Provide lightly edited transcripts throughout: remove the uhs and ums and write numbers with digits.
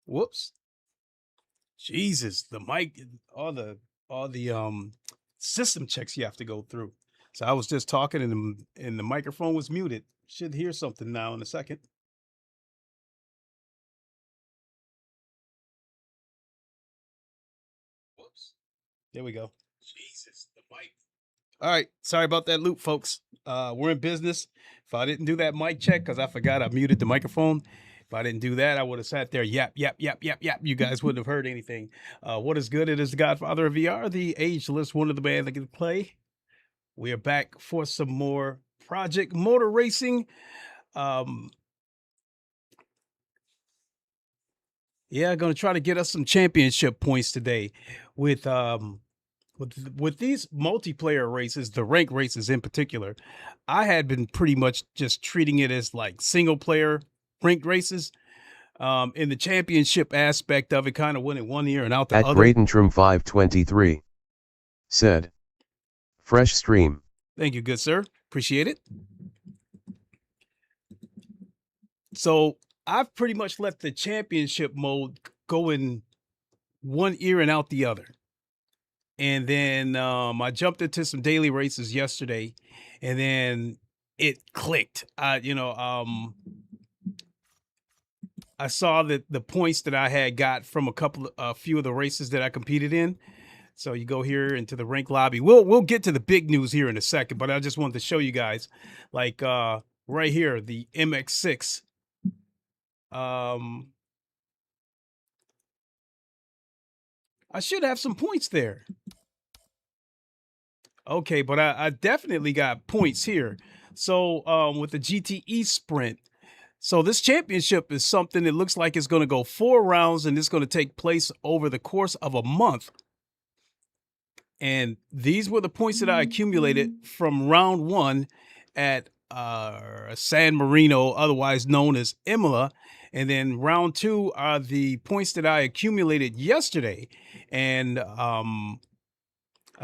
Whoops. Jesus, the mic, all the system checks you have to go through. So I was just talking and the microphone was muted. Should hear something now in a second. Whoops. There we go. Jesus, the mic. All right, sorry about that loop, folks. We're in business. If I didn't do that mic check, because I forgot I muted the microphone. If I didn't do that, I would have sat there, yap, yap, yap, yap, yap. You guys wouldn't have heard anything. What is good? It is the Godfather of VR, the ageless one of the band that can play. We are back for some more Project Motor Racing. Yeah, going to try to get us some championship points today with these multiplayer races, the rank races in particular. I had been pretty much just treating it as like single player ranked races. In the championship aspect of it, kind of went in one ear and out the At other. Greatentrum 523 said, fresh stream. Thank you, good sir. Appreciate it. So I've pretty much let the championship mode go in one ear and out the other. And then I jumped into some daily races yesterday, and then it clicked. I saw that the points that I had got from a few of the races that I competed in. So you go here into the rank lobby. We'll get to the big news here in a second, but I just wanted to show you guys, like right here, the MX6. I should have some points there. Okay, but I definitely got points here. So with the GTE Sprint, so this championship is something that looks like it's going to go 4 rounds, and it's going to take place over the course of a month. And these were the points that I accumulated from round 1 at San Marino, otherwise known as Imola. And then round 2 are the points that I accumulated yesterday. And I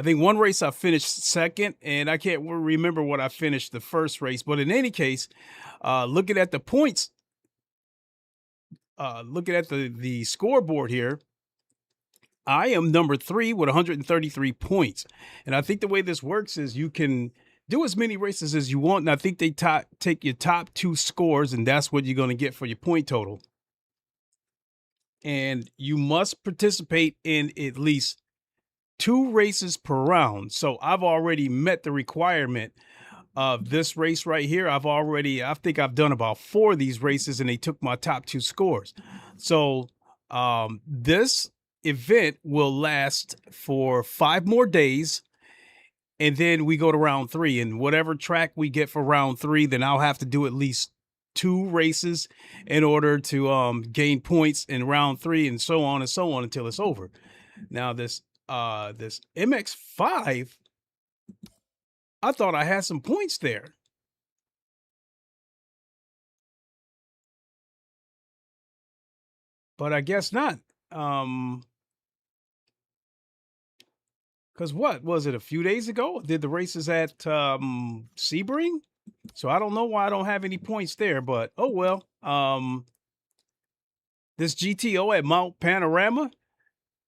think one race I finished second, and I can't remember what I finished the first race. But in any case, looking at the points, looking at the scoreboard here, I am number 3 with 133 points. And I think the way this works is you can do as many races as you want. And I think they take your top 2 scores, and that's what you're going to get for your point total. And you must participate in at least 2 races per round. So I've already met the requirement of this race right here. I think I've done about 4 of these races, and they took my top 2 scores. So this event will last for 5 more days, and then we go to round 3, and whatever track we get for round 3, then I'll have to do at least 2 races in order to gain points in round 3, and so on until it's over. Now this MX5, I thought I had some points there. But I guess not. Because what was it, a few days ago? Did the races at Sebring? So I don't know why I don't have any points there, but oh well. This GTO at Mount Panorama,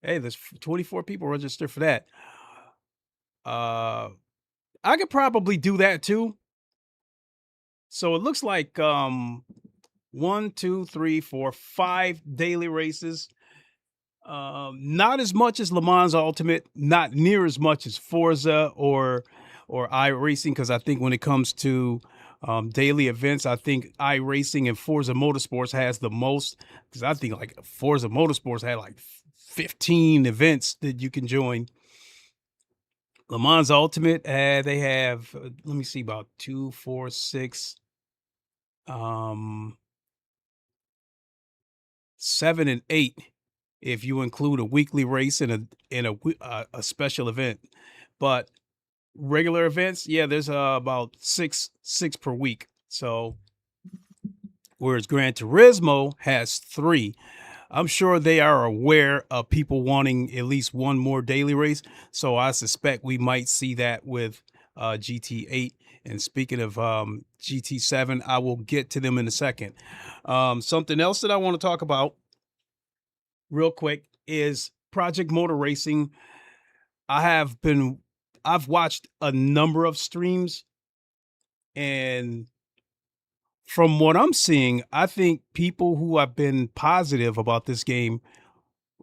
hey, there's 24 people registered for that. I could probably do that too. So it looks like 1, 2, 3, 4, 5 daily races. Not as much as Le Mans Ultimate, not near as much as Forza or iRacing, because I think when it comes to daily events, I think iRacing and Forza Motorsports has the most, because I think like Forza Motorsports had like 15 events that you can join. Le Mans Ultimate, they have, let me see, about 2, 4, 6, 7 and 8. If you include a weekly race and a special event. But regular events, yeah, there's about six per week. So whereas Gran Turismo has 3. I'm sure they are aware of people wanting at least 1 more daily race. So I suspect we might see that with GT8. And speaking of GT7, I will get to them in a second. Something else that I want to talk about real quick is Project Motor Racing. I've watched a number of streams, and from what I'm seeing, I think people who have been positive about this game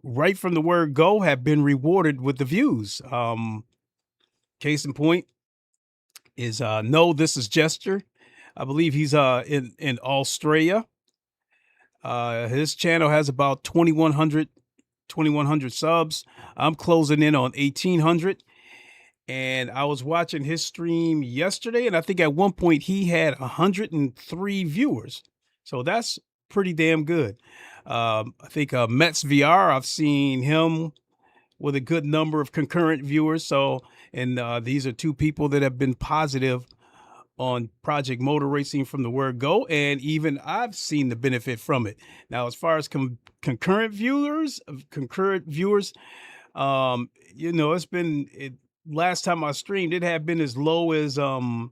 right from the word go have been rewarded with the views. Case in point, is No, This Is Gesture. I believe he's in Australia. His channel has about 2,100 subs. I'm closing in on 1,800. And I was watching his stream yesterday, and I think at one point he had 103 viewers. So that's pretty damn good. I think Mets VR, I've seen him with a good number of concurrent viewers. So, and these are two people that have been positive on Project Motor Racing from the word go, and even I've seen the benefit from it. Now, as far as concurrent viewers, it's been last time I streamed, it had been as low as 5,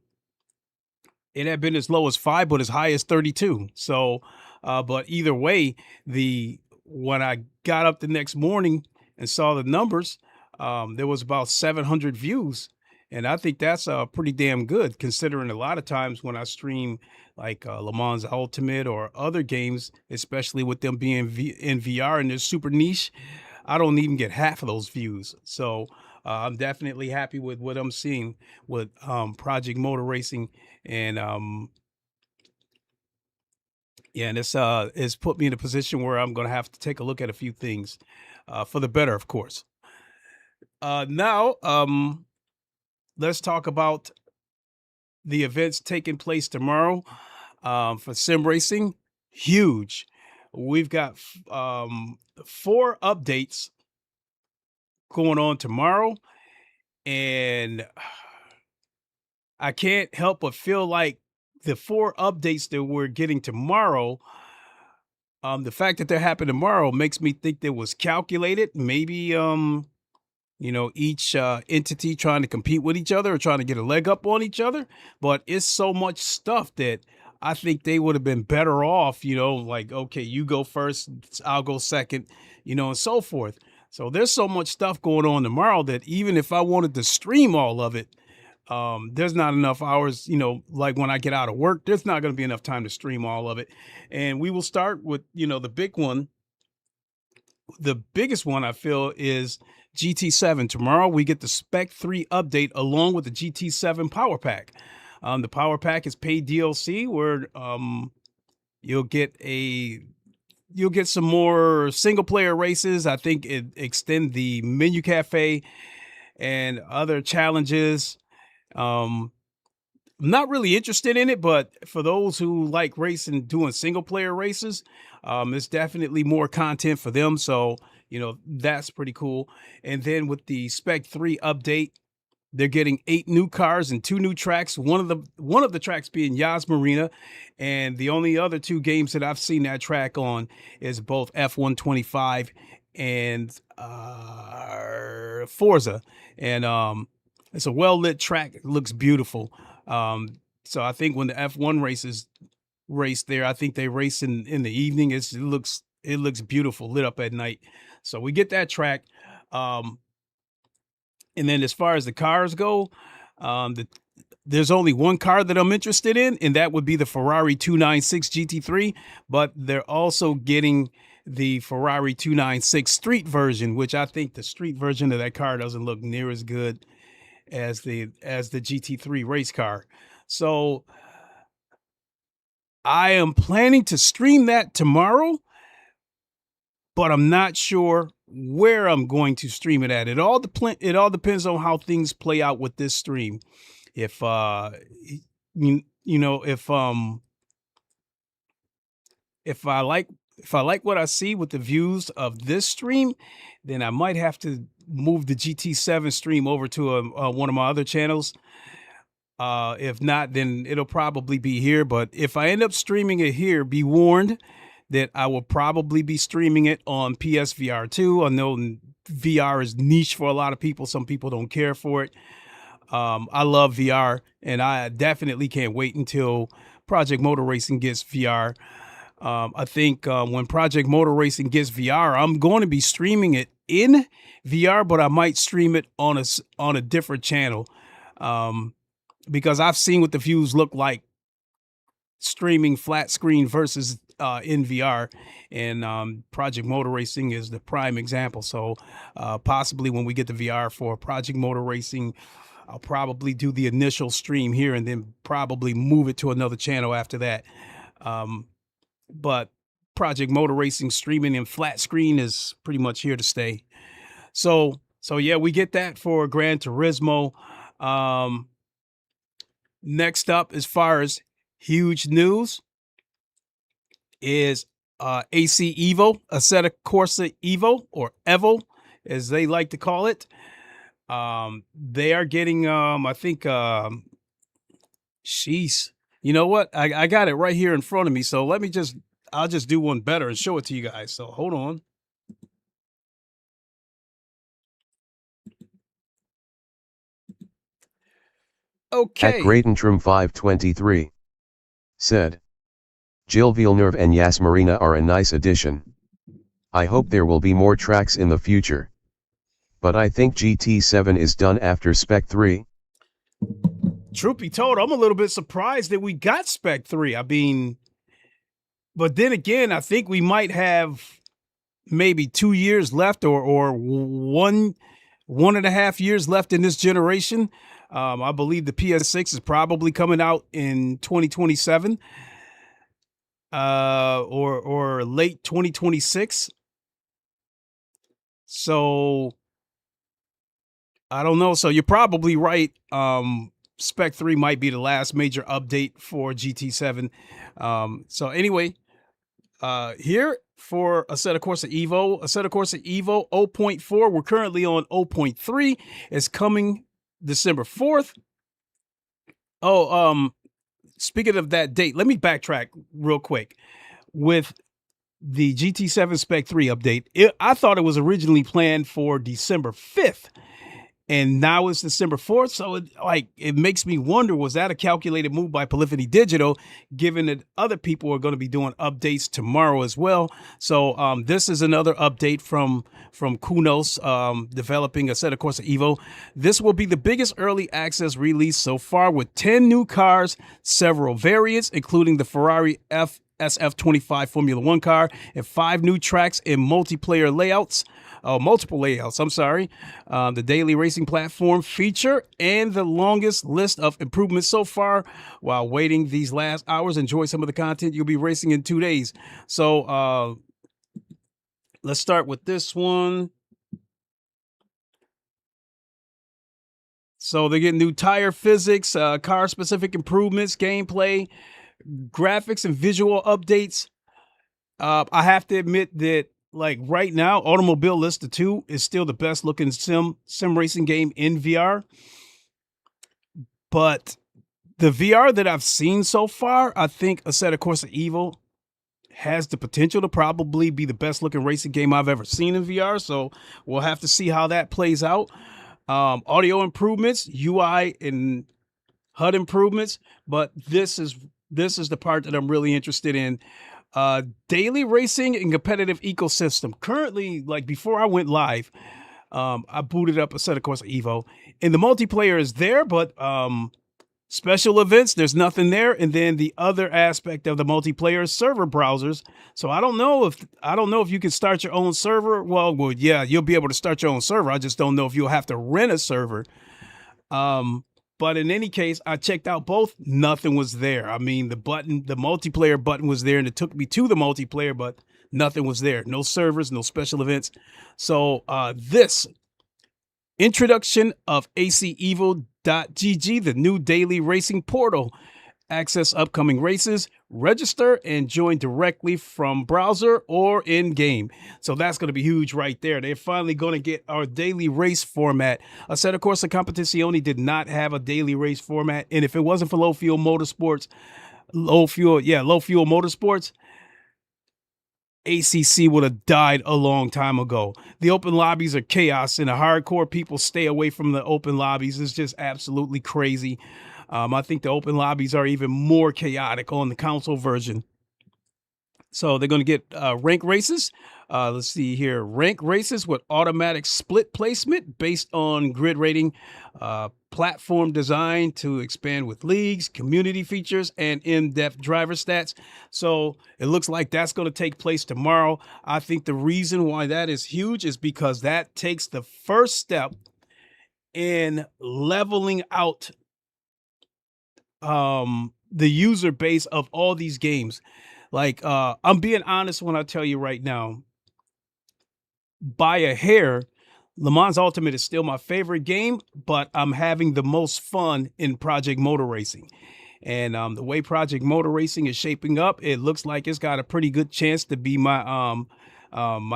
but as high as 32. So, but either way, when I got up the next morning and saw the numbers, there was about 700 views. And I think that's pretty damn good, considering a lot of times when I stream like Le Mans Ultimate or other games, especially with them being in VR and they're super niche, I don't even get half of those views. So I'm definitely happy with what I'm seeing with Project Motor Racing. And yeah, and it's put me in a position where I'm going to have to take a look at a few things for the better, of course. Now, let's talk about the events taking place tomorrow for sim racing. Huge. We've got 4 updates going on tomorrow, and I can't help but feel like the 4 updates that we're getting tomorrow, the fact that they're happening tomorrow makes me think that was calculated. Maybe each entity trying to compete with each other or trying to get a leg up on each other. But it's so much stuff that I think they would have been better off, like, okay, you go first, I'll go second, and so forth. So there's so much stuff going on tomorrow that even if I wanted to stream all of it, there's not enough hours, like when I get out of work, there's not going to be enough time to stream all of it. And we will start with, the big one. The biggest one I feel is GT7. Tomorrow we get the Spec 3 update along with the GT7 Power Pack. The Power Pack is paid DLC where you'll get some more single player races. I think it extend the menu cafe and other challenges. I'm not really interested in it, but for those who like racing, doing single player races, it's definitely more content for them. So, that's pretty cool. And then with the Spec 3 update, they're getting 8 new cars and 2 new tracks. One of the tracks being Yas Marina, and the only other 2 games that I've seen that track on is both F125 and Forza. And it's a well-lit track. It looks beautiful. So I think when the F1 races race there, I think they race in the evening. It looks beautiful, lit up at night. So we get that track. And then as far as the cars go, there's only one car that I'm interested in, and that would be the Ferrari 296 GT3. But they're also getting the Ferrari 296 street version, which I think the street version of that car doesn't look near as good as the GT3 race car. So I am planning to stream that tomorrow, but I'm not sure where I'm going to stream it at. It all depends on how things play out with this stream. If if I like what I see with the views of this stream, then I might have to move the GT7 stream over to one of my other channels. If not, then it'll probably be here. But if I end up streaming it here, be warned that I will probably be streaming it on PSVR 2. I know VR is niche for a lot of people. Some people don't care for it. I love VR, and I definitely can't wait until Project Motor Racing gets VR. I think when Project Motor Racing gets VR, I'm going to be streaming it in VR, but I might stream it on a different channel, because I've seen what the views look like streaming flat screen versus in VR, and Project Motor Racing is the prime example. So possibly when we get the VR for Project Motor Racing, I'll probably do the initial stream here and then probably move it to another channel after that. But Project Motor Racing streaming in flat screen is pretty much here to stay. So yeah, we get that for Gran Turismo. Next up, as far as huge news, is AC EVO, Assetto Corsa EVO, or EVO, as they like to call it. They are getting, I think, sheesh. You know what? I got it right here in front of me. So I'll just do one better and show it to you guys. So hold on. Okay. At Greatentrum 523 said, Gilles Villeneuve and Yas Marina are a nice addition. I hope there will be more tracks in the future. But I think GT7 is done after Spec 3. Truth be told, I'm a little bit surprised that we got Spec 3. I mean, but then again, I think we might have maybe 2 years left or 1.5 years left in this generation. I believe the PS6 is probably coming out in 2027 or late 2026. So I don't know. So you're probably right. Spec 3 might be the last major update for GT7. So anyway, here for Assetto Corsa EVO, Assetto Corsa EVO 0.4. We're currently on 0.3. It's coming December 4th. Oh, speaking of that date, let me backtrack real quick. With the GT7 Spec 3 update, I thought it was originally planned for December 5th. And now it's December 4th. So it makes me wonder, was that a calculated move by Polyphony Digital, given that other people are going to be doing updates tomorrow as well? So this is another update from Kunos, developing Assetto Corsa EVO. This will be the biggest early access release so far, with 10 new cars, several variants, including the Ferrari SF25 Formula One car, and 5 new tracks and multiplayer layouts. Multiple layouts, I'm sorry. The daily racing platform feature and the longest list of improvements so far. While waiting these last hours, enjoy some of the content you'll be racing in 2 days. So let's start with this one. So they're getting new tire physics, car specific improvements, gameplay, graphics, and visual updates. I have to admit that, like right now, Automobile Lista 2 is still the best looking sim racing game in VR. But the VR that I've seen so far, I think Assetto Corsa EVO has the potential to probably be the best looking racing game I've ever seen in VR. So we'll have to see how that plays out. Audio improvements, UI and HUD improvements, but this is the part that I'm really interested in. Daily racing and competitive ecosystem. Currently, like before I went live, I booted up Assetto Corsa EVO, and the multiplayer is there, but special events, there's nothing there. And then the other aspect of the multiplayer is server browsers. So I don't know if you can start your own server. Well, yeah, you'll be able to start your own server. I just don't know if you'll have to rent a server. But in any case, I checked out both. Nothing was there. I mean, the multiplayer button was there, and it took me to the multiplayer, but nothing was there. No servers, no special events. So this introduction of ACEVO.GG, the new daily racing portal. Access upcoming races, register, and join directly from browser or in-game. So that's going to be huge right there. They're finally going to get our daily race format. Assetto Corsa Competizione did not have a daily race format, and if it wasn't for low fuel motorsports, ACC would have died a long time ago. The open lobbies are chaos, and the hardcore people stay away from the open lobbies. It's just absolutely crazy. I think the open lobbies are even more chaotic on the console version. So they're going to get rank races. Let's see here. Rank races with automatic split placement based on grid rating, platform design to expand with leagues, community features, and in-depth driver stats. So it looks like that's going to take place tomorrow. I think the reason why that is huge is because that takes the first step in leveling out the user base of all these games. Like I'm being honest when I tell you right now, by a hair, Le Mans Ultimate is still my favorite game, but I'm having the most fun in Project Motor Racing. And the way Project Motor Racing is shaping up, it looks like it's got a pretty good chance to be my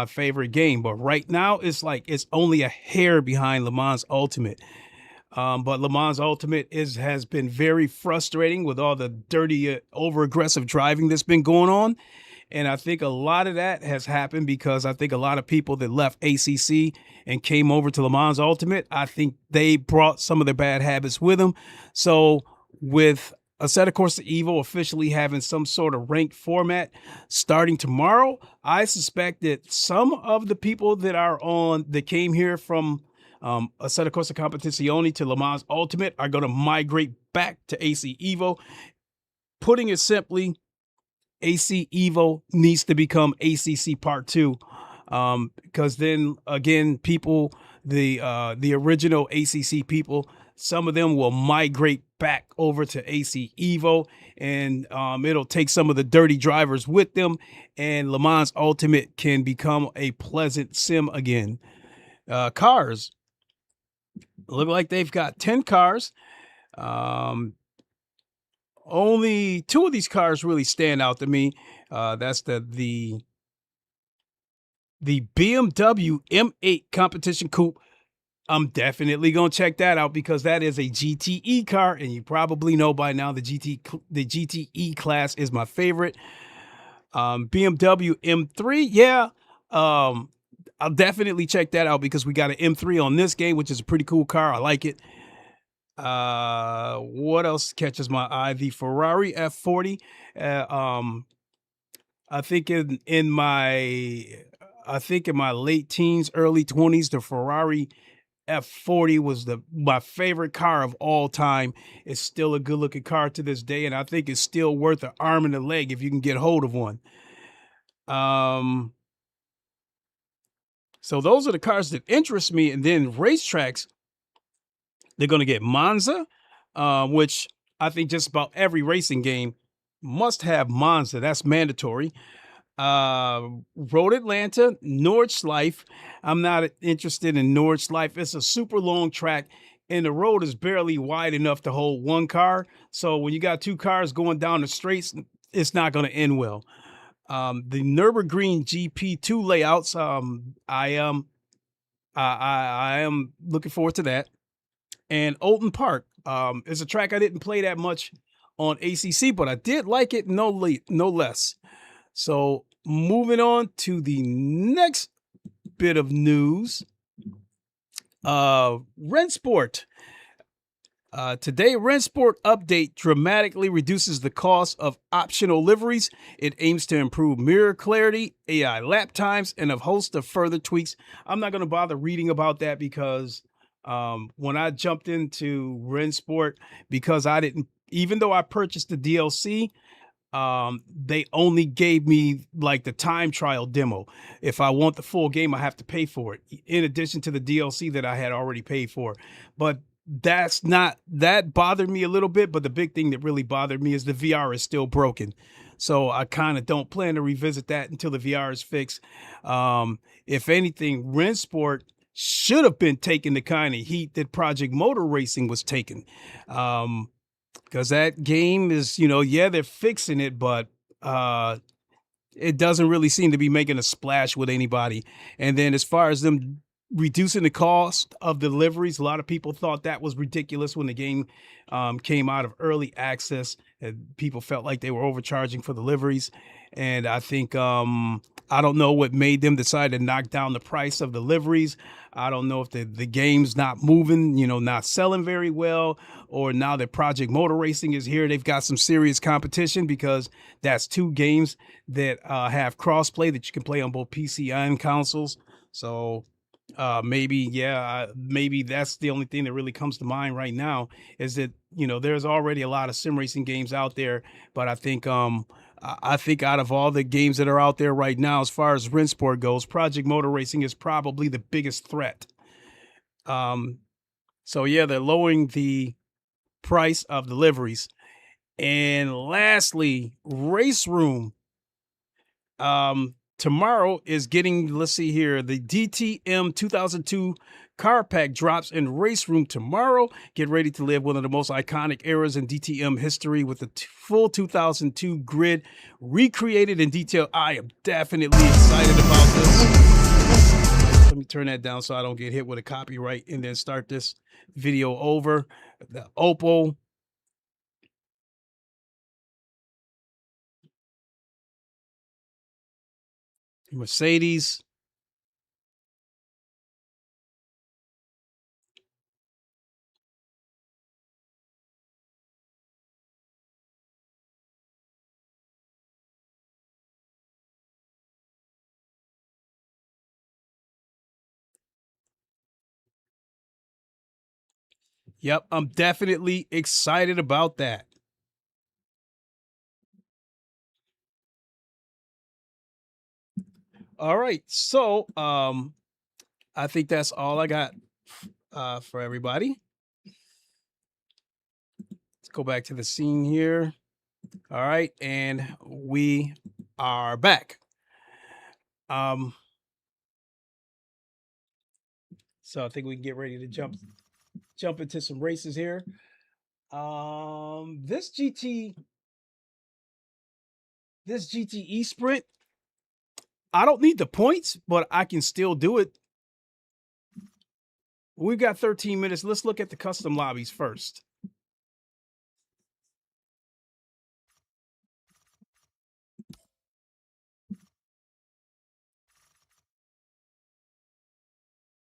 favorite game. But right now, it's like it's only a hair behind Le Mans Ultimate. But Le Mans Ultimate has been very frustrating with all the dirty, over aggressive driving that's been going on. And I think a lot of that has happened because I think a lot of people that left ACC and came over to Le Mans Ultimate, I think they brought some of their bad habits with them. So with Assetto Corsa Evo officially having some sort of ranked format starting tomorrow, I suspect that some of the people that came here from Assetto Corsa Competizione to Le Mans Ultimate are going to migrate back to AC Evo. Putting it simply, AC Evo needs to become ACC Part 2, because then again, people, the original ACC people, some of them will migrate back over to AC Evo, and it'll take some of the dirty drivers with them, and Le Mans Ultimate can become a pleasant sim again. Cars look like they've got 10 cars. Only 2 of these cars really stand out to me. That's the BMW M8 competition coupe. I'm definitely going to check that out because that is a GTE car, and you probably know by now the GTE class is my favorite. BMW M3, yeah. I'll definitely check that out because we got an M3 on this game, which is a pretty cool car. I like it. What else catches my eye? The Ferrari F40. I think in my late teens, early 20s, the Ferrari F40 was my favorite car of all time. It's still a good looking car to this day, and I think it's still worth an arm and a leg if you can get hold of one. So those are the cars that interest me. And then racetracks, they're going to get Monza, which I think just about every racing game must have Monza. That's mandatory. Road Atlanta, Nordschleife. I'm not interested in Nordschleife. It's a super long track, and the road is barely wide enough to hold one car. So when you got 2 cars going down the straights, it's not going to end well. The Nürburgring GP2 layouts, I am looking forward to that. And Oulton Park is a track I didn't play that much on ACC, but I did like it no less. So moving on to the next bit of news, Rennsport. Today, Rennsport update dramatically reduces the cost of optional liveries. It aims to improve mirror clarity, AI lap times, and a host of further tweaks. I'm not going to bother reading about that because when I jumped into Rennsport, because even though I purchased the DLC, they only gave me like the time trial demo. If I want the full game, I have to pay for it, in addition to the DLC that I had already paid for. But that bothered me a little bit. But the big thing that really bothered me is the VR is still broken. So I kind of don't plan to revisit that until the VR is fixed. If anything, Rennsport should have been taking the kind of heat that Project Motor Racing was taking. Because that game is, they're fixing it, but it doesn't really seem to be making a splash with anybody. And then as far as them reducing the cost of deliveries, a lot of people thought that was ridiculous when the game came out of early access, and people felt like they were overcharging for deliveries. And I think I don't know what made them decide to knock down the price of deliveries. I don't know if the game's not moving, not selling very well, or now that Project Motor Racing is here, they've got some serious competition, because that's 2 games that have crossplay that you can play on both PC and consoles. So maybe that's the only thing that really comes to mind right now, is that, there's already a lot of sim racing games out there, but I think out of all the games that are out there right now, as far as Rennsport goes, Project Motor Racing is probably the biggest threat. So yeah, they're lowering the price of deliveries. And lastly, Race Room. Tomorrow is getting, let's see here, the DTM 2002 car pack drops in Race Room tomorrow. Get ready to live one of the most iconic eras in DTM history with the full 2002 grid recreated in detail. I am definitely excited about this. Let me turn that down so I don't get hit with a copyright and then start this video over. The Oppo Mercedes. Yep, I'm definitely excited about that. All right, so I think that's all I got for everybody. Let's go back to the scene here. All right, and we are back. So I think we can get ready to jump into some races here. This GTE sprint, I don't need the points, but I can still do it. We've got 13 minutes. Let's look at the custom lobbies first.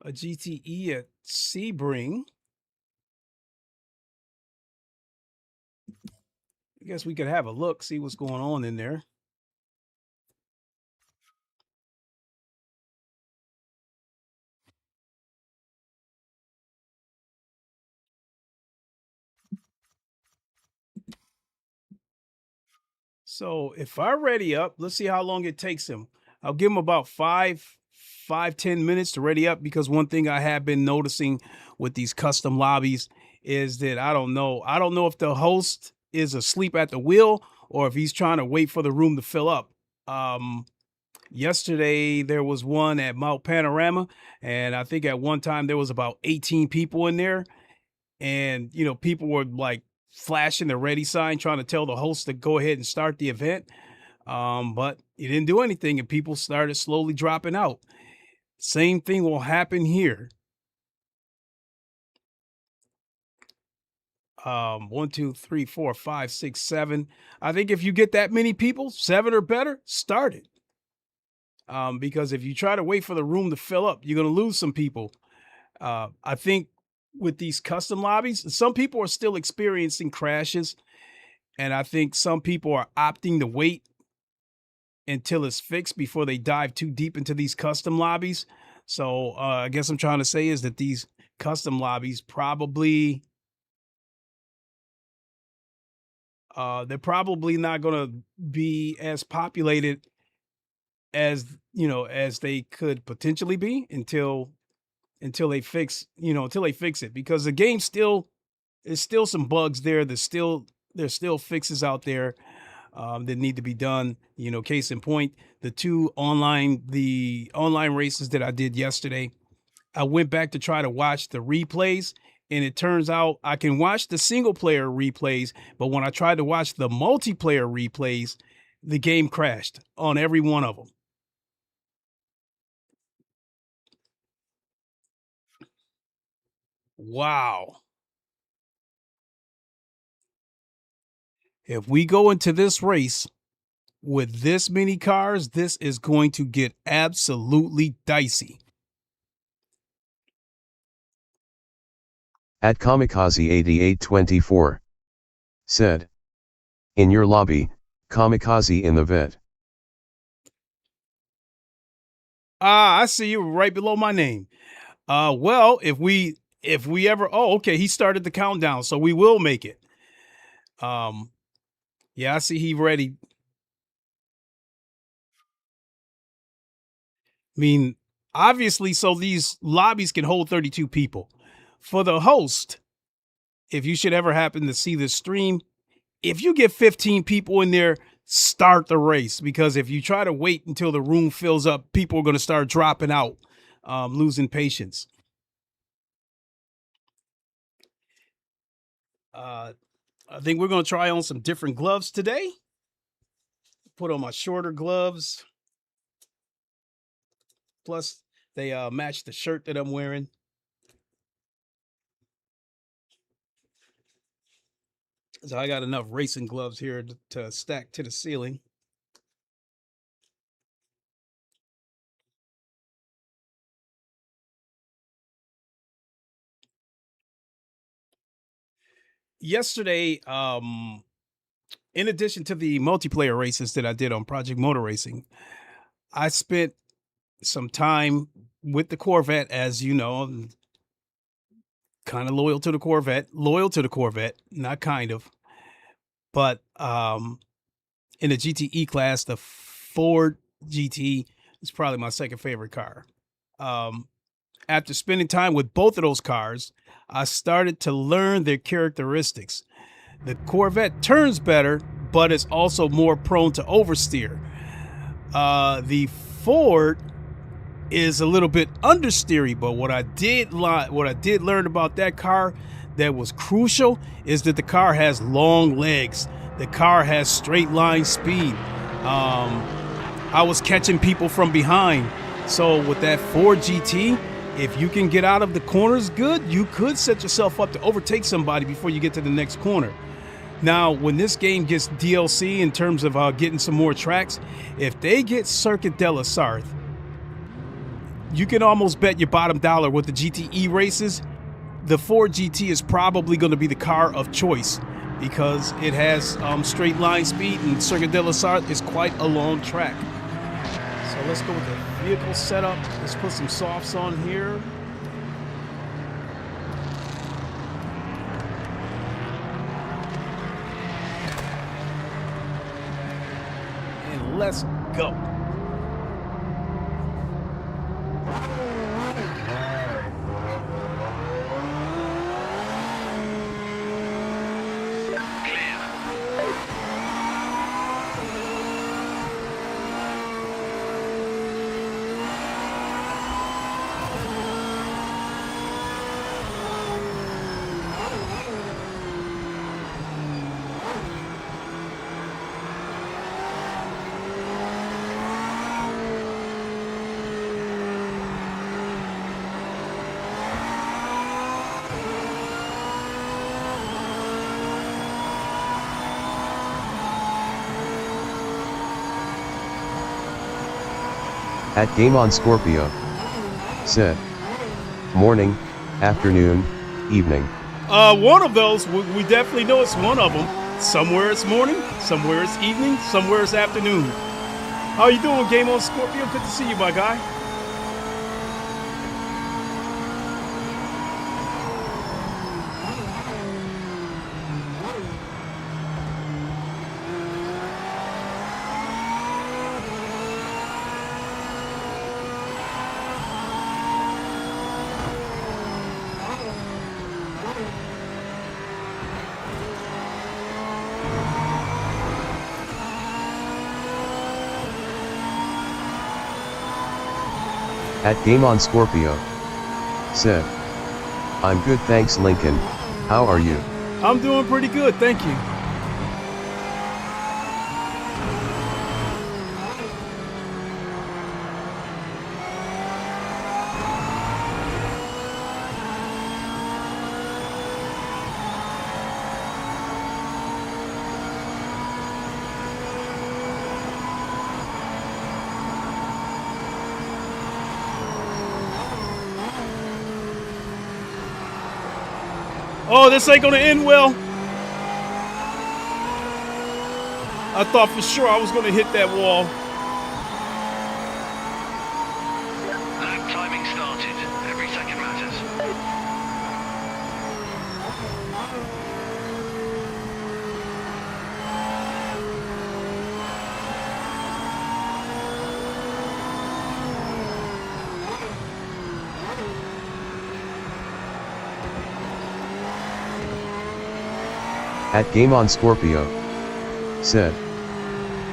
A GTE at Sebring. I guess we could have a look, see what's going on in there. So if I ready up, let's see how long it takes him. I'll give him about 10 minutes to ready up, because one thing I have been noticing with these custom lobbies is that I don't know if the host is asleep at the wheel or if he's trying to wait for the room to fill up. Yesterday there was one at Mount Panorama, and I think at one time there was about 18 people in there, and people were like flashing the ready sign trying to tell the host to go ahead and start the event. But he didn't do anything and people started slowly dropping out. Same thing will happen here. 1, 2, 3, 4, 5, 6, 7. I think if you get that many people, 7 or better, start it. Because if you try to wait for the room to fill up, you're going to lose some people. I think with these custom lobbies, some people are still experiencing crashes, and I think some people are opting to wait until it's fixed before they dive too deep into these custom lobbies. So I guess I'm trying to say is that these custom lobbies probably they're probably not going to be as populated as as they could potentially be until they fix it, because the game there's still some bugs there. There's still fixes out there that need to be done. Case in point, the online races that I did yesterday, I went back to try to watch the replays, and it turns out I can watch the single player replays, but when I tried to watch the multiplayer replays, the game crashed on every one of them. Wow. If we go into this race with this many cars, this is going to get absolutely dicey. At Kamikaze8824 said, in your lobby, Kamikaze in the vet. I see you right below my name. Well, if we ever, okay, he started the countdown, so we will make it. Yeah, I see he ready. I mean, obviously, so these lobbies can hold 32 people. for the host, if you should ever happen to see this stream, if you get 15 people in there, start the race, because if you try to wait until the room fills up, people are going to start dropping out, losing patience. I think we're going to try on some different gloves today. Put on my shorter gloves. Plus, they match the shirt that I'm wearing. So I got enough racing gloves here to stack to the ceiling. Yesterday, in addition to the multiplayer races that I did on Project Motor Racing, I spent some time with the Corvette, as you know. I'm kind of loyal to the Corvette, not kind of. But in the GTE class, the Ford GT is probably my second favorite car. After spending time with both of those cars, I started to learn their characteristics. The Corvette turns better, but it's also more prone to oversteer. The Ford is a little bit understeery, but what I did learn about that car that was crucial is that the car has long legs. The car has straight line speed. I was catching people from behind. So with that Ford GT, if you can get out of the corners good, you could set yourself up to overtake somebody before you get to the next corner. Now, when this game gets DLC in terms of getting some more tracks, if they get Circuit de la Sarthe, you can almost bet your bottom dollar with the GTE races, the Ford GT is probably going to be the car of choice because it has straight line speed, and Circuit de la Sarthe is quite a long track. So let's go with the vehicle setup. Let's put some softs on here. And let's go. At Game on Scorpio said, morning, afternoon, evening. One of those, we definitely know it's one of them. Somewhere it's morning, somewhere it's evening, somewhere it's afternoon. How you doing, Game on Scorpio? Good to see you, my guy. At Game on Scorpio said, I'm good, thanks Lincoln, how are you? I'm doing pretty good, thank you. Oh, this ain't gonna end well. I thought for sure I was gonna hit that wall. Lap timing started. Every second matters. At Game on Scorpio said,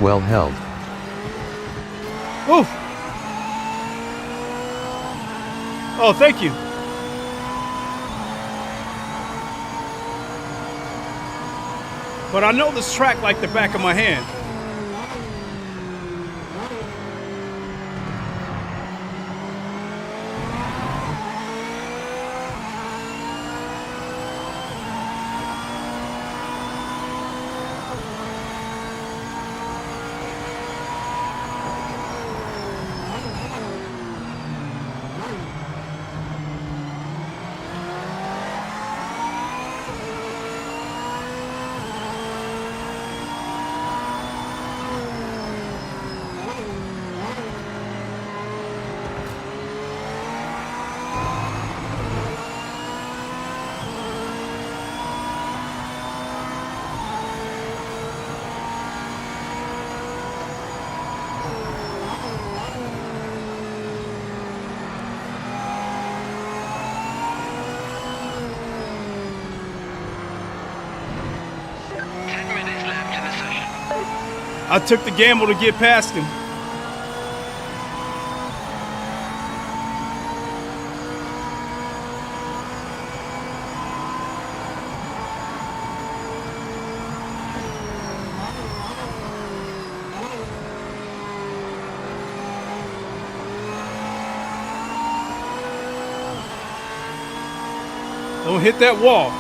well held. Oof. Oh, thank you. But I know this track like the back of my hand. I took the gamble to get past him. Don't hit that wall.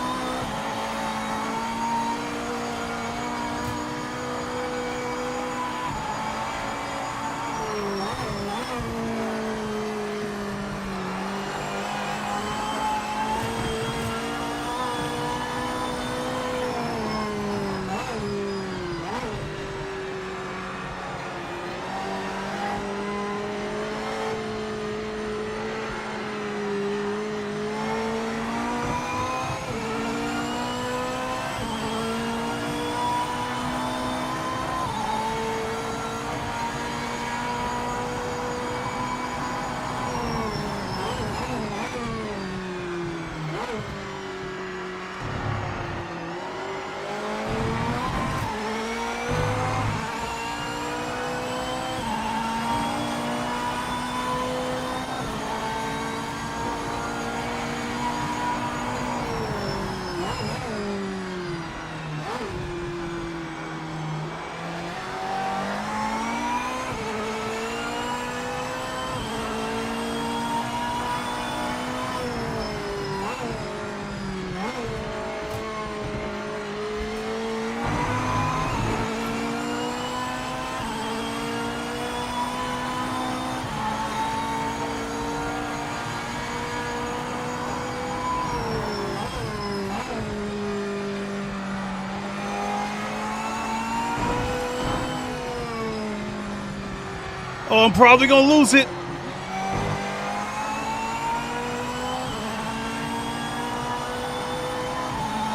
Oh, I'm probably gonna lose it.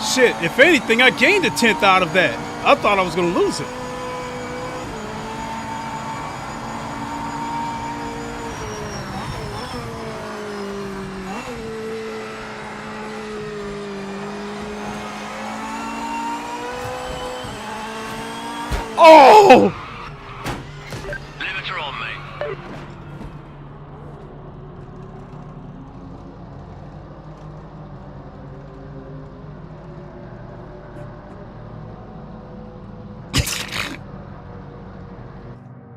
Shit, if anything, I gained a 10th out of that. I thought I was gonna lose it. Oh! Limiter on, mate.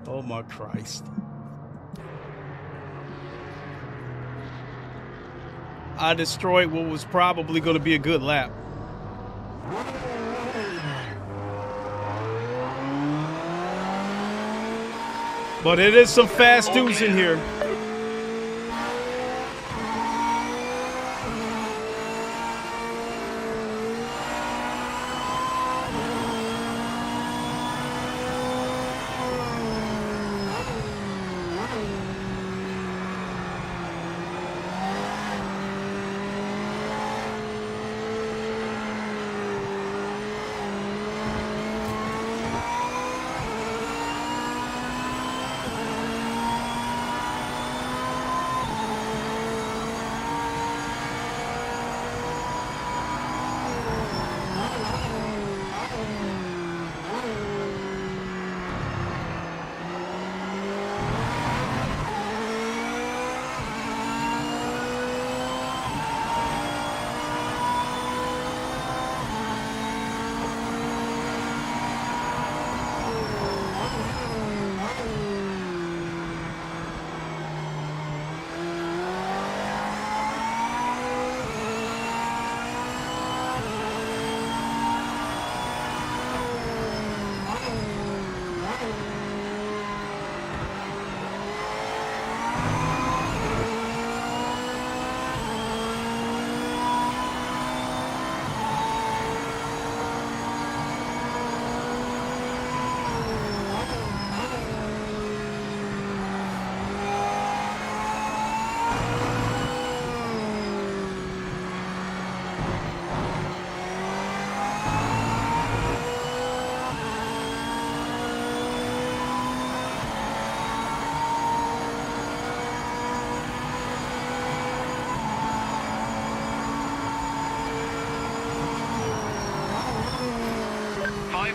Oh my Christ. I destroyed what was probably going to be a good lap. But it is some fast dudes in here.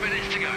minutes to go.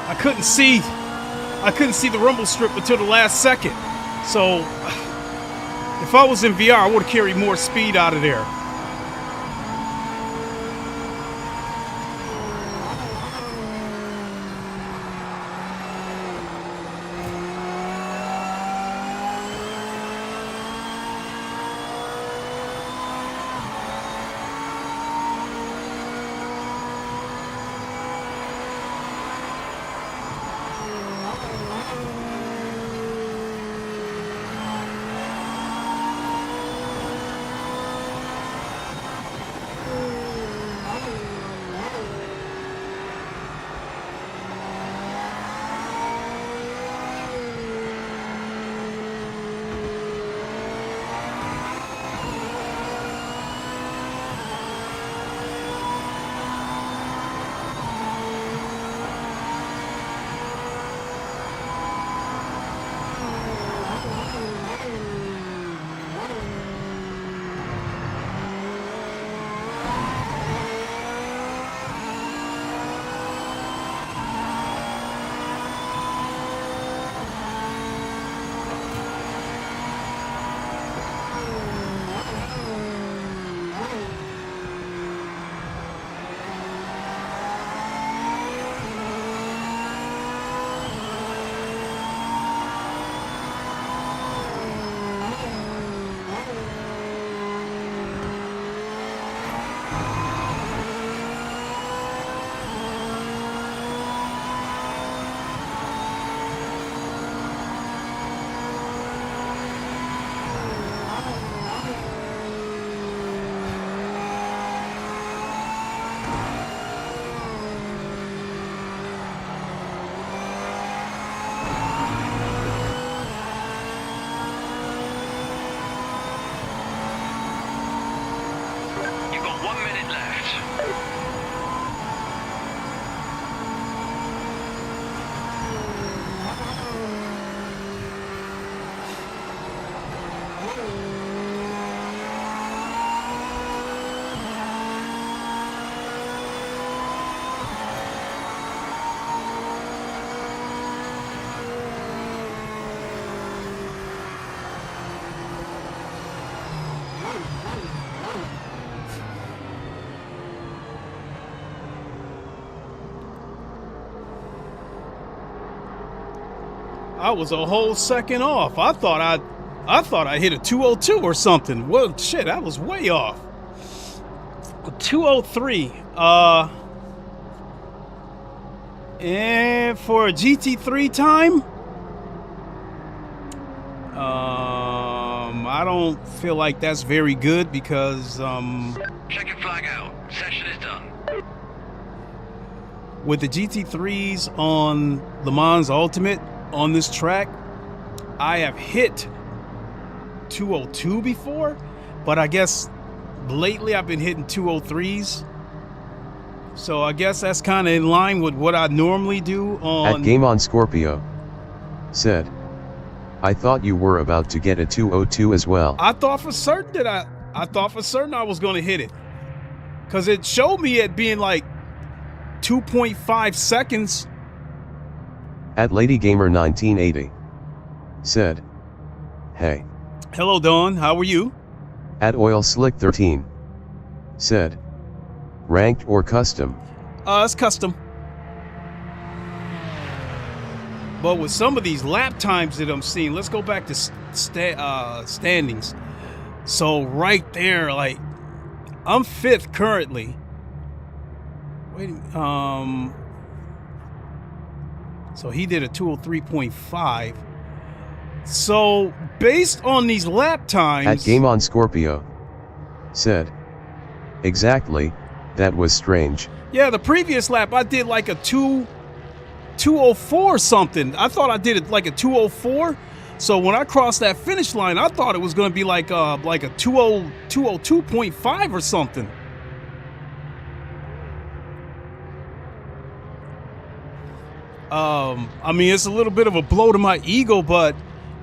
I couldn't see the rumble strip until the last second. So if I was in VR, I would have carried more speed out of there. I was a whole second off. I thought I hit a 202 or something. Well, shit, I was way off. 203. And for a GT3 time, I I don't feel like that's very good because Checking flag out. Session is done. with the GT3s on Le Mans Ultimate on this track, I have hit 202 before, but I guess lately I've been hitting 203s. So I guess that's kind of in line with what I normally do on... At Game on Scorpio said, I thought you were about to get a 202 as well. I thought for certain that I thought for certain I was going to hit it. Because it showed me it being like 2.5 seconds. At LadyGamer1980 said, hey. Hello, Dawn. How are you? At OilSlick13 said, ranked or custom? It's custom. But with some of these lap times that I'm seeing, let's go back to standings. So right there, like, I'm 5th currently. Wait, so he did a 203.5. So based on these lap times... At Game on Scorpio said, exactly, that was strange. Yeah, the previous lap I did like a 204 something. I thought I did it like a 204. So when I crossed that finish line, I thought it was going to be like a 202.5 or something. I mean, it's a little bit of a blow to my ego, but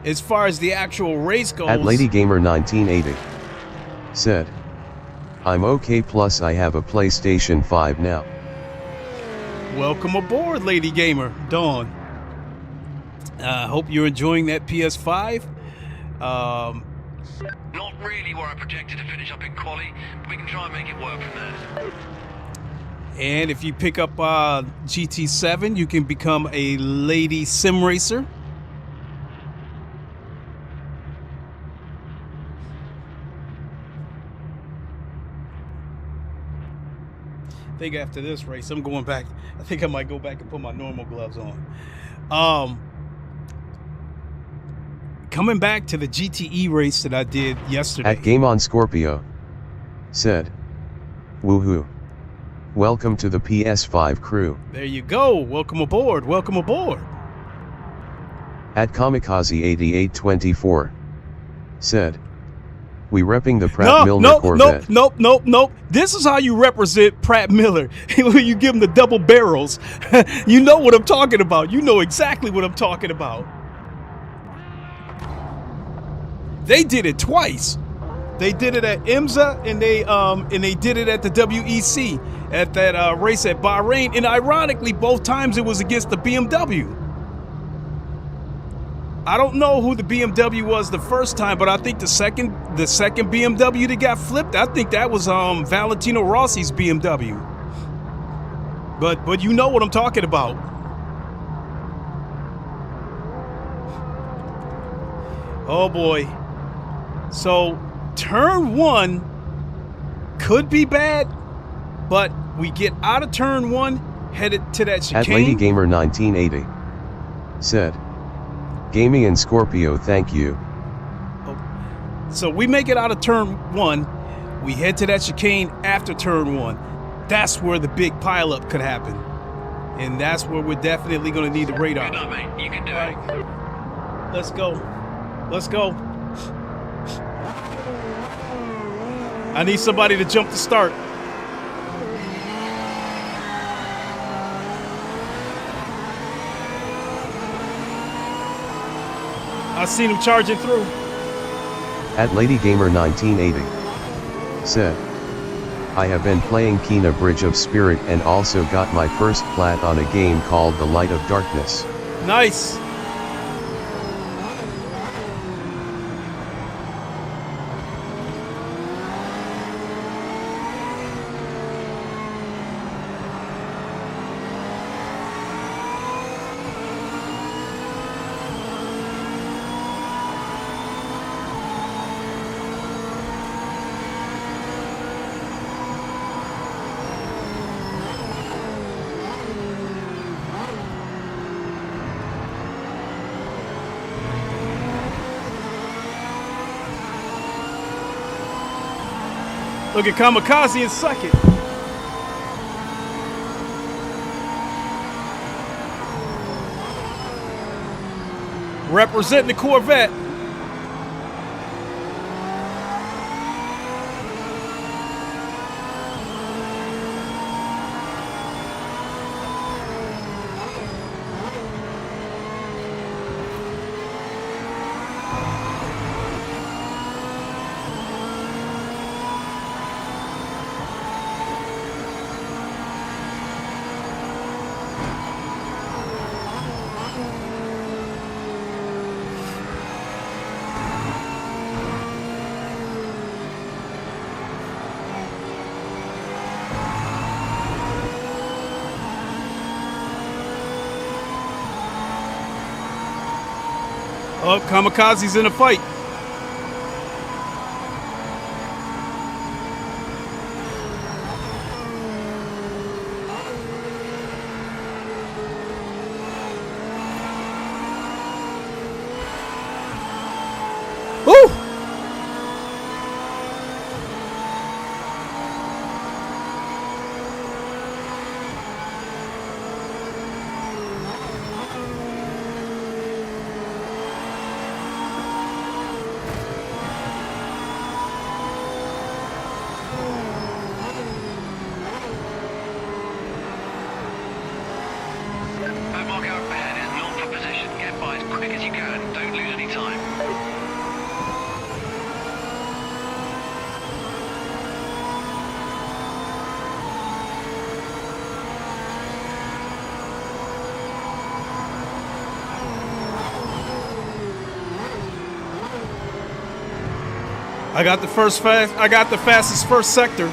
as far as the actual race goes... At LadyGamer1980 said, I'm okay, plus I have a PlayStation 5 now. Welcome aboard, Lady Gamer, Dawn. Hope you're enjoying that PS5. Not really where I projected to finish up in quali, but we can try and make it work from there. And if you pick up GT7, you can become a lady sim racer. I think after this race, I'm going back. I think I might go back and put my normal gloves on. Coming back to the GTE race that I did yesterday. At Game on Scorpio said, woohoo. Welcome to the PS5 crew. There you go. Welcome aboard. Welcome aboard. At Kamikaze8824 said, we repping the Pratt Milner Corvette. Nope. This is how you represent Pratt Miller. You give them the double barrels. You know what I'm talking about. You know exactly what I'm talking about. They did it twice. They did it at IMSA and they did it at the WEC at that race at Bahrain. And ironically, both times it was against the BMW. I don't know who the BMW was the first time, but I think the second BMW that got flipped, I think that was Valentino Rossi's BMW. But you know what I'm talking about. Oh boy. So turn 1 could be bad, but we get out of turn 1, headed to that chicane. At LadyGamer1980 said, gaming in Scorpio, thank you. So we make it out of turn 1, we head to that chicane after turn 1. That's where the big pileup could happen, and that's where we're definitely going to need the radar. Good luck, mate. You can do it. Let's go. Let's go. I need somebody to jump the start. I seen him charging through. At LadyGamer1980 said, I have been playing Kena Bridge of Spirit and also got my first plat on a game called The Light of Darkness. Nice. Look at Kamikaze in second. Representing the Corvette. Oh, Kamikaze's in a fight. Woo! That mark out ahead is not for position. Get by as quick as you can. Don't lose any time. I got the fastest first sector.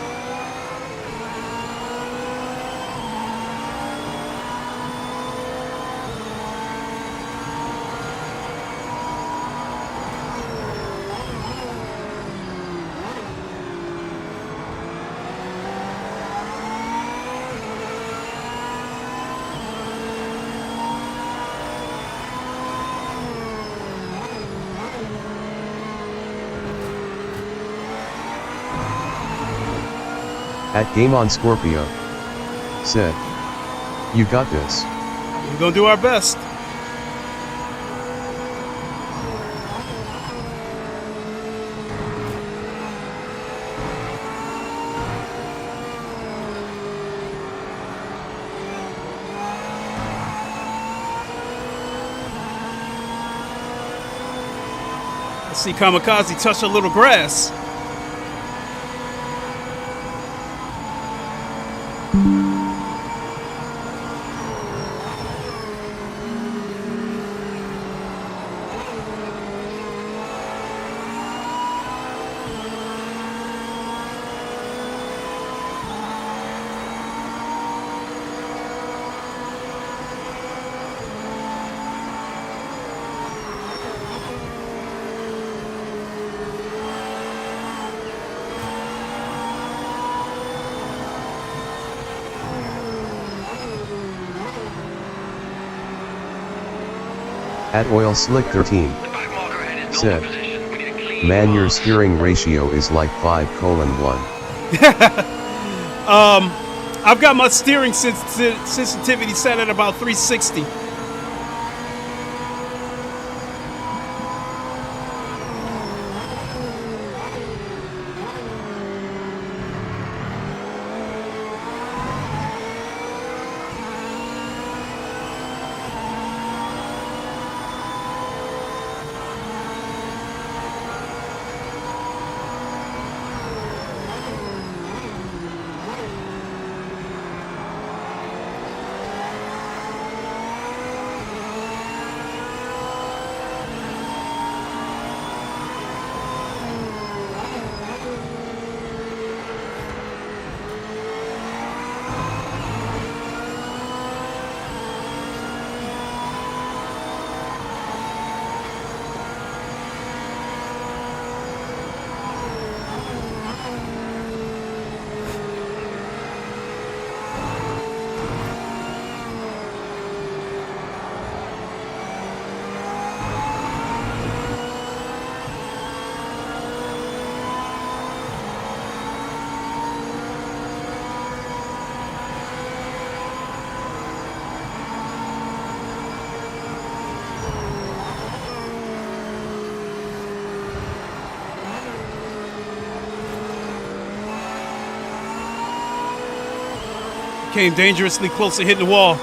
At Game on Scorpio said, "You got this." We're gonna do our best. Let's see Kamikaze touch a little grass. At Oil Slick 13 The back marker ahead is not said, for position. We need a clean "Man, your pass." steering ratio is like 5:1." I've got my steering sensitivity set at about 360. Came dangerously close to hitting the wall.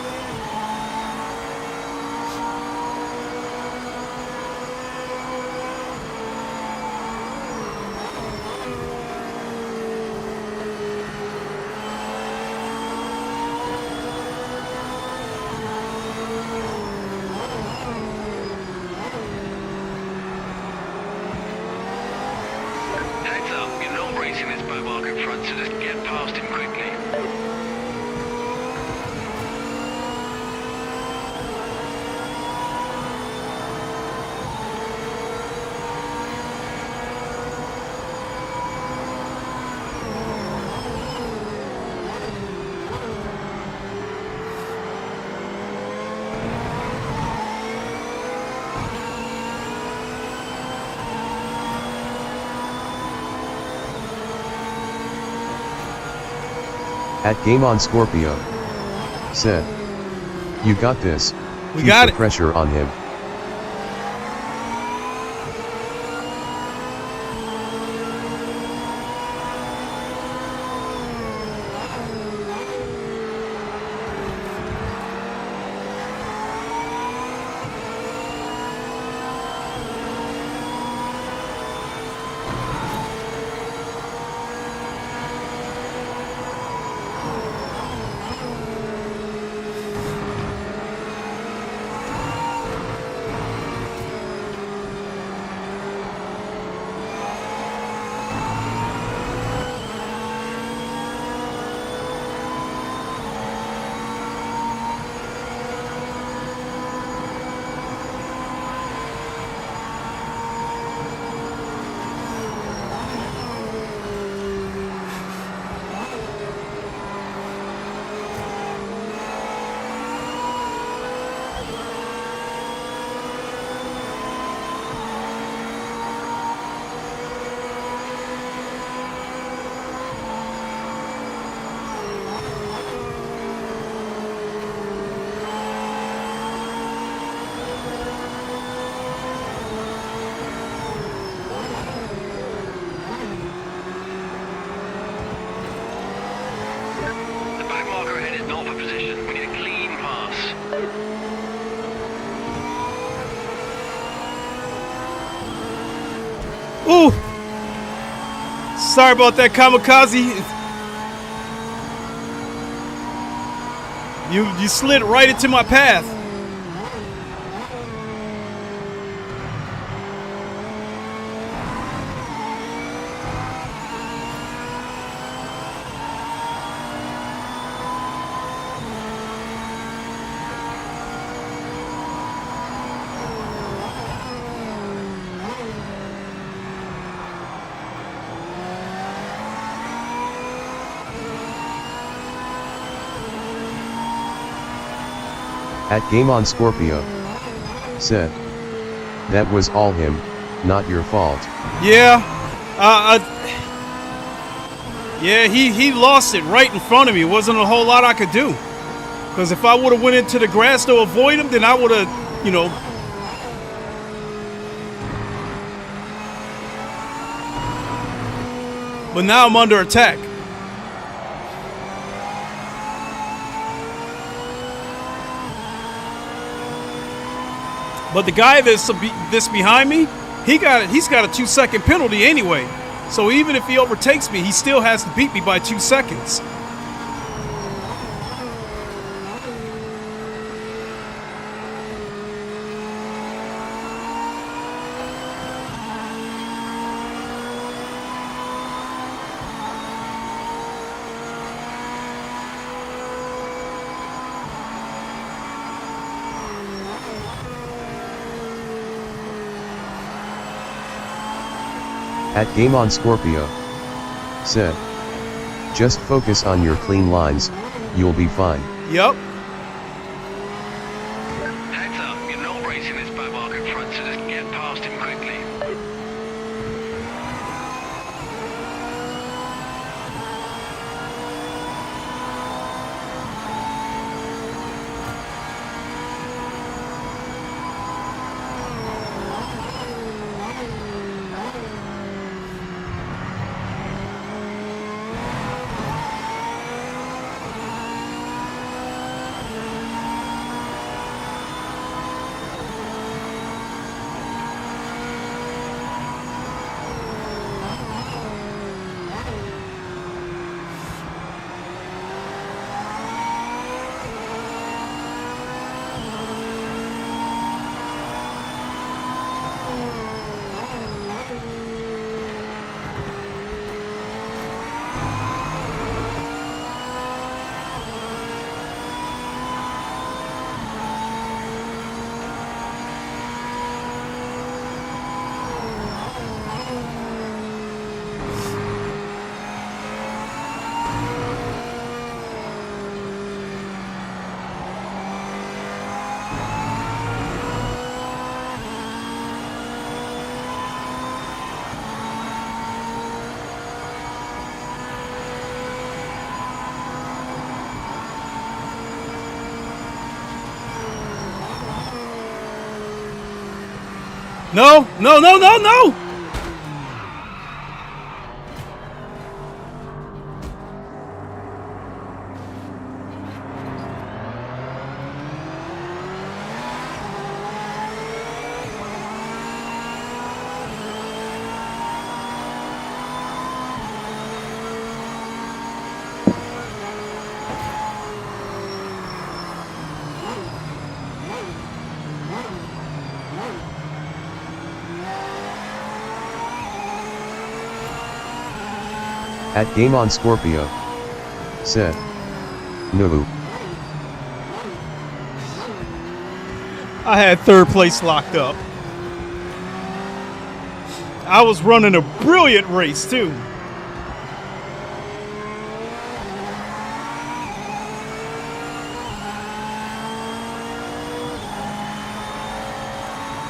Heads up, you're not racing this bow market front, so just get past him quickly. At Game on Scorpio said, "You got this. We Keep got the it. pressure on him." The back marker ahead is not for position. We need a clean pass. Ooh! Sorry about that, kamikaze. You slid right into my path. At Game on Scorpio said, "That was all him, not your fault." Yeah, yeah, he lost it right in front of me. Wasn't a whole lot I could do. Because if I would have went into the grass to avoid him, then I would have, you know. But now I'm under attack. But the guy that's behind me, he's got a 2-second penalty anyway. So even if he overtakes me, he still has to beat me by 2 seconds. At Game on Scorpio said, "Just focus on your clean lines, you'll be fine." Yep. Heads up, you're not racing this back market front, so just get past him quickly. No, no, no, no, no! At Game on Scorpio. Said. No. I had third place locked up. I was running a brilliant race too.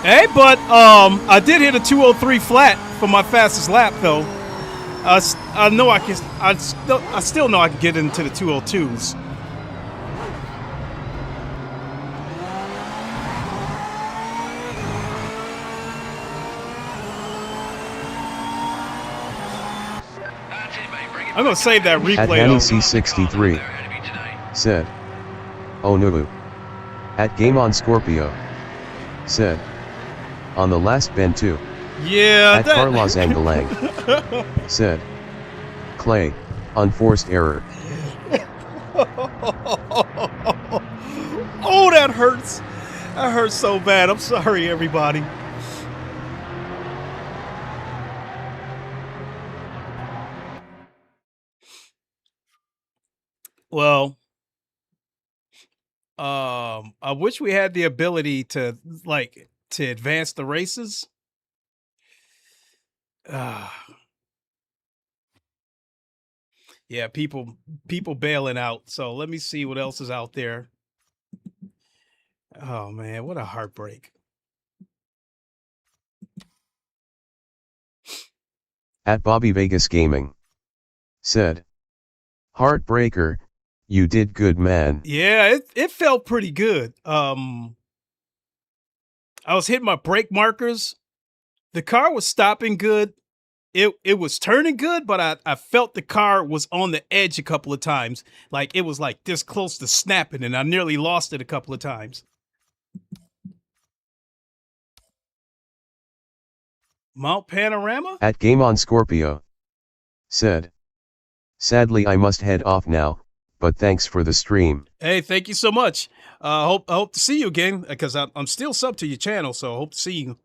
Hey, but I did hit a 203 flat for my fastest lap though. I know I can. I still know I can get into the 202s. I'm gonna save that replay. At Danny C63 said. Oh no. At Game on Scorpio said. On the last bend too. Yeah. At Carlos Angelang said. Clay, unforced error. Oh, that hurts. That hurts so bad. I'm sorry, everybody. Well, I wish we had the ability to to advance the races. Yeah, people bailing out. So let me see what else is out there. Oh man, what a heartbreak. At Bobby Vegas Gaming said. Heartbreaker, you did good, man. Yeah, it felt pretty good. I was hitting my brake markers. The car was stopping good. It was turning good, but I felt the car was on the edge a couple of times. Like it was like this close to snapping, and I nearly lost it a couple of times. Mount Panorama? At Game on Scorpio said. Sadly, I must head off now, but thanks for the stream. Hey, thank you so much. I hope to see you again because I'm still sub to your channel, so I hope to see you.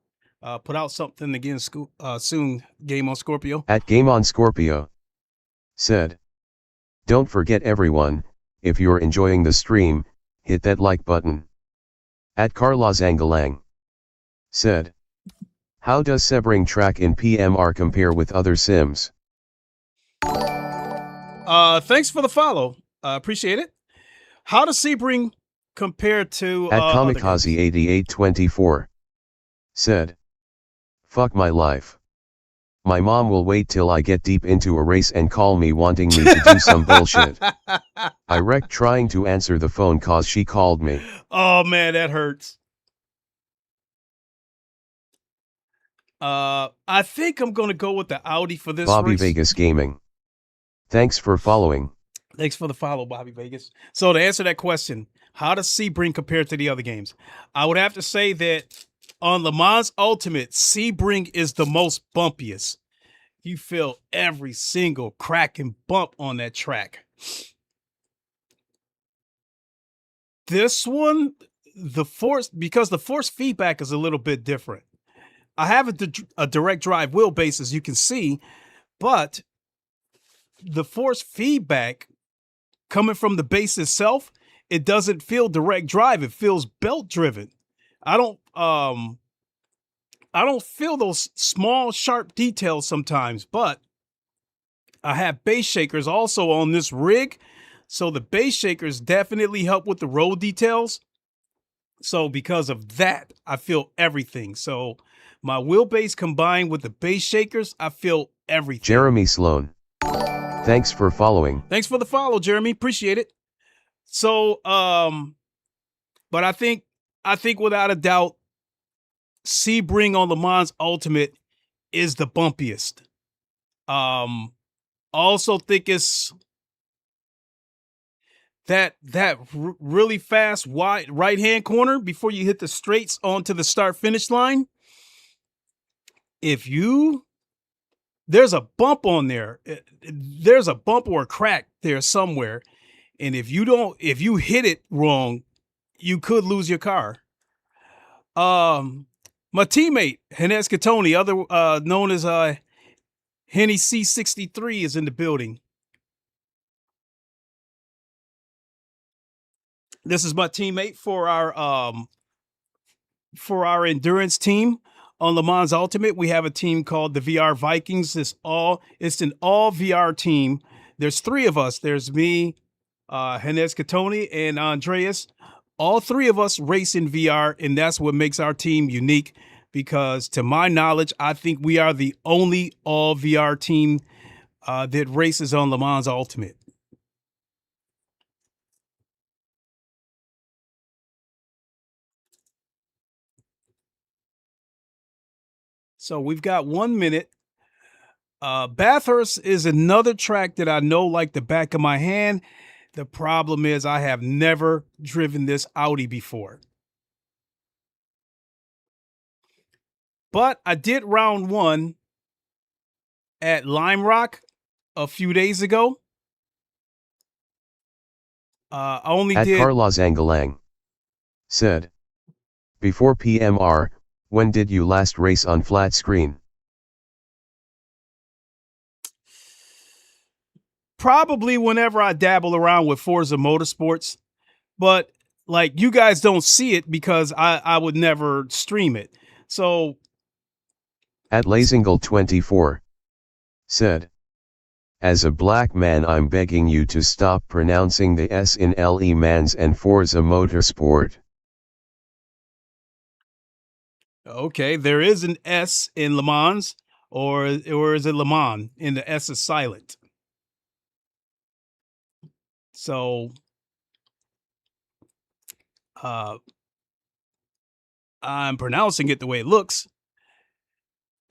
Put out something again soon, Game on Scorpio. At Game on Scorpio said. Don't forget everyone, if you're enjoying the stream, hit that like button. At Carlos Angelang said. How does Sebring track in PMR compare with other sims? Thanks for the follow. Appreciate it. How does Sebring compare to At Kamikaze8824 said. Fuck my life. My mom will wait till I get deep into a race and call me wanting me to do some bullshit. I wrecked trying to answer the phone cause she called me. Oh man, that hurts. I think I'm gonna go with the Audi for this Bobby race. Vegas Gaming. Thanks for following. Thanks for the follow, Bobby Vegas. So to answer that question, how does Sebring compare to the other games? I would have to say that on Le Mans Ultimate, Sebring is the most bumpiest. You feel every single crack and bump on that track. This one, because the force feedback is a little bit different. I have a direct drive wheelbase, as you can see, but the force feedback coming from the base itself, it doesn't feel direct drive. It feels belt driven. I don't feel those small, sharp details sometimes, but I have base shakers also on this rig. So the base shakers definitely help with the road details. So because of that, I feel everything. So my wheelbase combined with the base shakers, I feel everything. Jeremy Sloan. Thanks for following. Thanks for the follow, Jeremy. Appreciate it. So, but I think without a doubt, Sebring on Le Mans Ultimate is the bumpiest. Also think it's that really fast wide right hand corner before you hit the straights onto the start finish line. There's a bump on there. There's a bump or a crack there somewhere, and if you hit it wrong, you could lose your car. My teammate Hennes Catoni, other known as Henny C63, is in the building. This is my teammate for our endurance team on Le Mans Ultimate. We have a team called the VR Vikings. It's an all VR team. There's 3 of us. There's me, Hennes Catoni, and Andreas. All 3 of us race in VR, and that's what makes our team unique, because to my knowledge, I think we are the only all VR team that races on Le Mans Ultimate. So we've got 1 minute. Bathurst is another track that I know like the back of my hand. The problem is I have never driven this Audi before. But I did round 1 at Lime Rock a few days ago. I only At did... Carlos Angelang said, before PMR, when did you last race on flat screen? Probably whenever I dabble around with Forza Motorsports, but like you guys don't see it because I would never stream it. So At Lazingle24 said, as a black man I'm begging you to stop pronouncing the S in Le Mans and Forza Motorsport. okay, there is an S in Le Mans, or is it Le Mans, and the S is silent. So I'm pronouncing it the way it looks.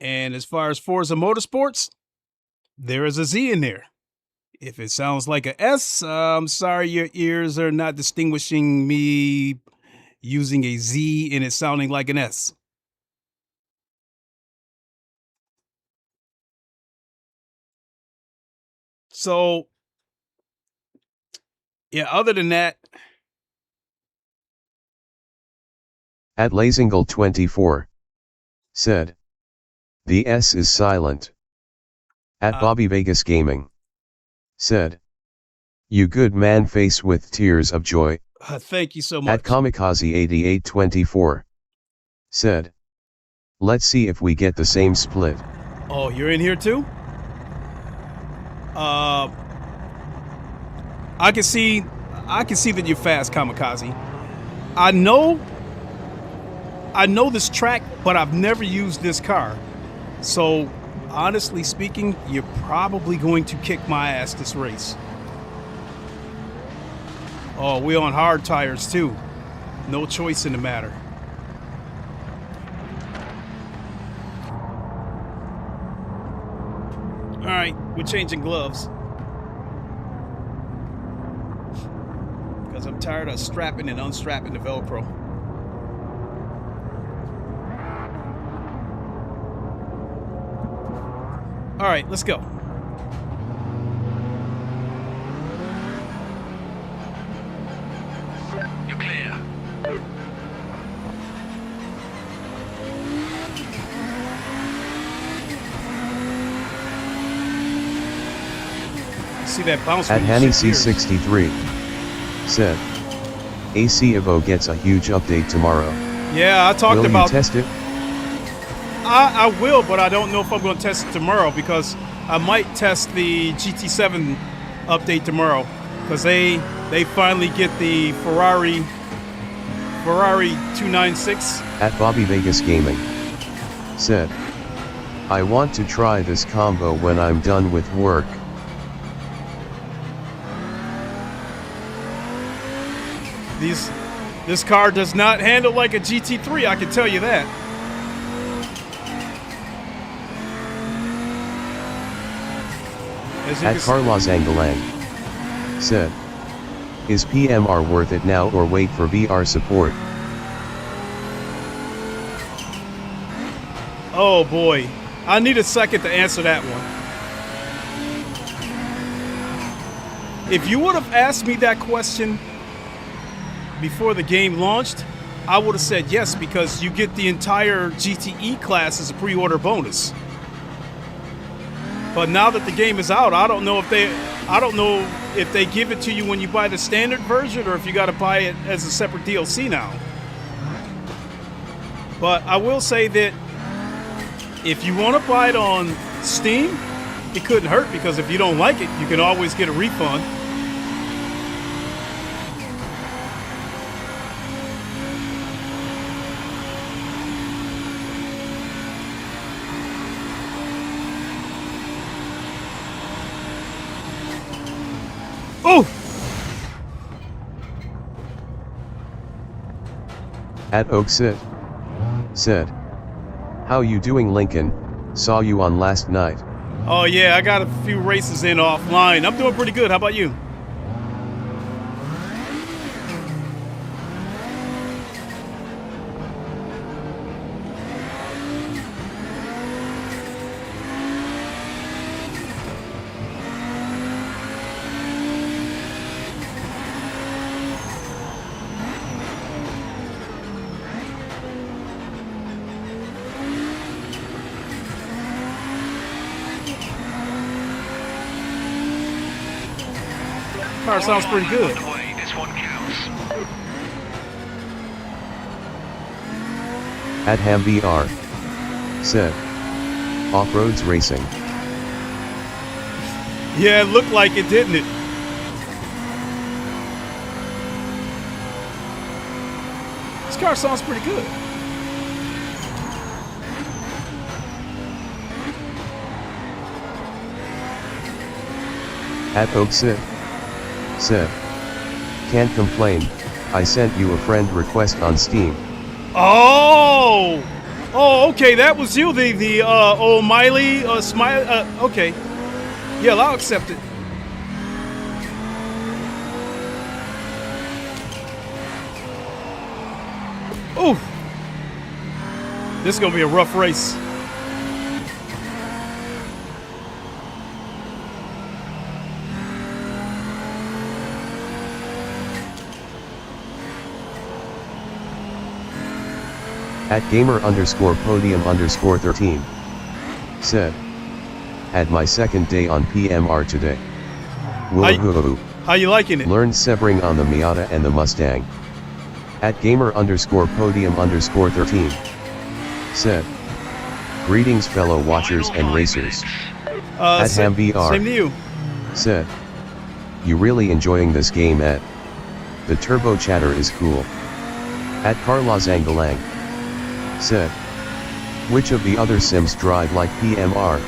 And as far as Forza Motorsports, there is a Z in there. If it sounds like a S, I'm sorry your ears are not distinguishing me using a Z and it sounding like an S. So, yeah, other than that. At Lazingle24 said, the S is silent. At Bobby Vegas Gaming said, you good man face with tears of joy. Thank you so much. At Kamikaze8824 said, let's see if we get the same split. Oh, you're in here too? I can see that you're fast, Kamikaze. I know this track, but I've never used this car. So, honestly speaking, you're probably going to kick my ass this race. Oh, we're on hard tires too. No choice in the matter. All right, we're changing gloves. Because I'm tired of strapping and unstrapping the Velcro. All right, let's go. You're clear. See that bounce? At Hanny C63 said, AC EVO gets a huge update tomorrow. Yeah, I talked Will about. you test it? I will, but I don't know if I'm going to test it tomorrow because I might test the GT7 update tomorrow because they finally get the Ferrari 296. At Bobby Vegas Gaming said, I want to try this combo when I'm done with work. This car does not handle like a GT3, I can tell you that. As you At can see- Carlos Angelang said, is PMR worth it now or wait for VR support? Oh boy, I need a second to answer that one. If you would have asked me that question before the game launched, I would have said yes, because you get the entire GTE class as a pre-order bonus. But now that the game is out, I don't know if they give it to you when you buy the standard version or if you got to buy it as a separate DLC now. But I will say that if you want to buy it on Steam, it couldn't hurt, because if you don't like it, you can always get a refund. Oh! At Oaksit said, how you doing, Lincoln? Saw you on last night. Oh yeah, I got a few races in offline. I'm doing pretty good. How about you? Car sounds pretty good. This one counts. At HamVR said, off-roads racing. Yeah, it looked like it, didn't it? This car sounds pretty good. At Oaksit said, can't complain, I sent you a friend request on Steam. Oh! Oh, okay, that was you, the old Miley, Smiley, okay. Yeah, I'll accept it. Ooh! This is gonna be a rough race. At gamer_podium_13 said, had my second day on PMR today. Woohoo. How you liking it? Learned Sebring on the Miata and the Mustang. At gamer_podium_13 said, greetings fellow watchers and racers. At HamVR same to you. said, you really enjoying this game, Ed? The turbo chatter is cool. At Carlos Angelang said, which of the other sims drive like PMR?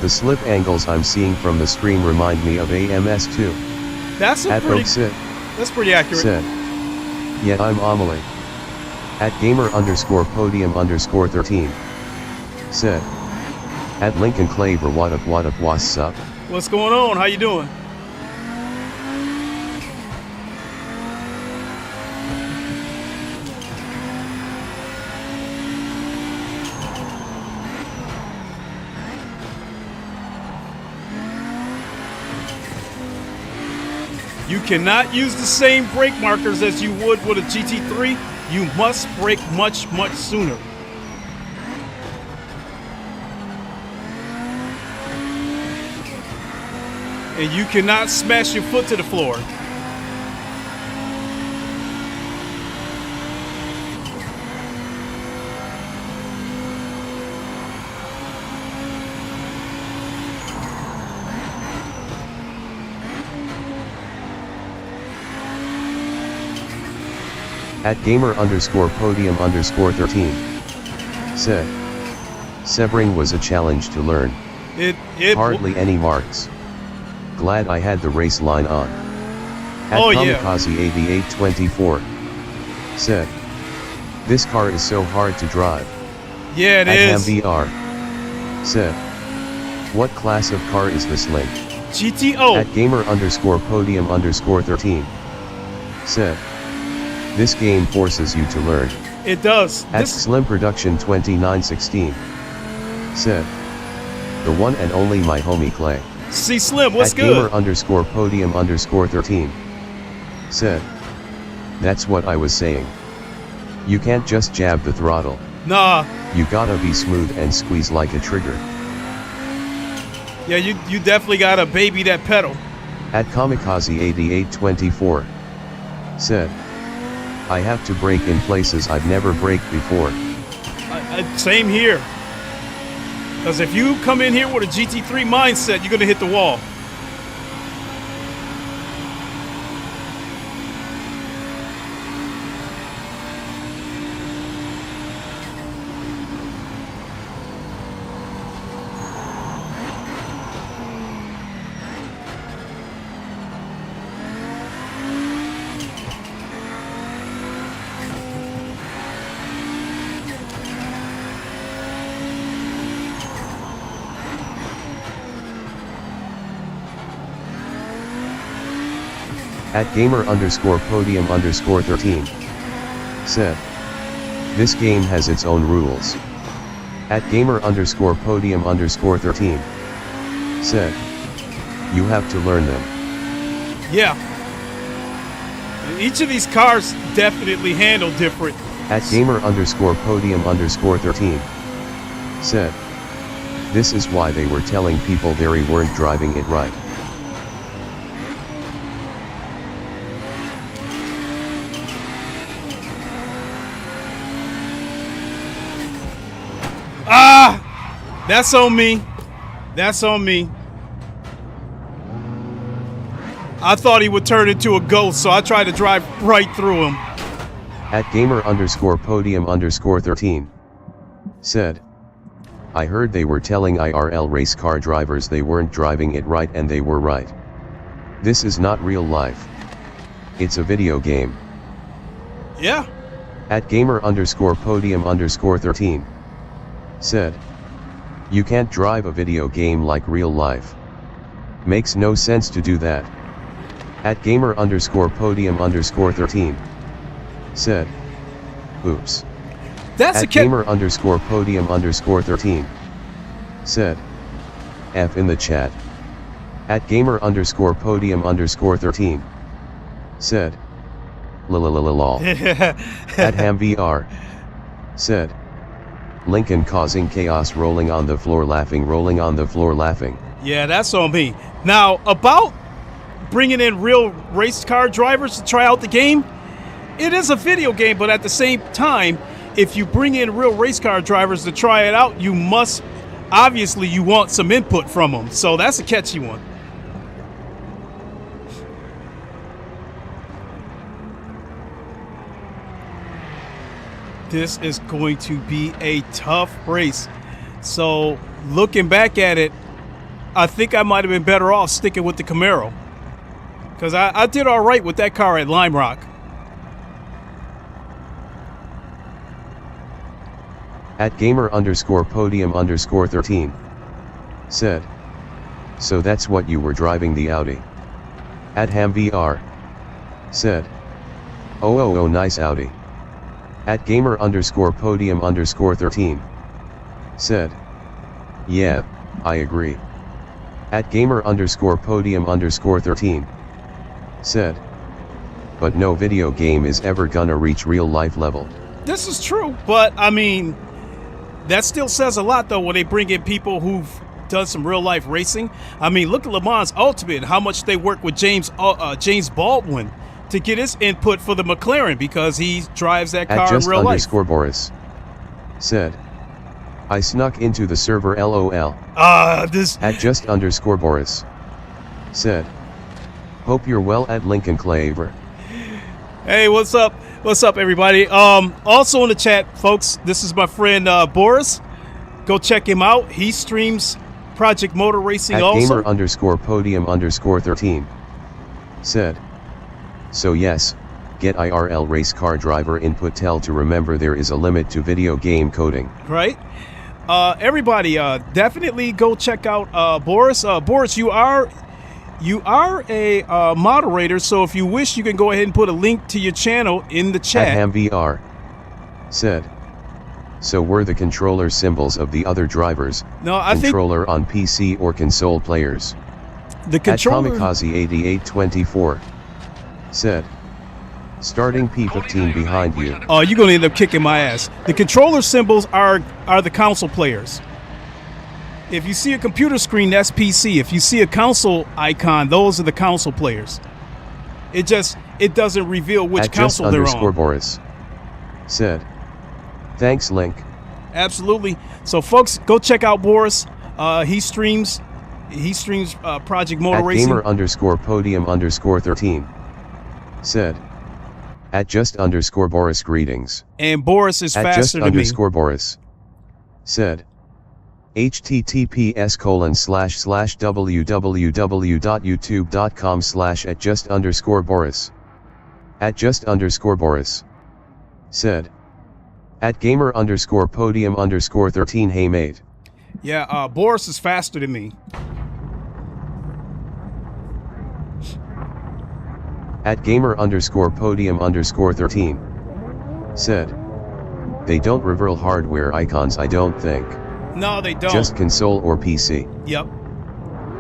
The slip angles I'm seeing from the screen remind me of AMS2. That's At Oaksit that's pretty accurate. said, yeah, I'm Amelie. At gamer_podium_13 said, at Lincoln Claver, what up, what's up? What's going on? How you doing? You cannot use the same brake markers as you would with a GT3. You must brake much, much sooner. And you cannot smash your foot to the floor. At gamer_podium_13 said, Sebring was a challenge to learn. Hardly any marks. Glad I had the race line on. At Kamikaze AV824 said, this car is so hard to drive. Yeah, it is. At HamVR said, what class of car is this, Link? GTO. At gamer_podium_13 said, this game forces you to learn. It does. At Slim Production 2916 said, the one and only my homie Clay. See Slim, what's at good? gamer_podium_13 said, that's what I was saying. You can't just jab the throttle. Nah. You gotta be smooth and squeeze like a trigger. Yeah, you definitely gotta baby that pedal. At Kamikaze8824 said, I have to brake in places I've never braked before. Same here. Because if you come in here with a GT3 mindset, you're gonna hit the wall. At gamer_podium_13 said, this game has its own rules. At gamer_podium_13 said, you have to learn them. Yeah. Each of these cars definitely handle different. At gamer_podium_13 said, this is why they were telling people they weren't driving it right. That's on me. That's on me. I thought he would turn into a ghost, so I tried to drive right through him. At gamer_podium_13 said, I heard they were telling IRL race car drivers they weren't driving it right, and they were right. This is not real life. It's a video game. Yeah. At gamer_podium_13 said, you can't drive a video game like real life. Makes no sense to do that. At gamer_podium_13 said, oops. That's at gamer_podium_13 said, F in the chat. At gamer_podium_13 said, lol. At HamVR said, Lincoln causing chaos, rolling on the floor laughing, rolling on the floor laughing. Yeah, that's on me. Now, about bringing in real race car drivers to try out the game, it is a video game, but at the same time, if you bring in real race car drivers to try it out, you must, obviously, you want some input from them. So that's a catchy one. This is going to be a tough race. So looking back at it, I think I might have been better off sticking with the Camaro, because I did all right with that car at Lime Rock. At gamer_podium_13 said, so that's what you were driving, the Audi. At HamVR said, oh nice Audi. At gamer_podium_13 said, yeah, I agree. At gamer_podium_13 said, but no video game is ever gonna reach real life level. This is true, but I mean, that still says a lot though when they bring in people who've done some real life racing. I mean, look at Le Mans Ultimate, how much they work with James Baldwin to get his input for the McLaren, because he drives that car in real life. Boris said, I snuck into the server LOL. At just_Boris said, hope you're well at Lincoln Claver. Hey, what's up? What's up, everybody? Also in the chat, folks, this is my friend Boris. Go check him out. He streams Project Motor Racing at also. gamer_podium_13 said, so yes, get IRL race car driver input, tell to remember there is a limit to video game coding. Right. Everybody, definitely go check out Boris. Boris, you are You are a moderator, so if you wish, you can go ahead and put a link to your channel in the chat. @HamVR said, so were the controller symbols of the other drivers, No, I think controller on PC or console players. the controller. @Kamikaze8824 said, starting P15 behind you. Oh, you're gonna end up kicking my ass. The controller symbols are the console players. If you see a computer screen, that's PC. If you see a console icon, those are the console players. It doesn't reveal which console they're on. Boris said, thanks, Link. Absolutely. So, folks, go check out Boris. He streams Project Motor Racing. @gamer_podium_13 said, @just_Boris greetings. And Boris is faster than me. @just_Boris said, https://www.youtube.com/@just_Boris. @just_Boris said, @gamer_podium_13 hey mate. Yeah, Boris is faster than me. @gamer_podium_13 said, they don't reveal hardware icons, I don't think. No, they don't. Just console or PC. Yep.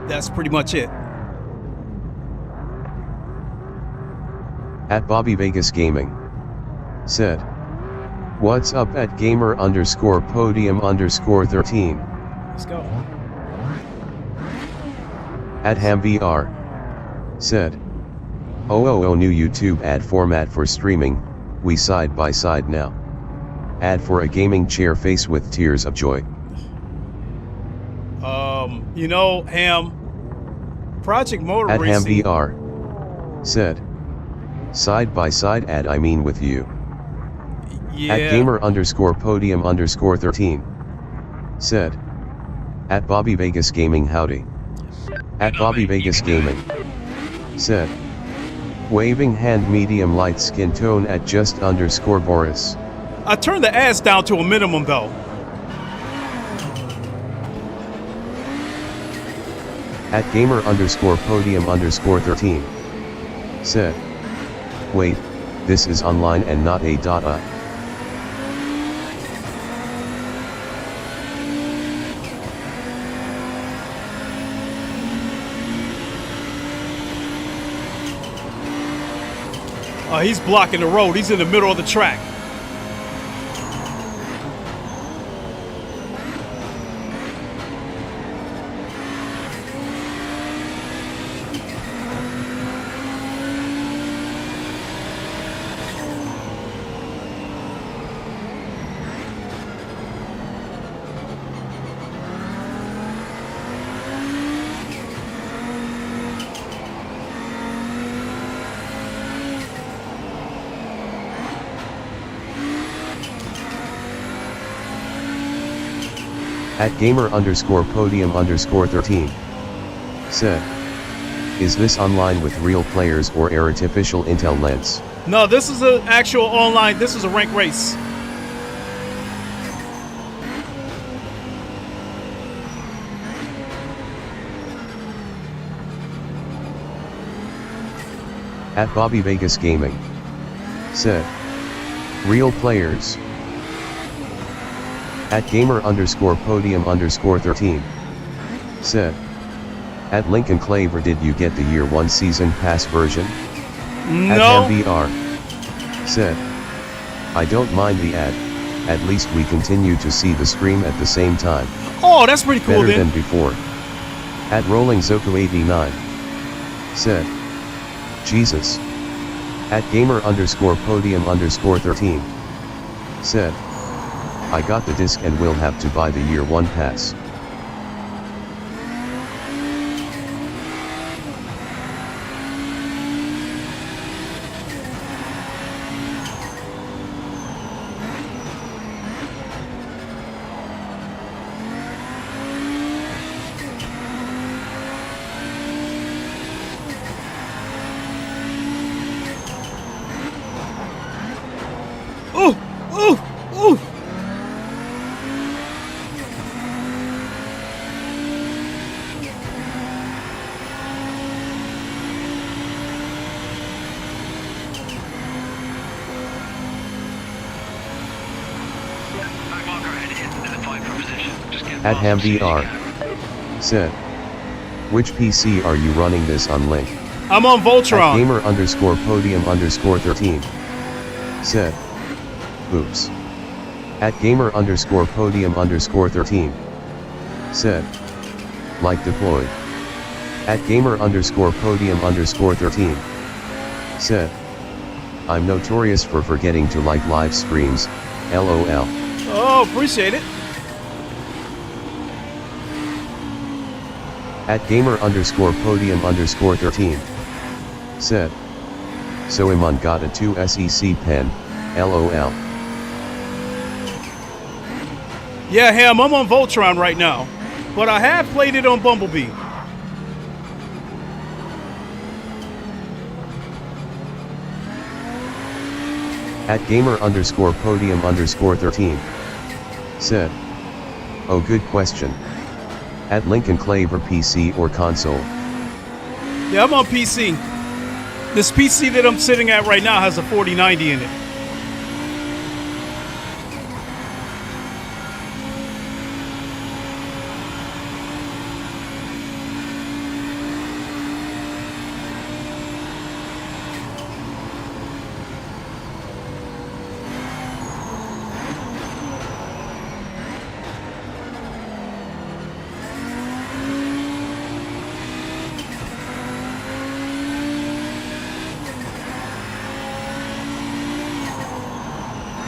That's pretty much it. @Bobby Vegas Gaming said, what's up @gamer_podium_13. Let's go. @HamVR said, oh new YouTube ad format for streaming, we side by side now. Ad for a gaming chair face with tears of joy. You know, Ham, Project Motor Racing. @HamVR said, side by side ad I mean with you. Yeah. @gamer_podium_13 said, @Bobby Vegas Gaming howdy. @Bobby Vegas Gaming said, waving hand medium light skin tone @just_Boris. I turned the ads down to a minimum though. @gamer_podium_13 said, wait, this is online and not a data. He's blocking the road. He's in the middle of the track. @gamer_podium_13 said, is this online with real players or artificial intel lens? No, this is an actual online. This is a rank race. @Bobby Vegas Gaming said, real players. @gamer_podium_13 said, @Lincoln Claver did you get the year 1 season pass version? No. @MVR said, I don't mind the ad, at least we continue to see the stream at the same time. Oh, that's pretty cool Better then. than before. @RollingZoko89 said, Jesus. @gamer_podium_13 said, I got the disc and will have to buy the year 1 pass. Just get At past as soon as you HamVR can. said, which PC are you running this on link? I'm on At Voltron. gamer_podium_13 said, oops. At gamer_podium_13 said, like deployed. At gamer_podium_13 said, I'm notorious for forgetting to like live streams, LOL. Oh, appreciate it. At gamer_podium_13 said, so Iman got a 2 SEC pen, LOL. Yeah, Ham, I'm on Voltron right now, but I have played it on Bumblebee. At gamer_podium_13 said, oh good question. At Lincoln Claver PC or console? Yeah, I'm on PC. This PC that I'm sitting at right now has a 4090 in it.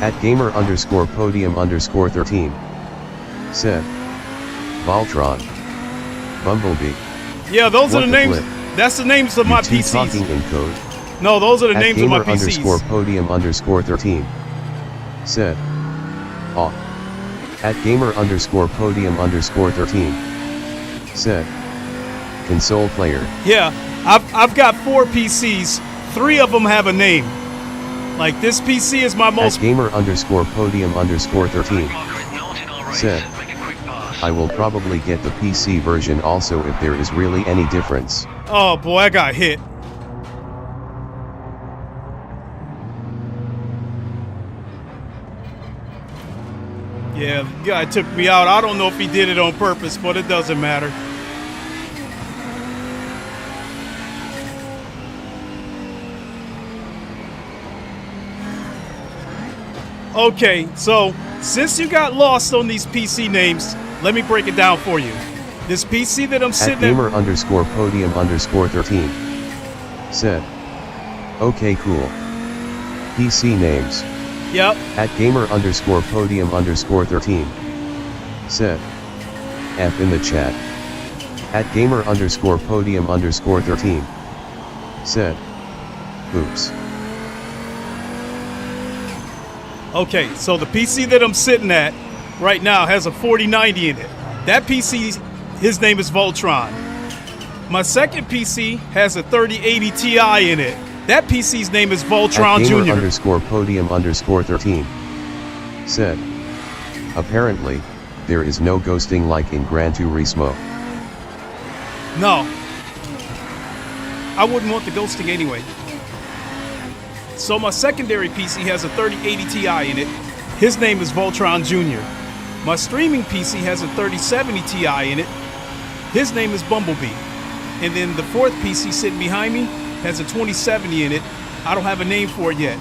At gamer_podium_13 said, Voltron, Bumblebee. Yeah, those What are the the names. flip? That's the names of my You two PCs. talking in code. No, those are the At names of my PCs. gamer_podium_13 said, aw. At gamer_podium_13 said, console player. Yeah, I've got 4 PCs. 3 of them have a name. Like this PC is my At most. gamer_podium_13 Marker is not in our race. said, Make a quick pass. I will probably get the PC version also if there is really any difference. Oh boy, I got hit. Yeah, the guy took me out. I don't know if he did it on purpose, but it doesn't matter. Okay, so since you got lost on these PC names, let me break it down for you. This PC that I'm At sitting gamer_podium_13 said, okay cool. PC names. Yep. At gamer_podium_13 said, F in the chat. At gamer_podium_13 said, oops. Okay, so the PC that I'm sitting at right now has a 4090 in it. That PC, his name is Voltron. My second PC has a 3080 Ti in it. That PC's name is Voltron At Jr. gamer_podium_13 said, apparently, there is no ghosting like in Gran Turismo. No. I wouldn't want the ghosting anyway. So my secondary PC has a 3080 Ti in it. His name is Voltron Jr. My streaming PC has a 3070 Ti in it. His name is Bumblebee. And then the fourth PC sitting behind me has a 2070 in it. I don't have a name for it yet.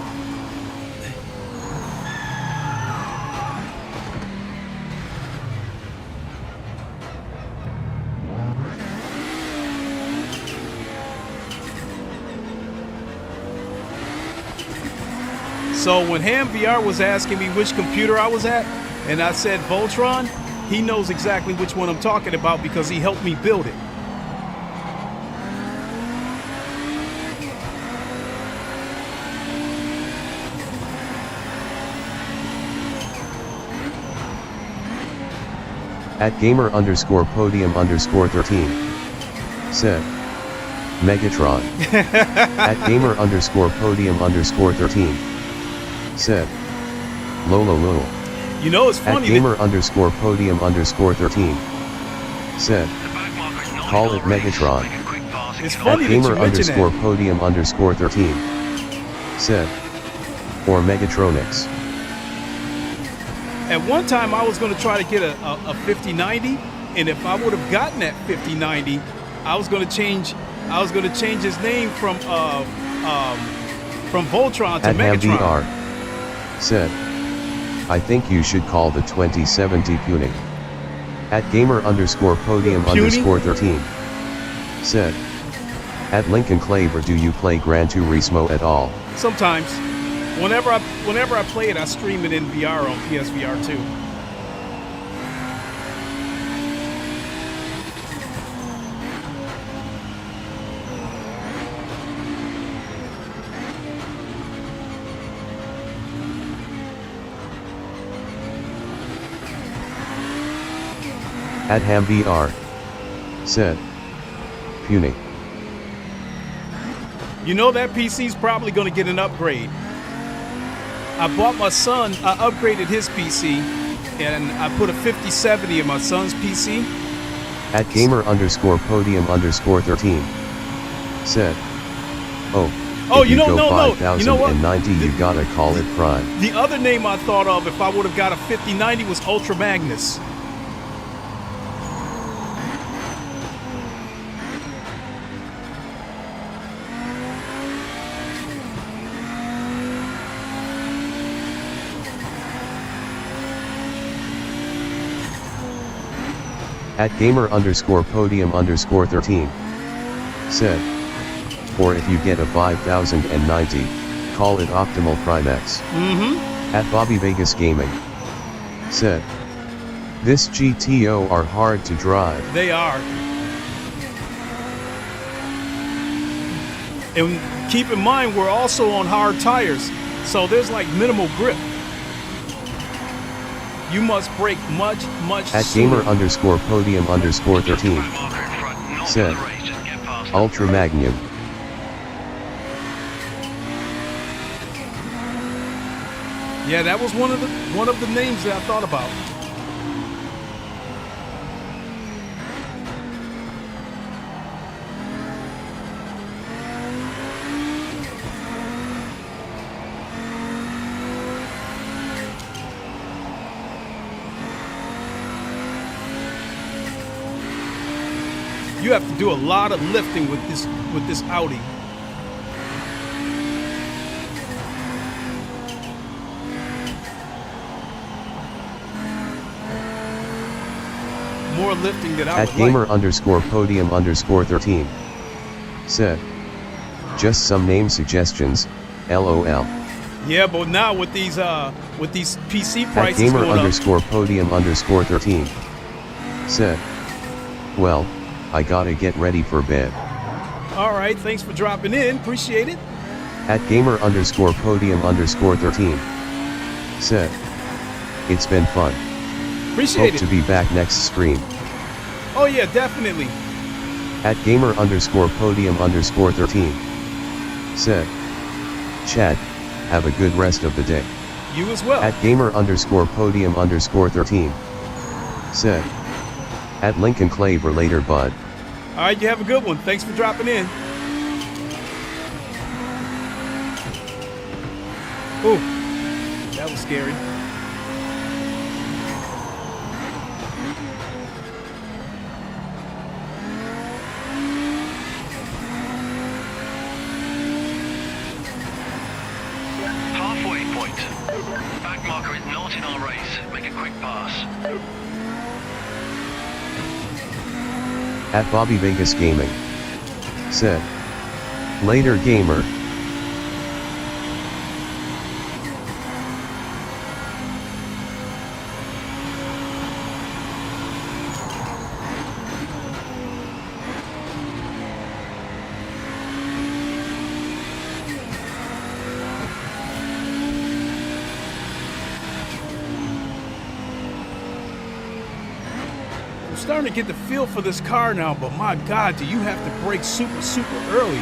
So when HamVR was asking me which computer I was at, and I said Voltron, he knows exactly which one I'm talking about because he helped me build it. At gamer_podium_13 said, Megatron. At gamer_podium_13 said, Lolo. You know, it's At funny that gamer_podium_13 said, The back marker is not call in it our race. Megatron. Make a quick pass if It's you funny like. that you mentioned that. gamer_podium_13 said, or Megatronics. At one time, I was going to try to get a 5090, and if I would have gotten that 5090, I was going to change his name from Voltron to At Megatron. HamVR said, I think you should call the 2070 Puny. At gamer_podium_13 said, at Lincoln Claver, do you play Gran Turismo at all? Sometimes. Whenever I play it, I stream it in VR on PSVR 2. At HamVR said, Puny. You know that PC's probably going to get an upgrade. I bought my son, I upgraded his PC, and I put a 5070 in my son's PC. At gamer_podium_13 said, oh, if you go know, no, 5090, you know what? you gotta call it Prime. The other name I thought of if I would have got a 5090 was Ultra Magnus. At gamer_podium_13 said, or if you get a 5090, call it Optimal Prime X. At Bobby Vegas Gaming said, this GTO are hard to drive. They are. And keep in mind, we're also on hard tires, so there's like minimal grip. You must brake much At gamer_podium_13 said, Ultra Magnum. Yeah, that was one of the names that I thought about. You have to do a lot of lifting with this Audi. More lifting than I At would like. gamer_podium_13 said, just some name suggestions, LOL. Yeah, but now with these PC At prices going up. gamer_podium_13 said, well, I gotta get ready for bed. All right, thanks for dropping in. Appreciate it. At gamer_podium_13 said, it's been fun. Appreciate Hope it. to be back next stream. Oh yeah, definitely. At gamer_podium_13 said, Chad, have a good rest of the day. You as well. At gamer_podium_13 said, at Lincoln Claver later bud. All right, you have a good one. Thanks for dropping in. Ooh, that was scary. Halfway point. Back marker is not in our race. Make a quick pass. At Bobby Vegas Gaming said, later gamer. I'm starting to get the feel for this car now, but my God, do you have to brake super early.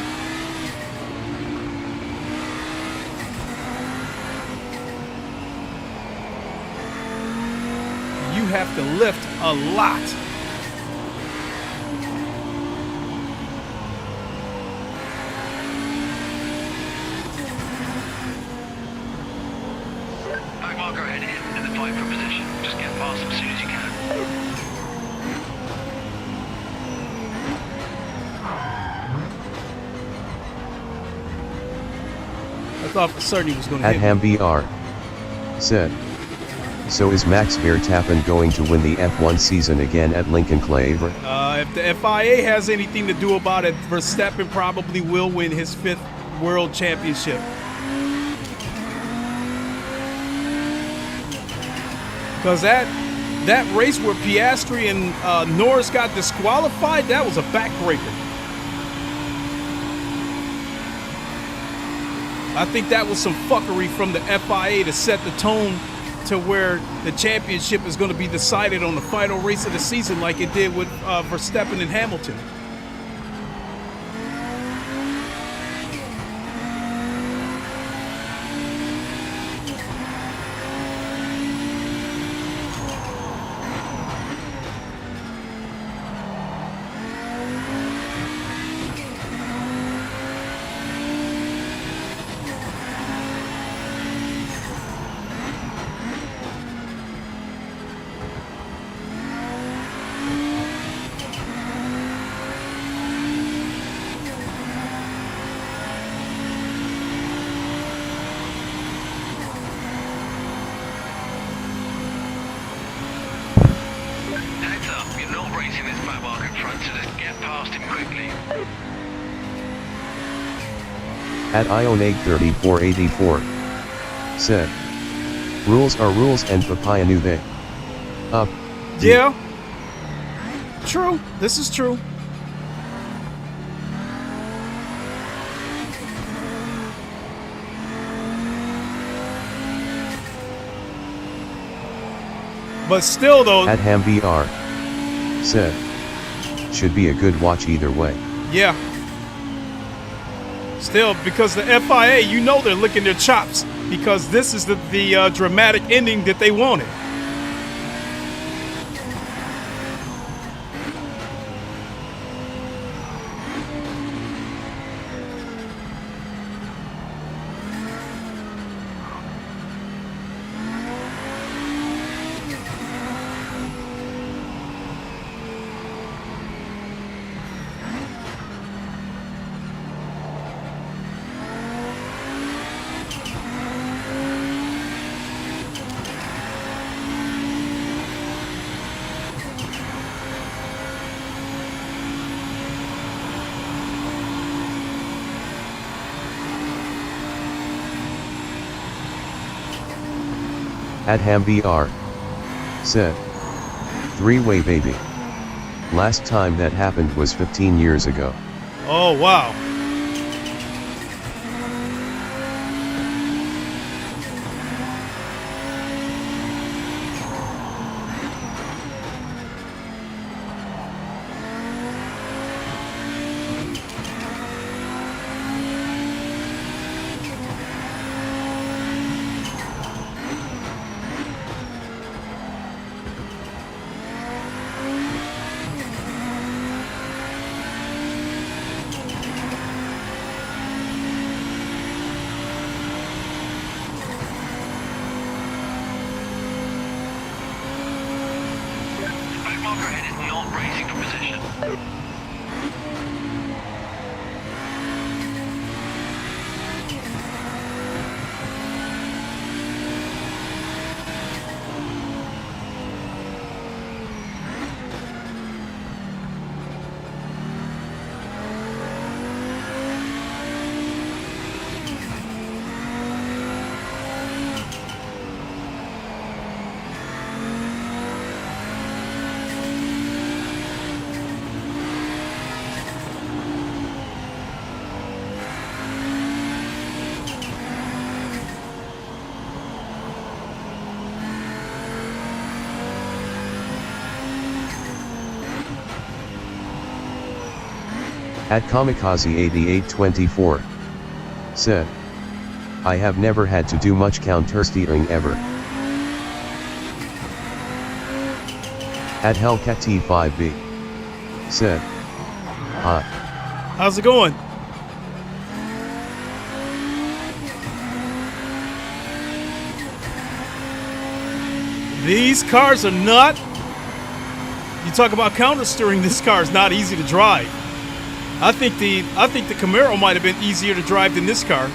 You have to lift a lot. Back marker ahead in the fight for position. Just get past them as soon as you can. I thought for certain he was going to At hit Ham me. BR said, so is Max Verstappen going to win the F1 season again at Lincoln Clave? If the FIA has anything to do about it, Verstappen probably will win his 5th world championship. Because that race where Piastri and Norris got disqualified, that was a backbreaker. I think that was some fuckery from the FIA to set the tone to where the championship is going to be decided on the final race of the season like it did with Verstappen and Hamilton. At Ioneg3484 said, rules are rules and papaya knew they. Up. Yeah. True. This is true. But still though. At HamVR said, should be a good watch either way. Yeah. Still, because the FIA, you know they're licking their chops because this is the dramatic ending that they wanted. At HamVR said, three-way baby. Last time that happened was 15 years ago. Oh, wow. At Kamikaze8824 said, I have never had to do much counter-steering ever. At Hellcat-T5B said, hi. How's it going? These cars are not. You talk about counter steering. This car is not easy to drive. I think the Camaro might have been easier to drive than this car.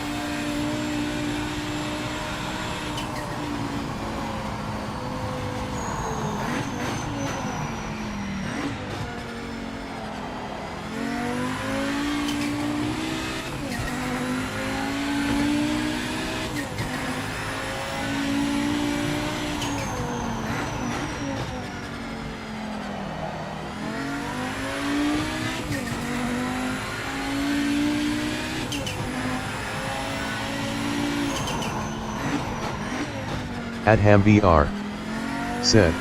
At HamVR said,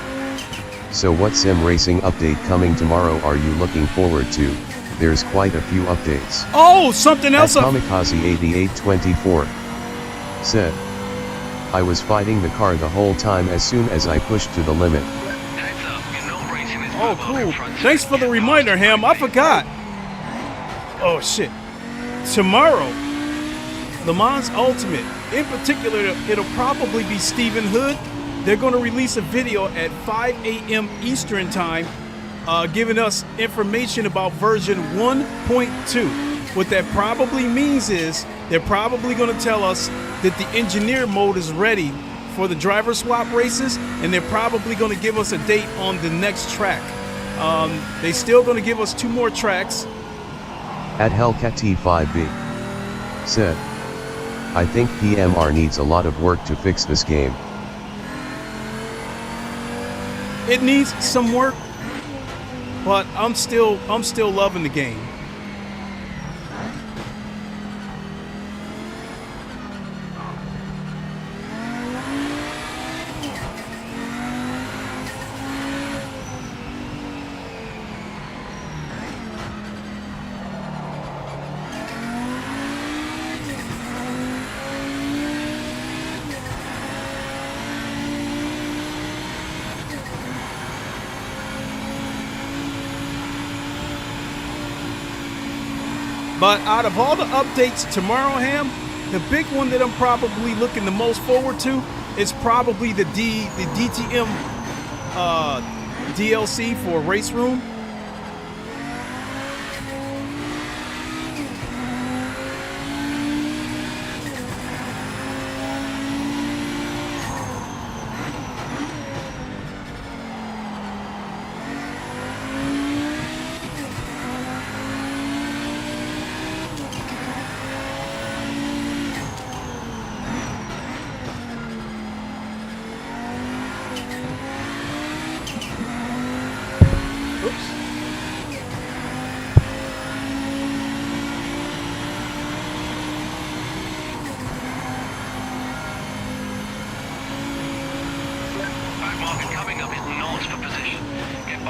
so what sim racing update coming tomorrow are you looking forward to? There's quite a few updates. Oh, something else. At Kamikaze8824 said, I was fighting the car the whole time as soon as I pushed to the limit. Oh, cool. Thanks for the reminder, Ham. I forgot. Oh, shit. Tomorrow, Le Mans Ultimate. In particular, it'll probably be Stephen Hood. They're going to release a video at 5 a.m. Eastern time, giving us information about version 1.2. What that probably means is they're probably going to tell us that the engineer mode is ready for the driver swap races, and they're probably going to give us a date on the next track. They're still going to give us 2 more tracks. At Hellcat5B said, I think PMR needs a lot of work to fix this game. It needs some work, but I'm still loving the game. But out of all the updates tomorrow, Ham, the big one that I'm probably looking the most forward to is probably the DTM DLC for Race Room.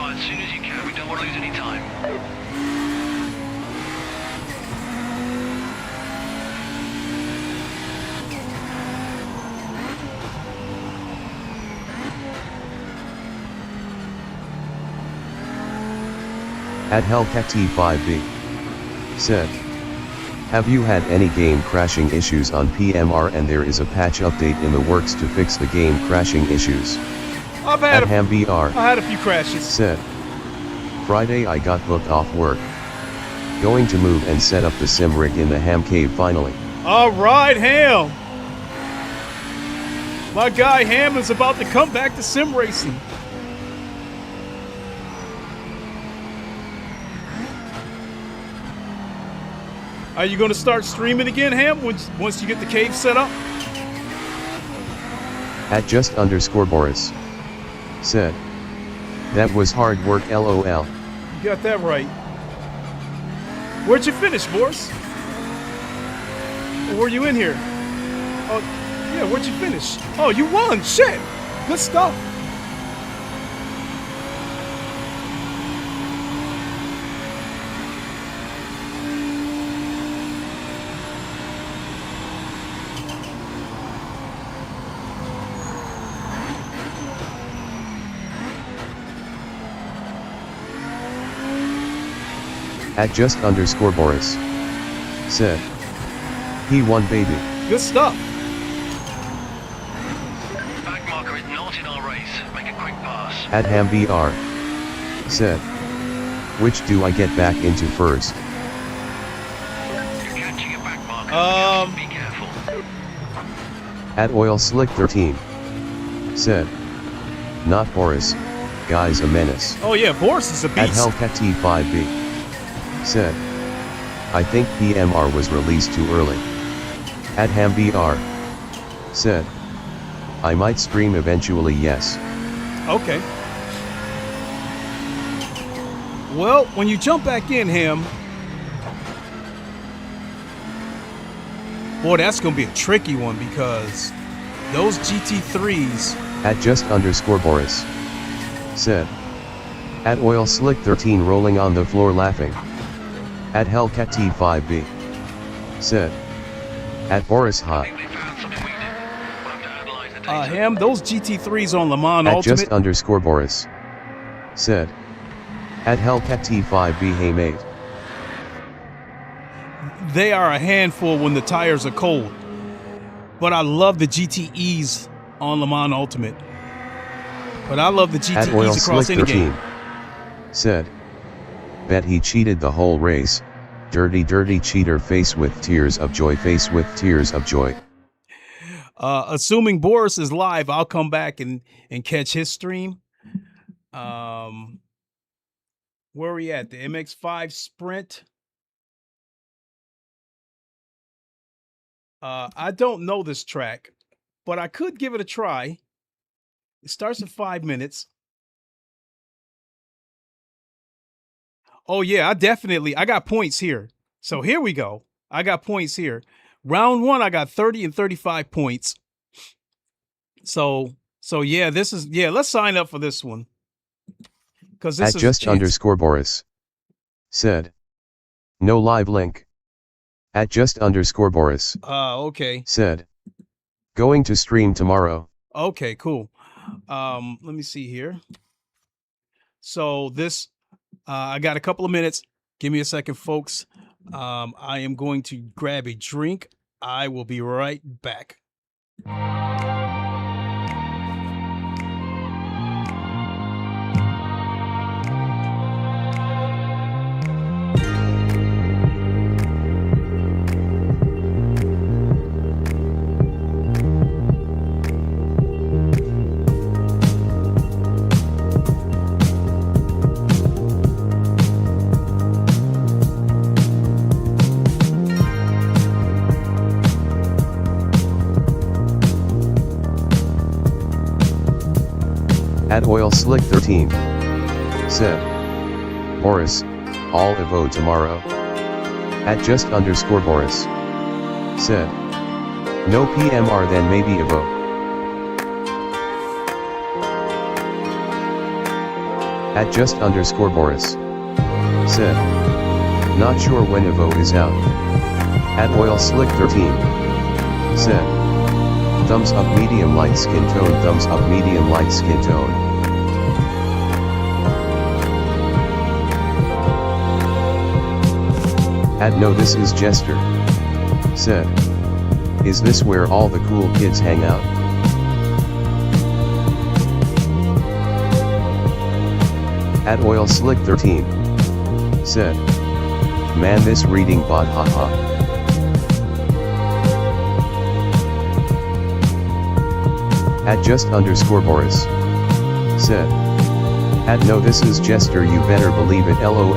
As soon as you can, we don't want to lose any time. At Hellcat5B said, have you had any game crashing issues on PMR, and there is a patch update in the works to fix the game crashing issues? I've had at HamVR I had a few crashes. Said, Friday I got booked off work. Going to move and set up the sim rig in the Ham Cave finally. All right, Ham. My guy Ham is about to come back to sim racing. Are you going to start streaming again, Ham, once you get the cave set up? At @just_Boris said, that was hard work, LOL. You got that right. Where'd you finish, Boris? Or were you in here? Oh, yeah, where'd you finish? Oh, you won, shit. Good stuff. At @just_Boris said, he won, baby. Good stuff. Back marker is not in our race. At HamVR said, which do I get back into first? You're catching a back marker. Be careful. At OilSlick13 said, not Boris, guy's a menace. Oh yeah, Boris is a At beast. HellCat-T5B said, I think PMR was released too early. At HamVR said, I might stream eventually, yes. Okay. Well, when you jump back in, Ham, boy, that's gonna be a tricky one because those GT3s. At just_Boris said, at OilSlick13 rolling on the floor laughing. At HellCat-T5B said, at Boris I hot. think they found something we did. We'll have to analyze the data. Ham, those GT3s on Le Mans At Ultimate. just_Boris said, at HellCat-T5B hey mate. They are a handful when the tires are cold. But I love the GTEs on Le Mans Ultimate. But I love the At GTEs across any game. OilSlick13 said, bet he cheated the whole race. Dirty, dirty cheater, face with tears of joy, face with tears of joy. Assuming Boris is live, I'll come back and catch his stream. Where are we at? The MX-5 Sprint. I don't know this track, but I could give it a try. It starts at 5 minutes. Oh yeah, I got points here. So here we go. I got points here. Round 1, I got 30 and 35 points. So yeah, let's sign up for this one. Because this At is a chance. just_Boris said, no live link. At just_Boris Okay. said, going to stream tomorrow. Okay, cool. Let me see here. So this, I got a couple of minutes. Give me a second, folks. I am going to grab a drink. I will be right back. At OilSlick13 said, Boris, all EVO tomorrow. At just_Boris said, no PMR then maybe EVO. At just_Boris said, not sure when EVO is out. At OilSlick13 said, thumbs up medium light skin tone, thumbs up medium light skin tone. At no this is Jester said, is this where all the cool kids hang out? At OilSlick13 said, man this reading bot haha. At just_Boris said, at no this is Jester you better believe it lol.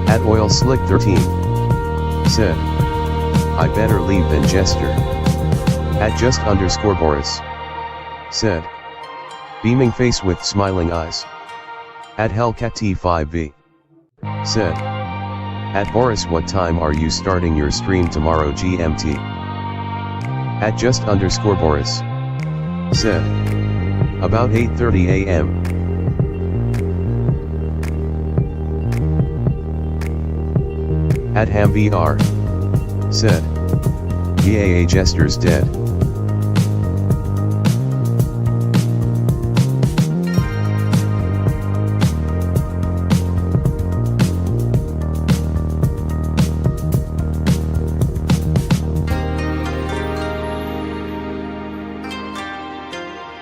At OilSlick13 said, I better leave than Jester. At just_Boris said, beaming face with smiling eyes. At HellCat-T5B said, at Boris what time are you starting your stream tomorrow GMT? At just_Boris said, about 8:30 a.m. At HamVR said, yeah Jester's dead.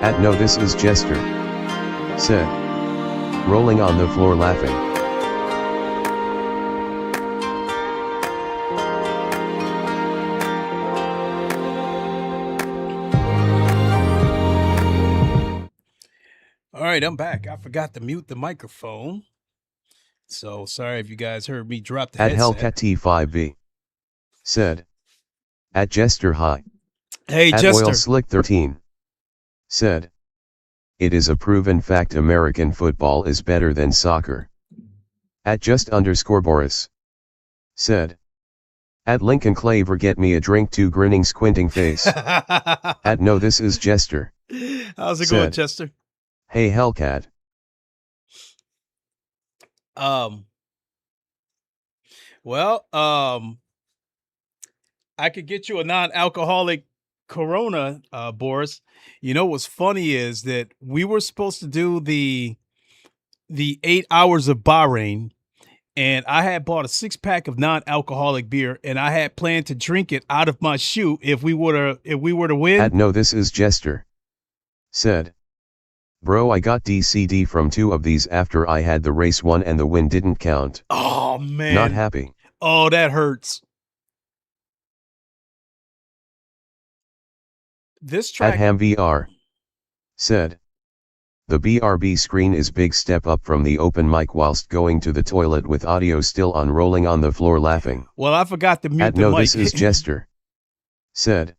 At no this is Jester said, rolling on the floor laughing. All right, I'm back. I forgot to mute the microphone. So sorry if you guys heard me drop the At headset. Hellcat T5V said, at Jester High. Hey, At Jester. Oil Slick 13 said, it is a proven fact American football is better than soccer. At Just_Boris said, at Lincoln Claver get me a drink to grinning squinting face. At No This Is Jester. How's it said, going, Chester? Hey Hellcat. Well, I could get you a non-alcoholic Corona, Boris. You know what's funny is that we were supposed to do the 8 hours of Bahrain, and I had bought a 6-pack of non-alcoholic beer, and I had planned to drink it out of my shoe if we were to win. At No This Is Jester said, bro, I got DCD from 2 of these after I had the race 1 and the win didn't count. Oh man. Not happy. Oh, that hurts. This track. At HamVR said, the BRB screen is big step up from the open mic whilst going to the toilet with audio still on rolling on the floor laughing. Well, I forgot to mute At the No mic. This Is Jester said,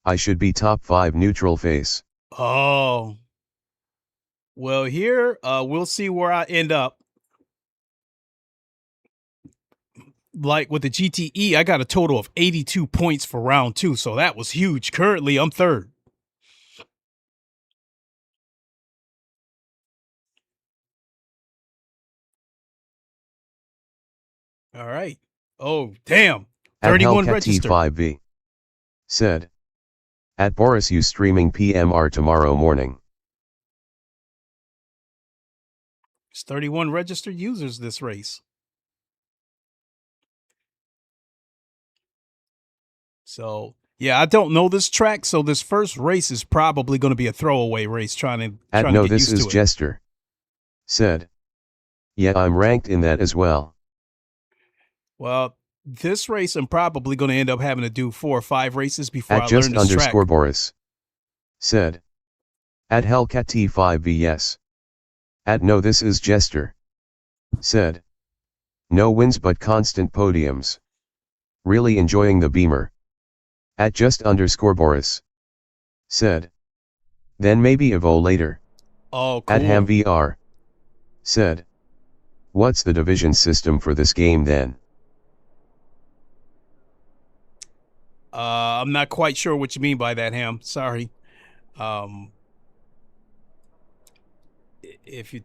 I should be top 5 neutral face. Oh. Well, here, we'll see where I end up. Like with the GTE, I got a total of 82 points for round 2, so that was huge. Currently, I'm 3rd. All right. Oh, damn. 31 At registered. Hellcat T5V said, at Boris you streaming PMR tomorrow morning. It's 31 registered users this race. So, yeah, I don't know this track, so this first race is probably going to be a throwaway race trying to At No get This used Is to it. Jester said, yeah, I'm ranked in that as well. Well, this race I'm probably going to end up having to do 4 or 5 races before At I learn this track. Just_Boris said, at Hellcat T5V yes. At No This Is Jester said, no wins but constant podiums. Really enjoying the Beamer. At Just_Boris said, then maybe EVO later. Oh, cool. At HamVR said, what's the division system for this game then? I'm not quite sure what you mean by that, Ham. Sorry. If you,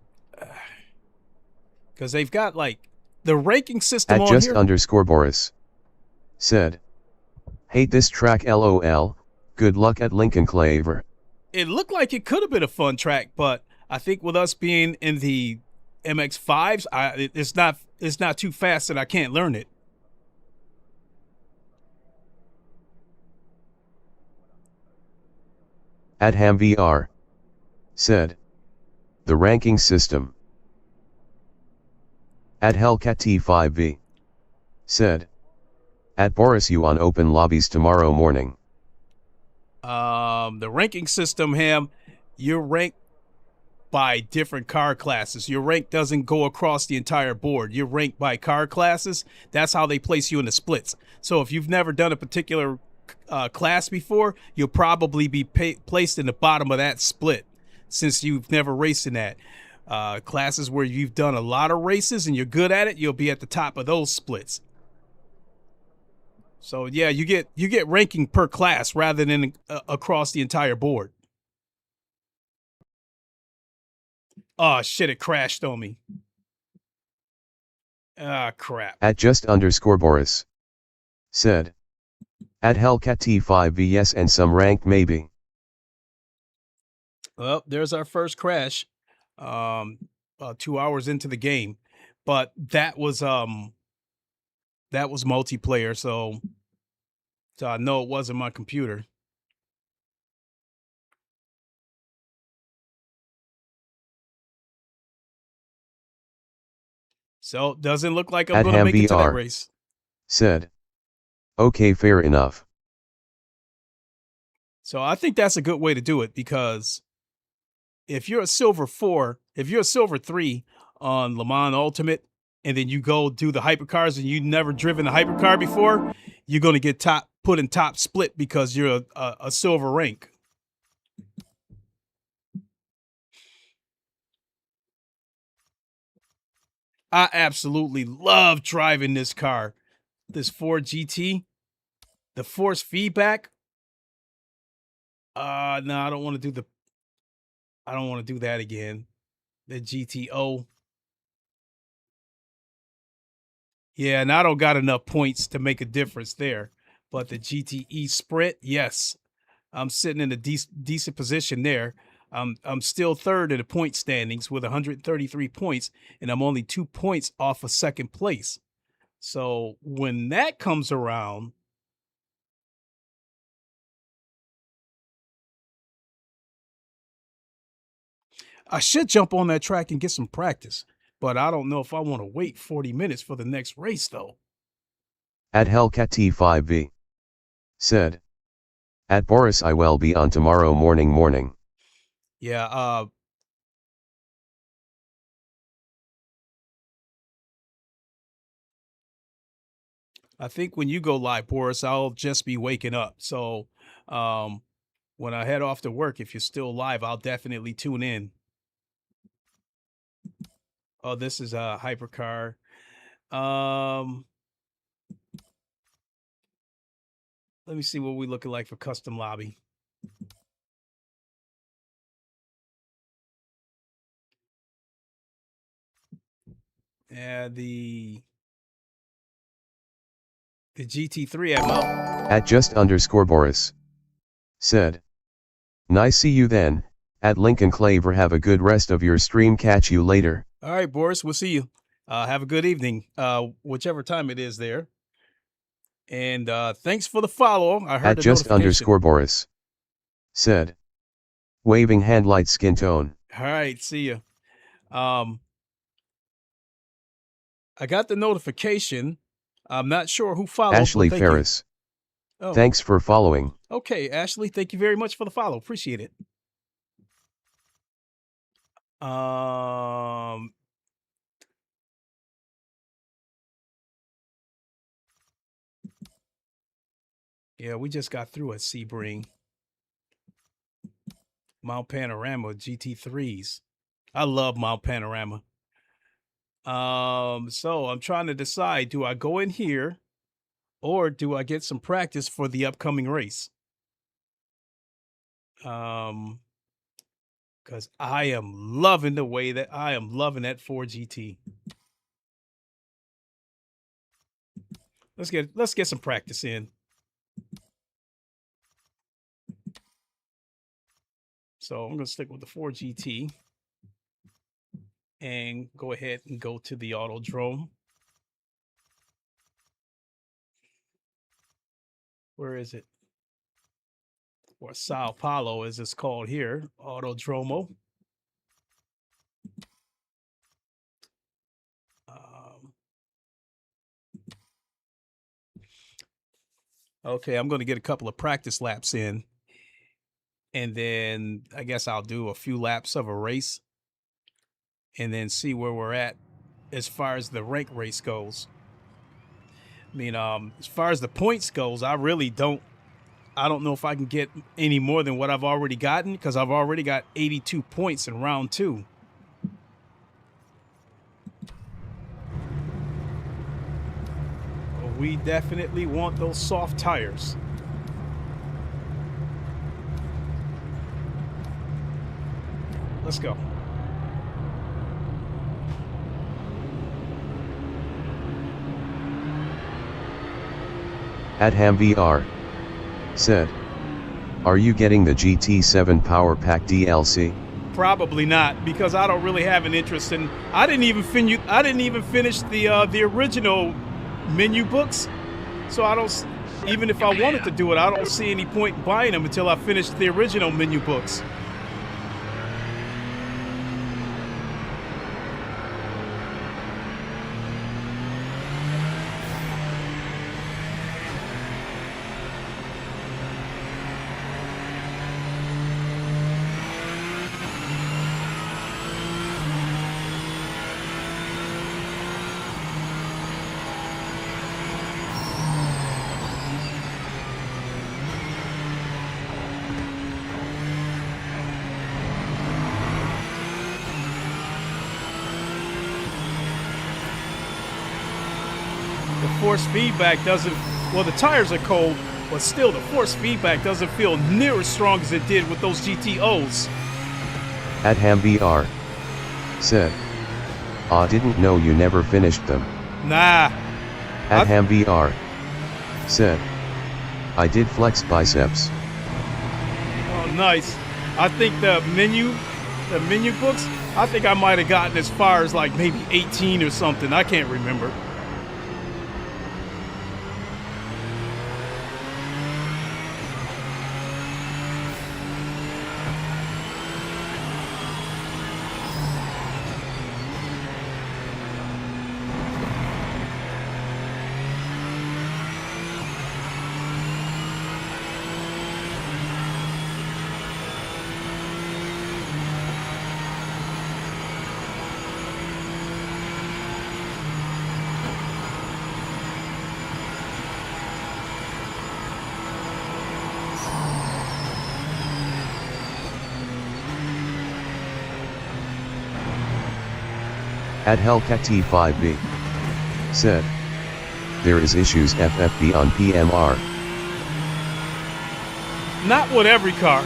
because they've got like the ranking system At on here. Just_Boris said, hate this track LOL, good luck at Lincoln Claver. It looked like it could have been a fun track, but I think with us being in the MX-5s, it's not too fast that I can't learn it. At HamVR said, the ranking system. At Hellcat T5V said, at Boris you on open lobbies tomorrow morning. The ranking system, Ham, you're ranked by different car classes. Your rank doesn't go across the entire board. You're ranked by car classes. That's how they place you in the splits. So if you've never done a particular class before, you'll probably be placed in the bottom of that split since you've never raced in that. Classes where you've done a lot of races and you're good at it, you'll be at the top of those splits. So yeah, you get ranking per class rather than across the entire board. Oh shit, it crashed on me. Ah, crap. At Just_Boris said, at Hellcat T5VS and some ranked maybe. Well, there's our first crash. 2 hours into the game, but that was multiplayer, so I know it wasn't my computer. So doesn't look like I'm At going to make it to that HamVR race. said, okay, fair enough. So I think that's a good way to do it, because if you're a silver 4, if you're a silver 3 on Le Mans Ultimate, and then you go do the hypercars and you've never driven a hypercar before, you're going to get put in top split because you're a silver rank. I absolutely love driving this car, this Ford GT. The force feedback. No, I don't want to do I don't want to do that again. The GTO. Yeah, and I don't got enough points to make a difference there. But the GTE Sprint, yes, I'm sitting in a decent position there. I'm still third in the point standings with 133 points, and I'm only 2 points off of second place. So when that comes around, I should jump on that track and get some practice. But I don't know if I want to wait 40 minutes for the next race, though. At Hellcat T5V said, at Boris I will be on tomorrow morning. Yeah, I think when you go live, Boris, I'll just be waking up. So when I head off to work, if you're still live, I'll definitely tune in. Oh, this is a hypercar. Let me see what we're looking like for custom lobby. Yeah, the GT3 at Mount. At just_Boris said, nice see you then, at Lincoln Claver, have a good rest of your stream, catch you later. All right, Boris, we'll see you. Have a good evening, whichever time it is there. And thanks for the follow. I heard at just_Boris said, waving hand light skin tone. All right, see you. I got the notification. I'm not sure who followed. Ashley Ferris. Oh. Thanks for following. Okay, Ashley, thank you very much for the follow. Appreciate it. Yeah, we just got through at Sebring. Mount Panorama GT3s. I love Mount Panorama. So I'm trying to decide, do I go in here or do I get some practice for the upcoming race? Because I am loving the way that I am loving that Ford GT. Let's get some practice in. So I'm gonna stick with the Ford GT and go ahead and go to the Autodrome. Where is it? Or Sao Paulo, as it's called here, Autodromo. Okay, I'm going to get a couple of practice laps in, and then I guess I'll do a few laps of a race, and then see where we're at as far as the rank race goes. I mean, as far as the points goes, I don't know if I can get any more than what I've already gotten, because I've already got 82 points in round 2. Well, we definitely want those soft tires. Let's go. At HamVR said, are you getting the GT7 Power Pack DLC? Probably not, because I don't really have an interest in. I didn't even finish the original menu books, so I don't. Even if I wanted to do it, I don't see any point in buying them until I finish the original menu books. force feedback doesn't, well, the tires are cold, but still the force feedback doesn't feel near as strong as it did with those GTOs. At HamVR said, "Ah, didn't know you never finished them." Nah. At HamVR said, "I did flex biceps." Oh, nice. I think the menu books, I think I might have gotten as far as like maybe 18 or something. I can't remember. At Hellcat-T5B said, "There is issues FFB on PMR." Not with every car.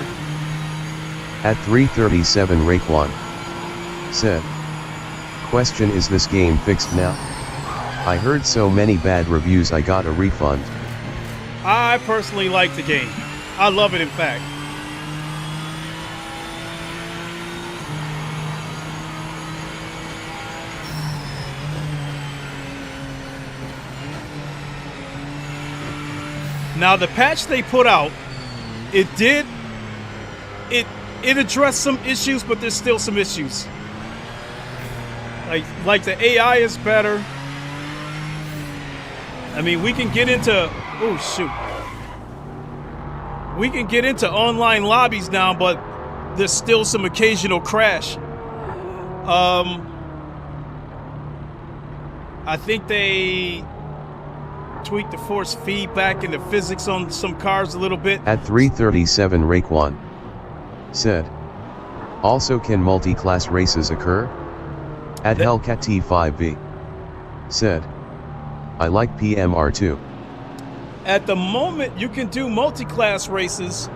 At 337 Raekwon said, "Question, is this game fixed now? I heard so many bad reviews I got a refund." I personally like the game. I love it, in fact. Now, the patch they put out, it addressed some issues, but there's still some issues. Like the AI is better. I mean, we can get into, oh shoot. We can get into online lobbies now, but there's still some occasional crash. I think they tweak the force feedback and the physics on some cars a little bit. At 337 Raekwon said, "Also, can multi-class races occur?" At Hellcat-T5B said, "I like PMR2." At the moment, you can do multi-class races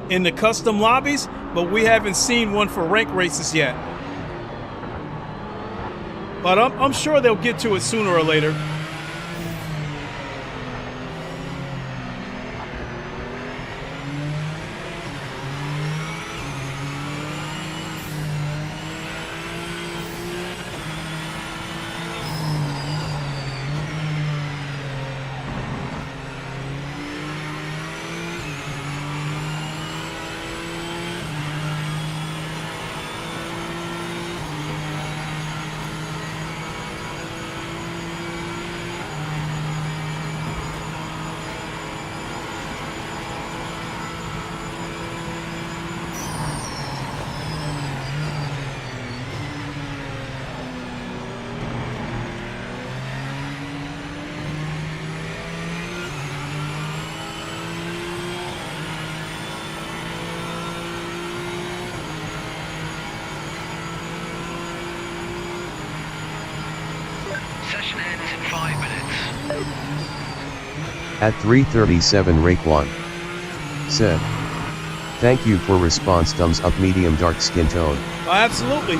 in the custom lobbies, but we haven't seen one for rank races yet. But I'm sure they'll get to it sooner or later. Session ends in 5 minutes. At 337 Raekwon said, "Thank you for response, thumbs up, medium dark skin tone." Oh, absolutely.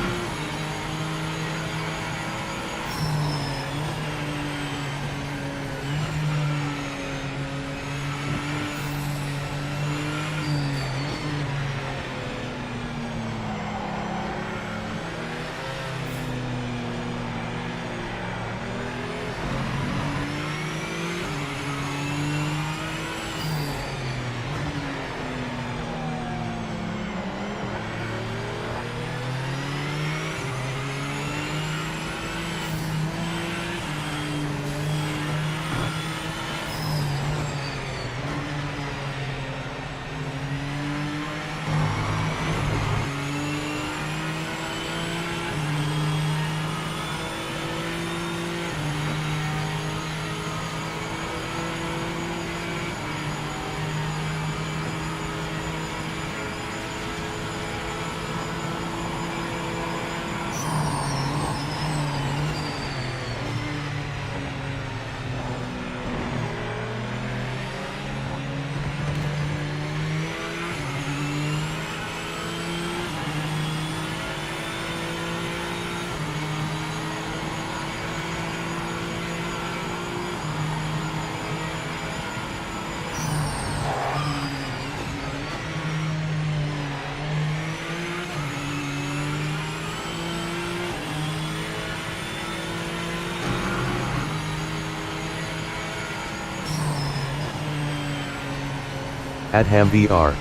@HamVR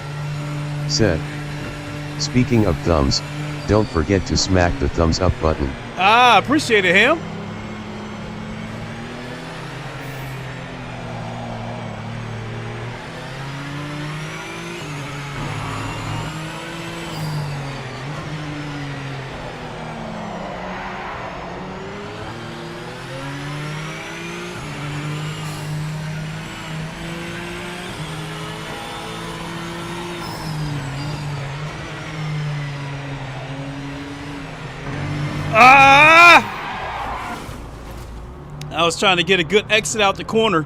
said, speaking of thumbs, don't forget to smack the thumbs up button. Ah, appreciate it, Ham. Ah! I was trying to get a good exit out the corner.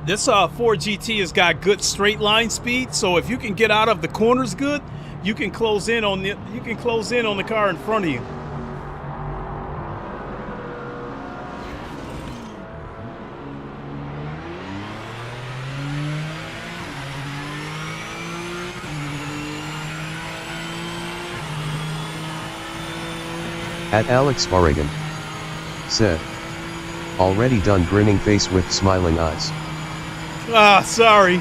This Ford GT has got good straight line speed, so if you can get out of the corners good, you can close in on the car in front of you. @Alex Sparigan said, already done grinning face with smiling eyes. Ah, sorry.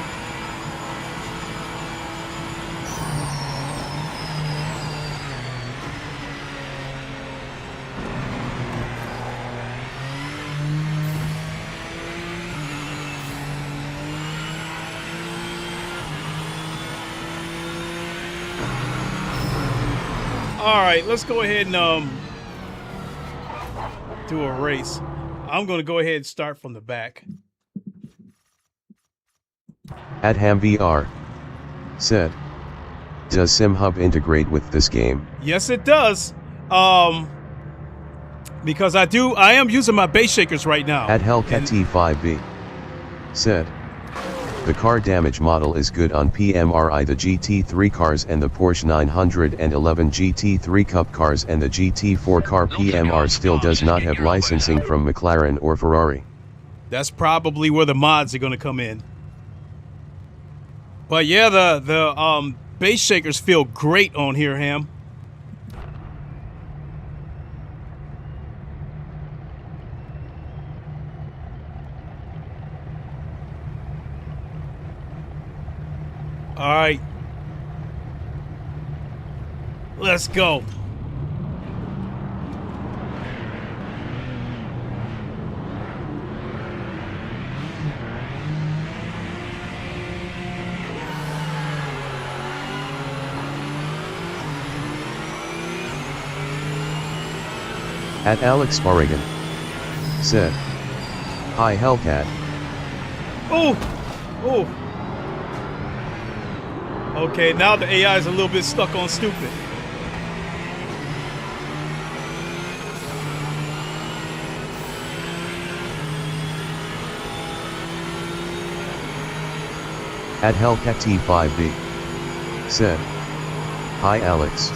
All right, let's go ahead and do a race. I'm going to go ahead and start from the back. @HamVR said, does SimHub integrate with this game? Yes, it does. Because I am using my base shakers right now. @HellCat5B said, the car damage model is good on PMRI. The GT3 cars and the Porsche 911 GT3 Cup cars and the GT4 car PMR still does not have licensing from McLaren or Ferrari. That's probably where the mods are going to come in. But yeah, the base shakers feel great on here, Ham. All right, let's go. @Alex Sparigan said, hi Hellcat. Oh, oh. Okay, now the AI is a little bit stuck on stupid. @HellCat5B said, hi Alex.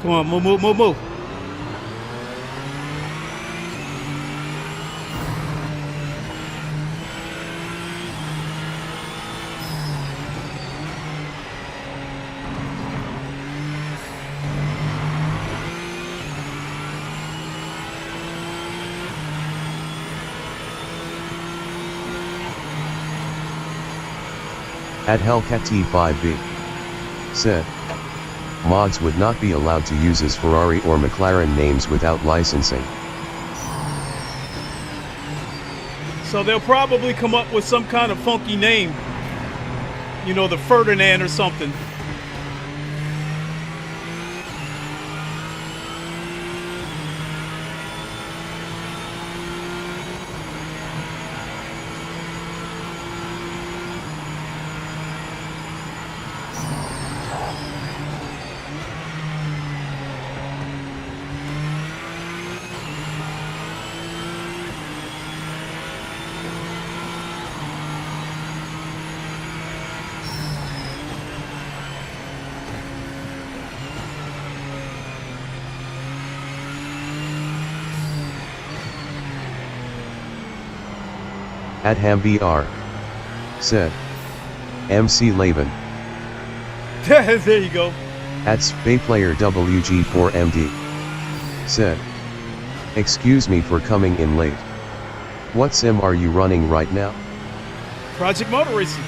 Come on, move, move, move, move. At Hellcat T5B said, mods would not be allowed to use as Ferrari or McLaren names without licensing. So they'll probably come up with some kind of funky name. You know, the Ferdinand or something. At HamVR said, MC Laven. There you go. At SpayPlayer WG4MD said, excuse me for coming in late. What sim are you running right now? Project Motor Racing.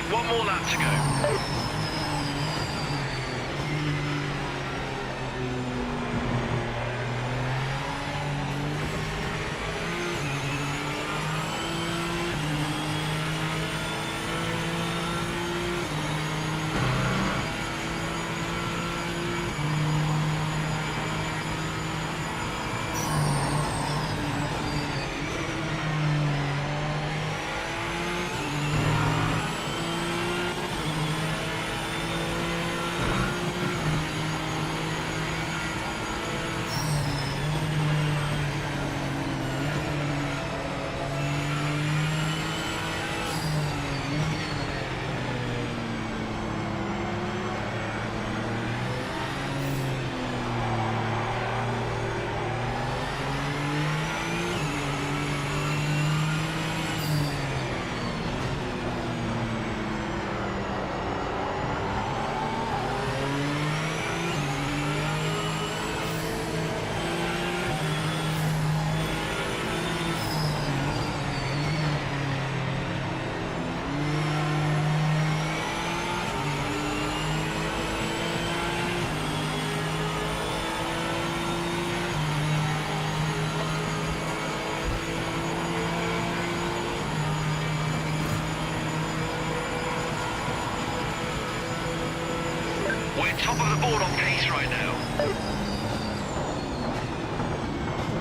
One more lap to go. top of the board on pace right now.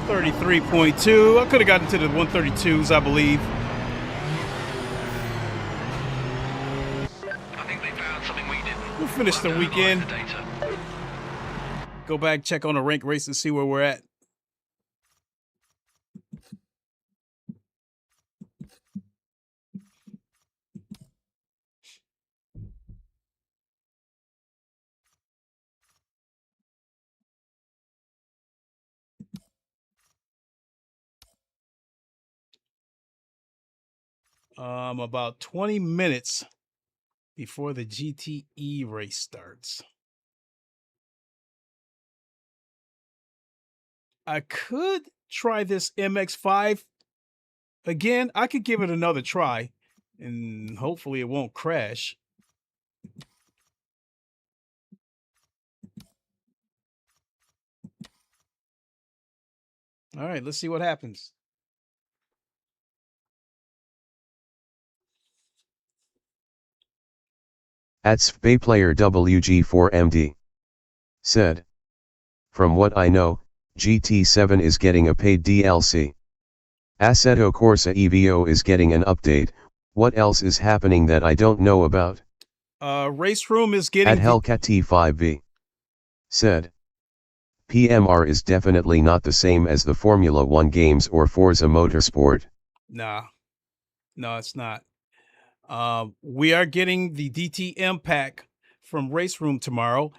33.2. I could have gotten to the 132s, I believe. I think they found something we didn't. We'll finish the weekend. The data. Go back, check on the rank race and see where we're at. About 20 minutes before the GTE race starts. I could try this MX5 again. I could give it another try and hopefully it won't crash. All right, let's see what happens. At Player WG4MD said, "From what I know, GT7 is getting a paid DLC. Assetto Corsa EVO is getting an update. What else is happening that I don't know about?" Race Room is getting... At Hellcat T5V said, "PMR is definitely not the same as the Formula 1 games or Forza Motorsport." Nah, no, it's not. We are getting the DTM pack from Race Room tomorrow,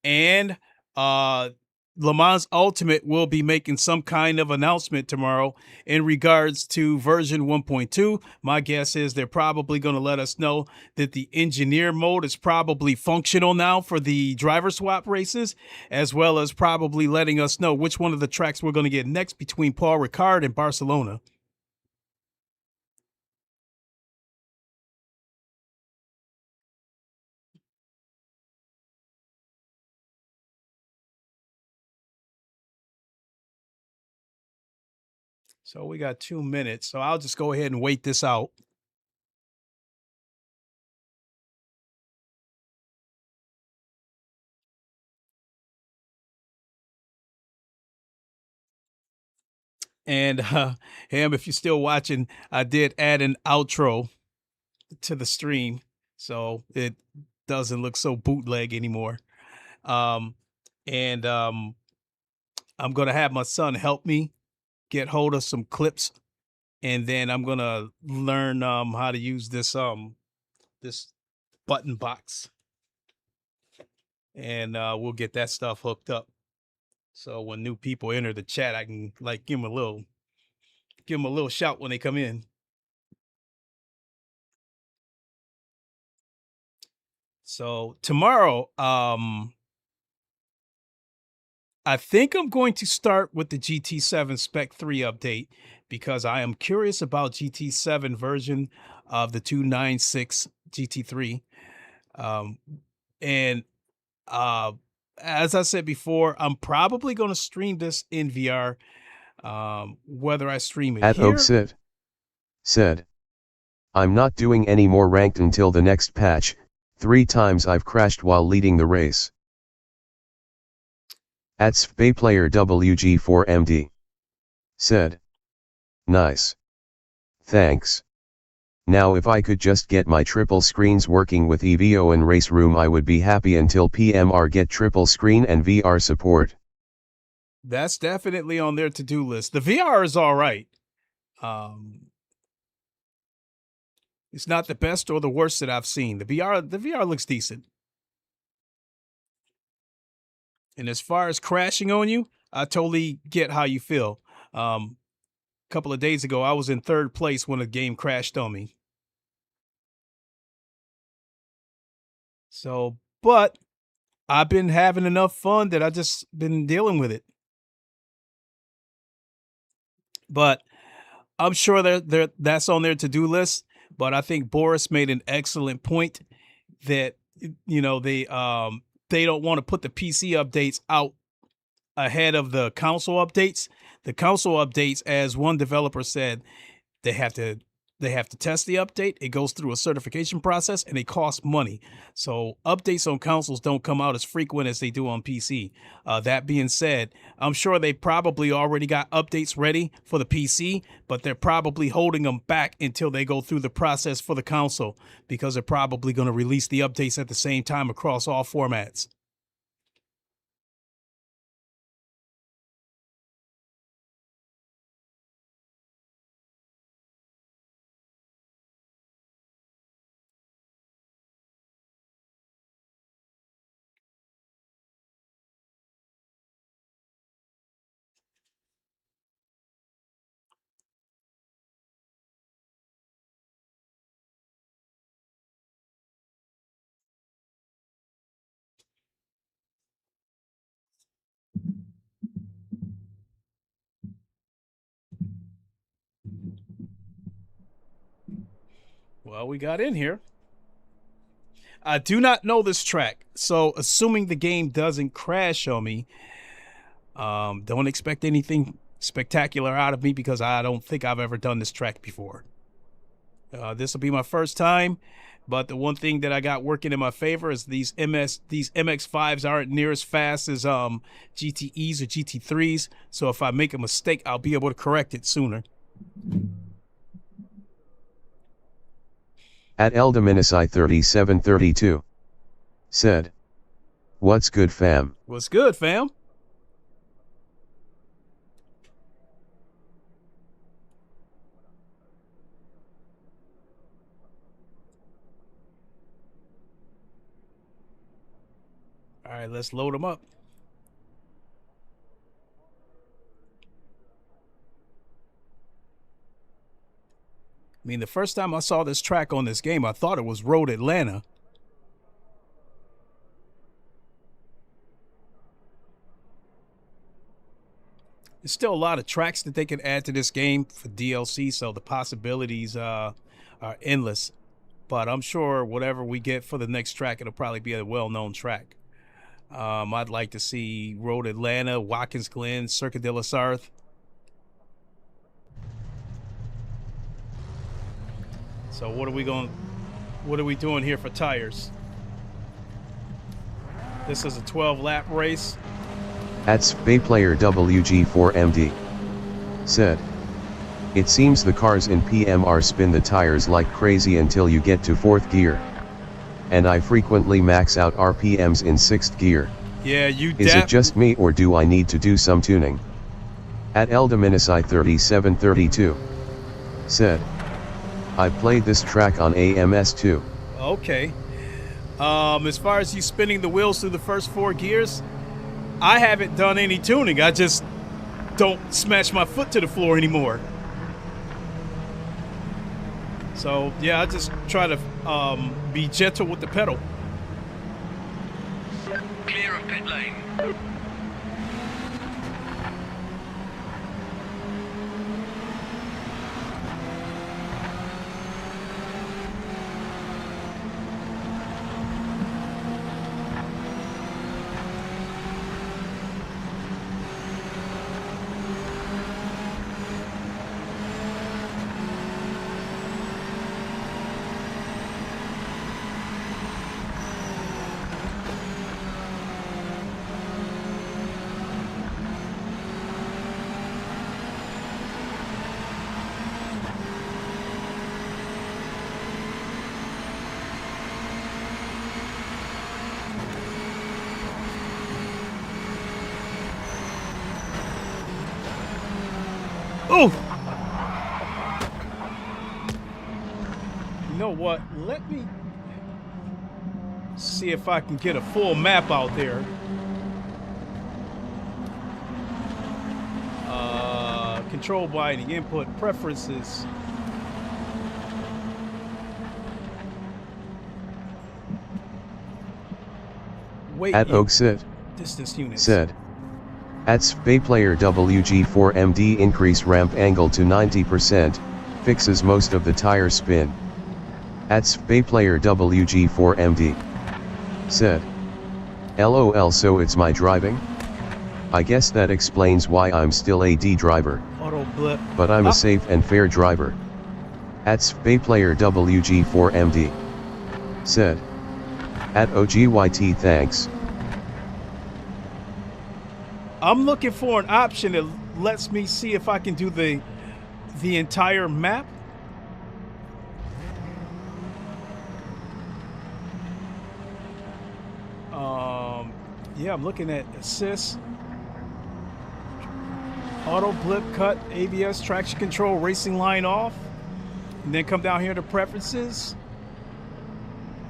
and Le Mans Ultimate will be making some kind of announcement tomorrow in regards to version 1.2. My guess is they're probably going to let us know that the engineer mode is probably functional now for the driver swap races, as well as probably letting us know which one of the tracks we're going to get next between Paul Ricard and Barcelona. So we got 2 minutes, so I'll just go ahead and wait this out. And Ham, if you're still watching, I did add an outro to the stream, so it doesn't look so bootleg anymore. I'm gonna have my son help me get hold of some clips, and then I'm gonna learn how to use this this button box, and we'll get that stuff hooked up. So when new people enter the chat, I can like give them a little shout when they come in. So tomorrow, I think I'm going to start with the GT7 Spec 3 update because I am curious about GT7 version of the 296 GT3. As I said before, I'm probably going to stream this in VR. Whether I stream it At here... Oaksit said, "I'm not doing any more ranked until the next patch. 3 times I've crashed while leading the race." At Player WG4MD said, "Nice. Thanks. Now if I could just get my triple screens working with EVO and Race Room, I would be happy until PMR get triple screen and VR support." That's definitely on their to-do list. The VR is all right. It's not the best or the worst that I've seen. The VR looks decent. And as far as crashing on you, I totally get how you feel. A couple of days ago, I was in 3rd place when a game crashed on me. So, but I've been having enough fun that I just been dealing with it. But I'm sure that's on their to-do list. But I think Boris made an excellent point that, you know, they don't want to put the PC updates out ahead of the console updates. The console updates, as one developer said, they have to They have to test the update. It goes through a certification process, and it costs money. So updates on consoles don't come out as frequent as they do on PC. That being said, I'm sure they probably already got updates ready for the PC, but they're probably holding them back until they go through the process for the console, because they're probably going to release the updates at the same time across all formats. Well, we got in here. I do not know this track, so assuming the game doesn't crash on me, don't expect anything spectacular out of me, because I don't think I've ever done this track before. This will be my first time, but the one thing that I got working in my favor is these MX5s aren't near as fast as GTEs or GT3s, so if I make a mistake, I'll be able to correct it sooner. At Elda-I3732 said, "What's good, fam?" What's good, fam? All right, let's load them up. I mean, the first time I saw this track on this game, I thought it was Road Atlanta. There's still a lot of tracks that they can add to this game for DLC, so the possibilities are endless. But I'm sure whatever we get for the next track, it'll probably be a well-known track. I'd like to see Road Atlanta, Watkins Glen, Circuit de la Sarthe. So what are we doing here for tires? This is a 12-lap race. At SpacePlayer WG4MD said, "It seems the cars in PMR spin the tires like crazy until you get to 4th gear. And I frequently max out RPMs in 6th gear. Yeah, you Is it just me, or do I need to do some tuning?" At Elda-I3732 said, "I played this track on AM-2. Okay. As far as you spinning the wheels through the first 4 gears, I haven't done any tuning. I just don't smash my foot to the floor anymore. So yeah, I just try to be gentle with the pedal. Clear of pit lane. Oh! You know what? Let me see if I can get a full map out there. Control binding, input, preferences. Wait. At Oaksit Distance units. said, "At SpacePlayer WG4MD increase ramp angle to 90%, fixes most of the tire spin." At SpacePlayer WG4MD said, "LOL, so it's my driving? I guess that explains why I'm still a D driver. Auto blip. But I'm a safe and fair driver." At SpacePlayer WG4MD. Said. At OGYT thanks. I'm looking for an option that lets me see if I can do the entire map. Yeah, I'm looking at assist, auto blip cut, ABS, traction control, racing line off, and then come down here to preferences.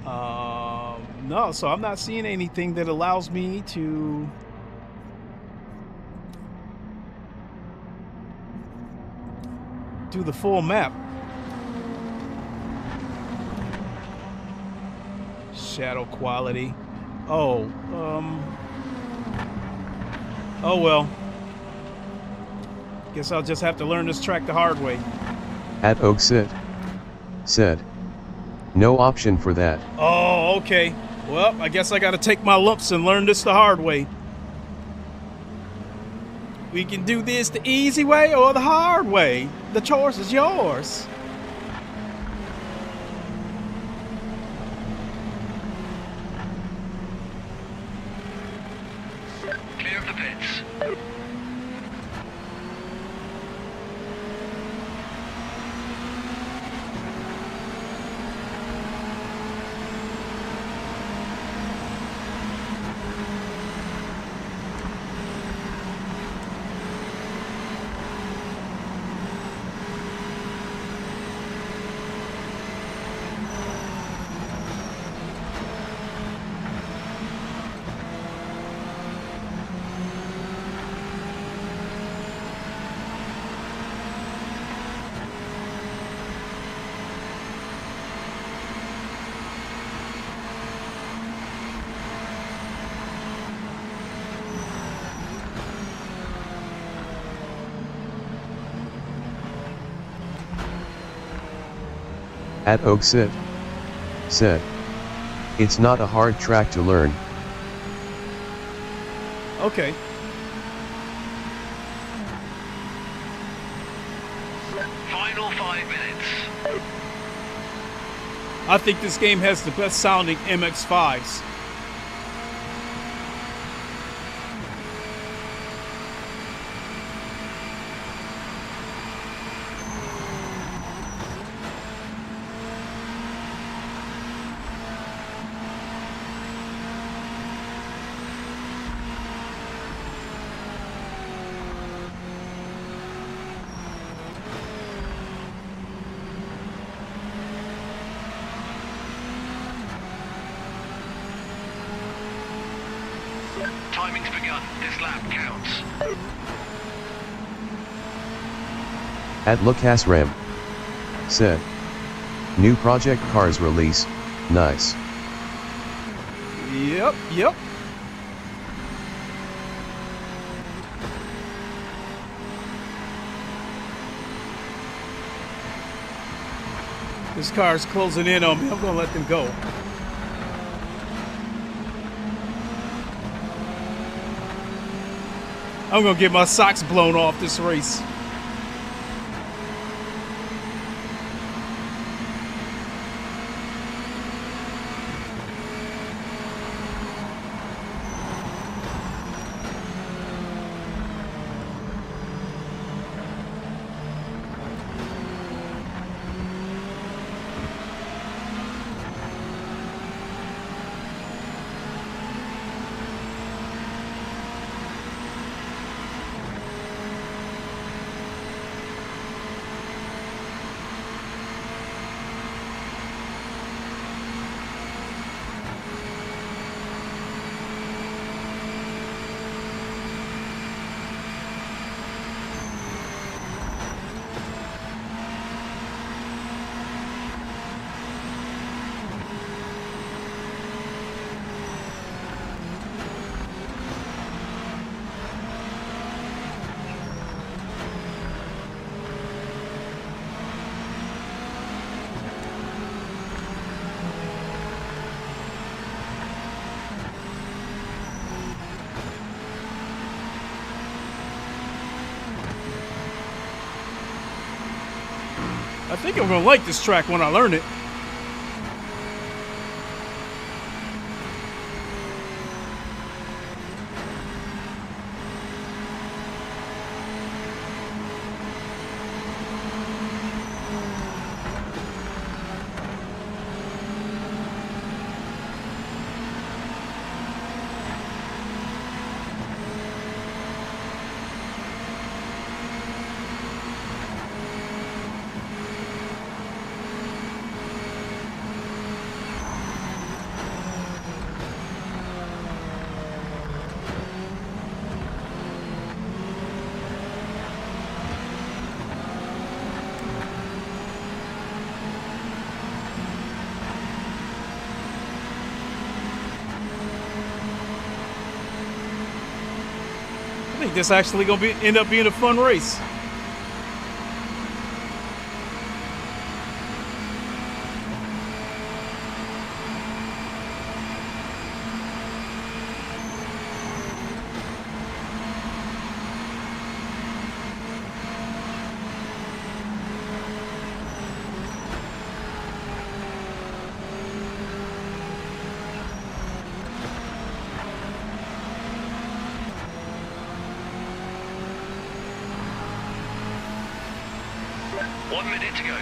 No, so I'm not seeing anything that allows me to do the full map. Shadow quality. Oh well. Guess I'll just have to learn this track the hard way. At Oaksit. Said. No option for that. Oh, okay. Well, I guess I gotta take my lumps and learn this the hard way. We can do this the easy way or the hard way. The choice is yours. Clear of the pits. At Oaksit. Said. It's not a hard track to learn. Okay. Final 5 minutes. I think this game has the best sounding MX-5s. Timing's begun. This lap counts. At Lucas Rem. Said. New project cars release. Nice. Yep. This car's closing in on me. I'm gonna let them go. I'm gonna get my socks blown off this race. I think I'm gonna like this track when I learn it. I think this actually gonna end up being a fun race. One minute to go.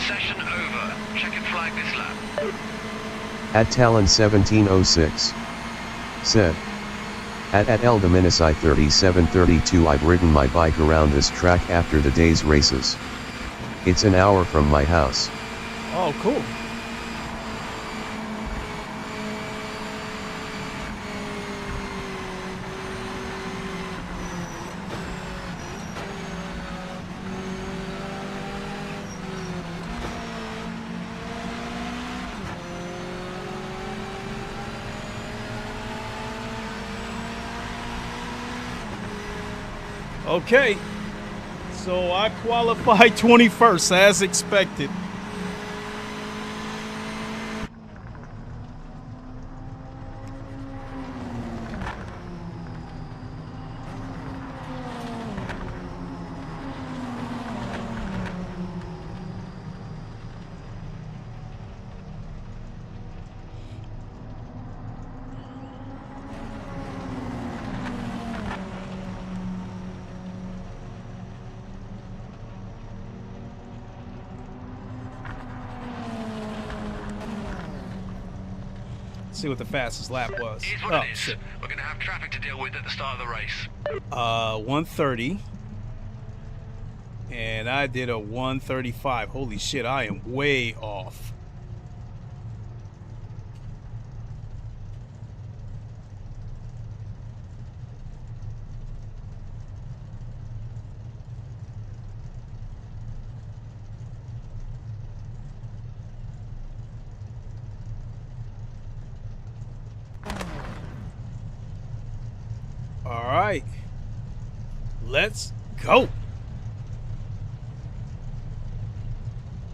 Session over. Check and flag this lap. At Talon 1706. Said. At Elda-I 3732 I've ridden my bike around this track after the day's races. It's an hour from my house. Oh, cool. Okay, so I qualified 21st as expected. See what the fastest lap was. Here's what it is. Shit. We're going to have traffic to deal with at the start of the race. 130. And I did a 135. Holy shit, I am way off. All right, let's go.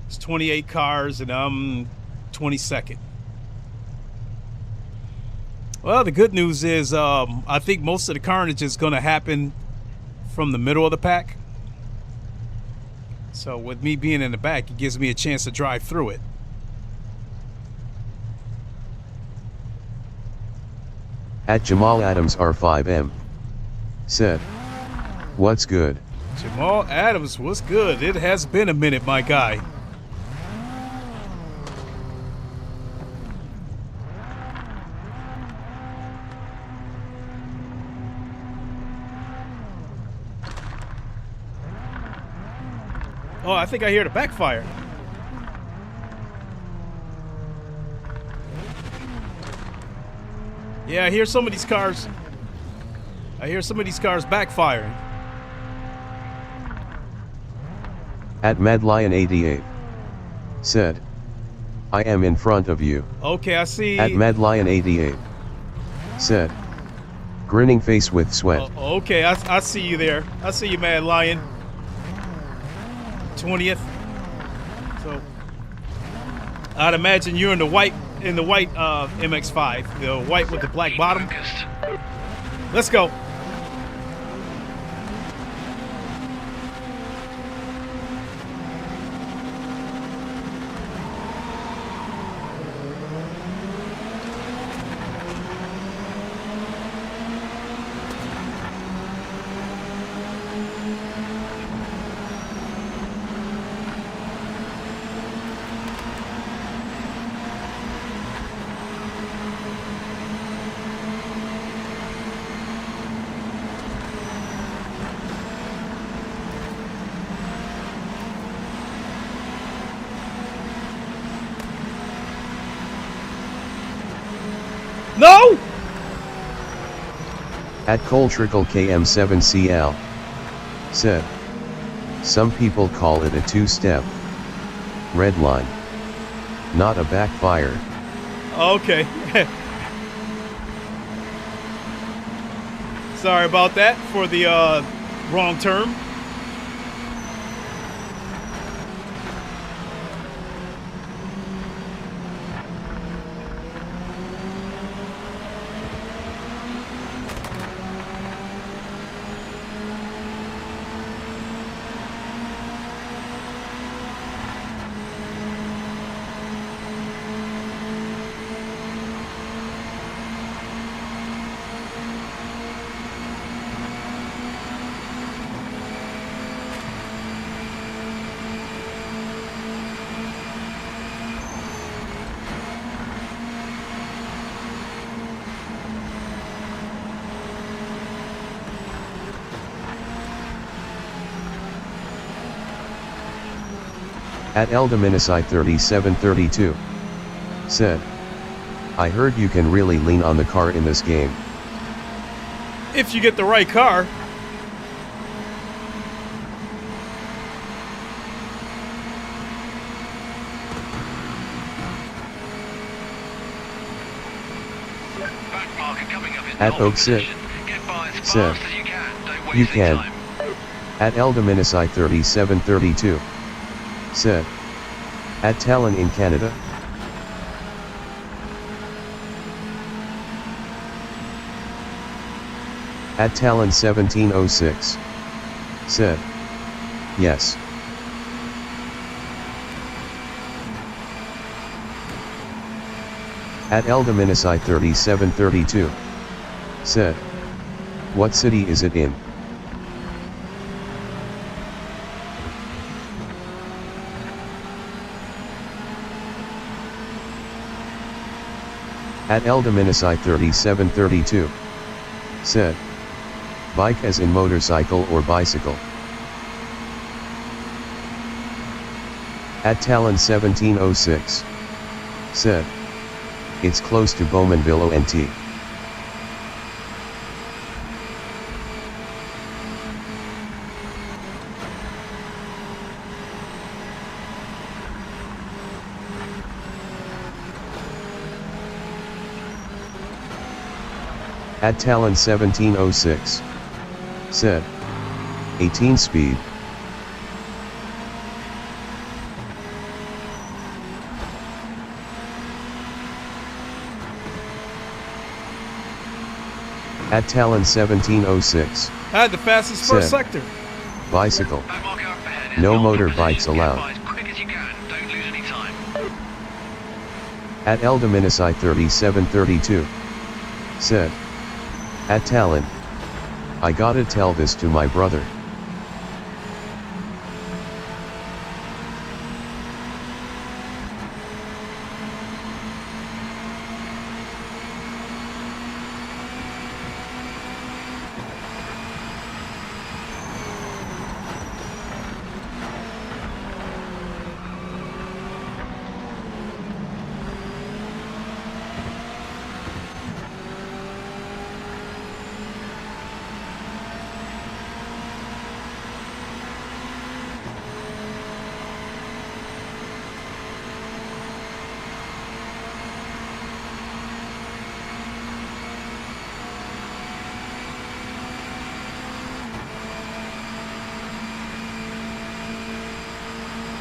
It's 28 cars and I'm 22nd. Well, the good news is I think most of the carnage is going to happen from the middle of the pack. So with me being in the back, it gives me a chance to drive through it. At Jamal Adams R5M. Said. What's good? Jamal Adams, what's good? It has been a minute, my guy. Oh, I think I hear the backfire. Yeah, I hear some of these cars. I hear some of these cars backfiring. At MadLion88 said, I am in front of you. Okay, I see. At MadLion88 said, grinning face with sweat. Okay, I see you there. I see you, Mad Lion. 20th. So I'd imagine you're in the white MX5, the white with the black bottom. Let's go. No! At Coltrickle KM7CL said, some people call it a two-step red line, not a backfire. Okay. Sorry about that for the wrong term. At Eldominicide3732 said, I heard you can really lean on the car in this game. If you get the right car. At Oaksit said, you can. At Eldominicide3732 said, at Talon in Canada. At Talon 1706 said, yes. At Eldominicide 3732 said, what city is it in? At Eldominicide 3732 said, bike as in motorcycle or bicycle. At Talon 1706 said, it's close to Bowmanville ONT. At Talon 1706 said, 18 speed. At Talon 1706 I had the fastest first sector. Bicycle. No motorbikes allowed. At Eldominicide 3732 said, at Talon, I gotta tell this to my brother.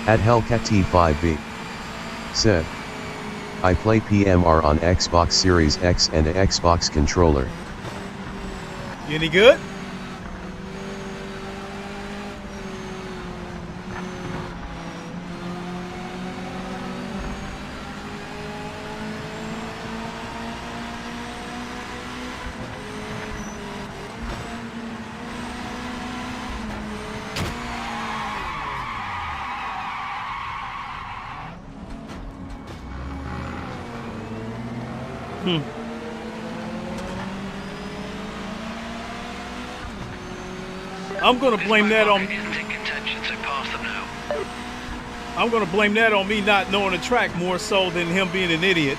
At Hellcat T5B. Said. I play PMR on Xbox Series X and a Xbox controller. You any good? I'm gonna blame that on. I'm gonna blame that on me not knowing the track more so than him being an idiot.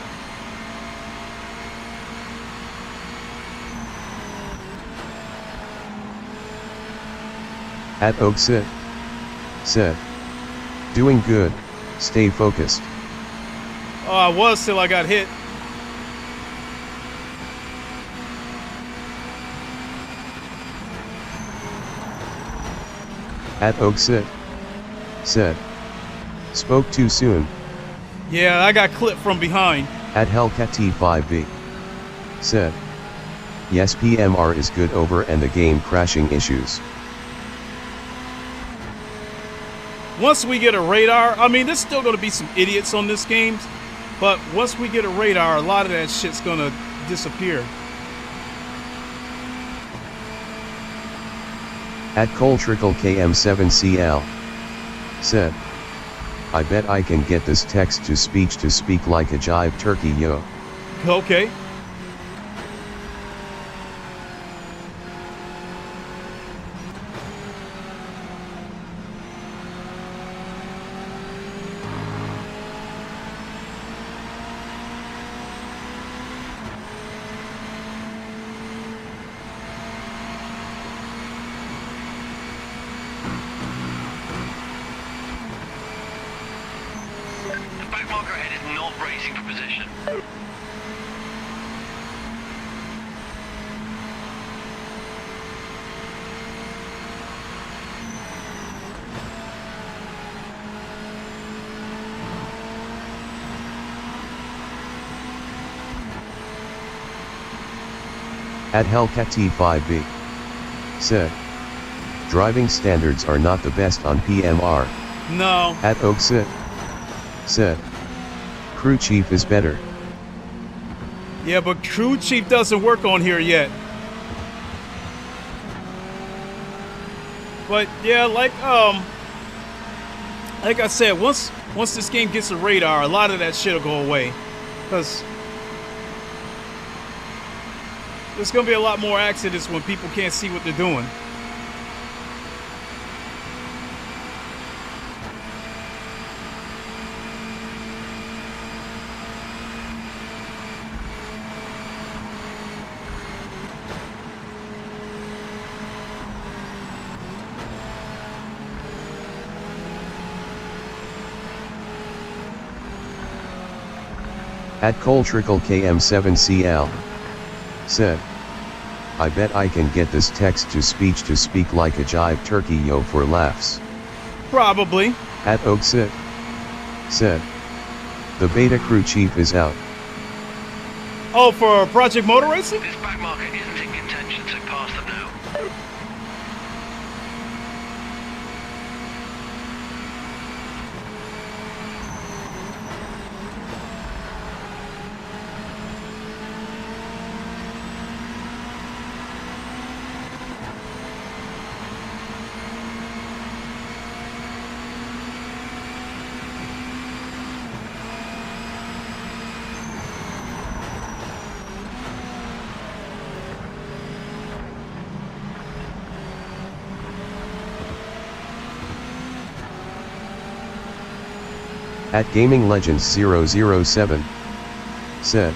At Oaksit. Said. Doing good, stay focused. Oh, I was till I got hit. At Oaksit. Said. Spoke too soon. Yeah, I got clipped from behind. At Hellcat T5B. Said. Yes, PMR is good over and the game crashing issues. Once we get a radar, I mean, there's still going to be some idiots on this game, but once we get a radar, a lot of that shit's going to disappear. At Coltrickle KM7CL. Said. I bet I can get this text to speak like a jive turkey, yo. Okay. At Hellcat T5B. Said. Driving standards are not the best on PMR. No. At Oaksit. Said. Crew chief is better. Yeah, but crew chief doesn't work on here yet. But yeah, like I said, once this game gets a radar, a lot of that shit'll go away. Cause there's gonna be a lot more accidents when people can't see what they're doing. At Coltrickle KM7CL. Said. I bet I can get this text to speak like a jive turkey, yo, for laughs. Probably. At Oaksit. Said. The beta crew chief is out. Oh, for Project Motor Racing? This back market isn't in contention, so pass them now. At Gaming Legends 007. Said.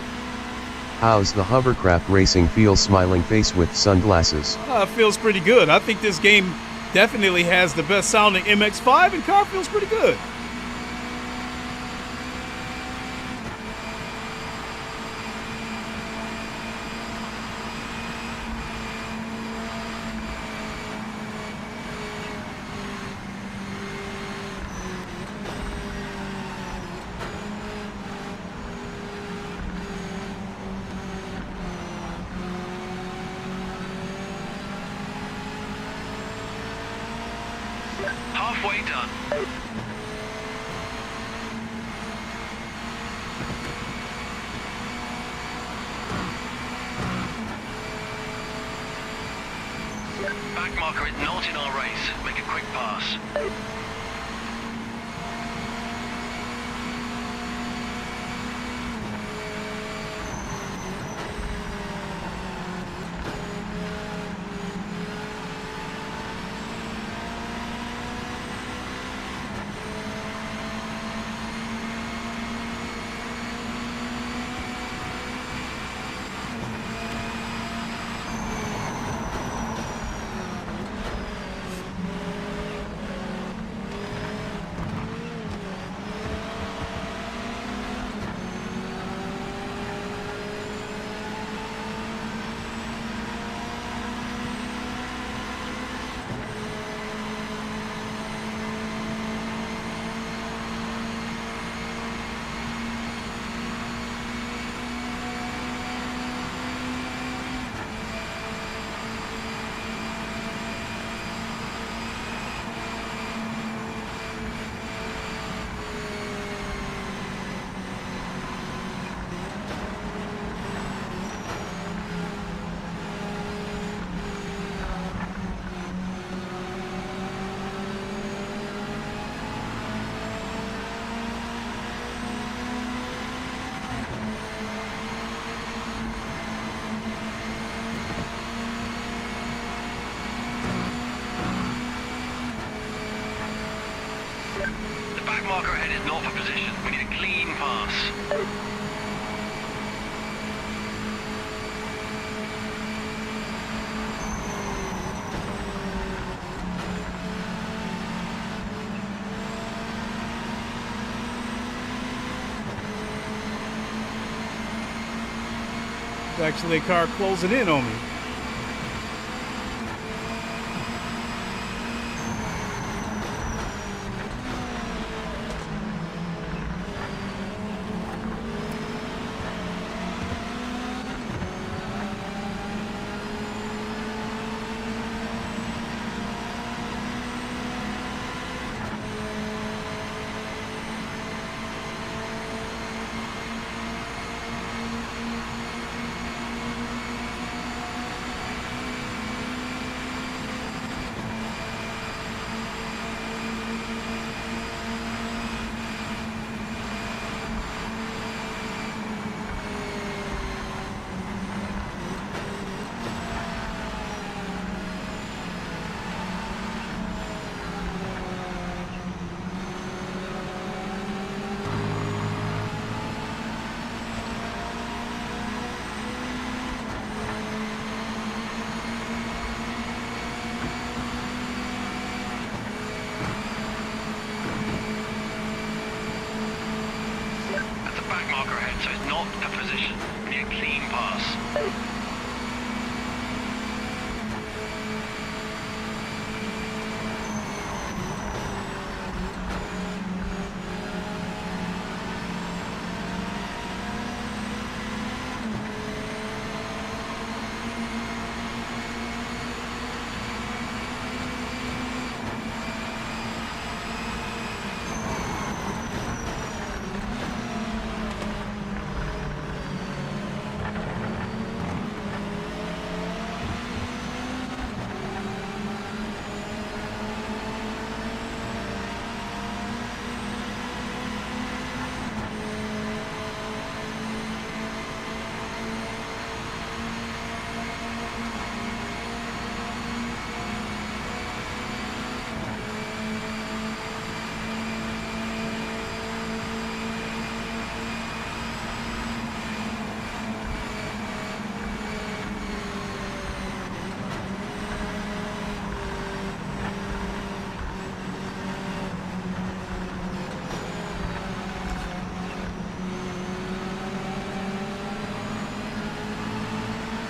How's the hovercraft racing feel, smiling face with sunglasses? Feels pretty good. I think this game definitely has the best sounding MX-5 and car feels pretty good. halfway done. Back marker is not in our race. Make a quick pass. Marker ahead is not for position. We need a clean pass. There's actually a car closing in on me.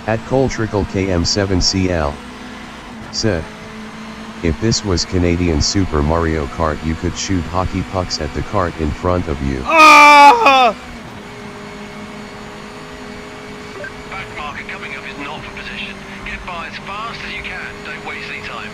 At Coletrickle KM7CL said, if this was Canadian Super Mario Kart, you could shoot hockey pucks at the cart in front of you. Ah! Back marker coming up is not for position. Get by as fast as you can. Don't waste any time.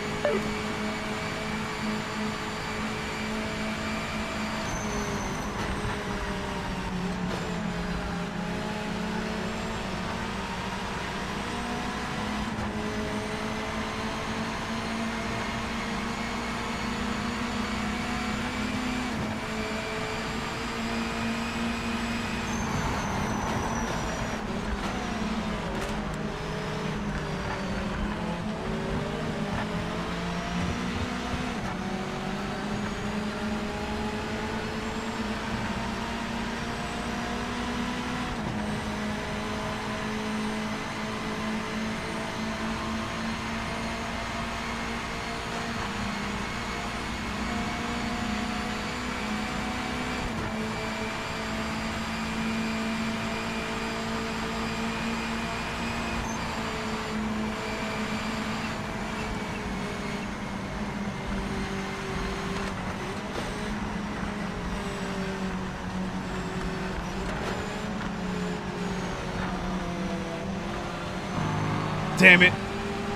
damn it.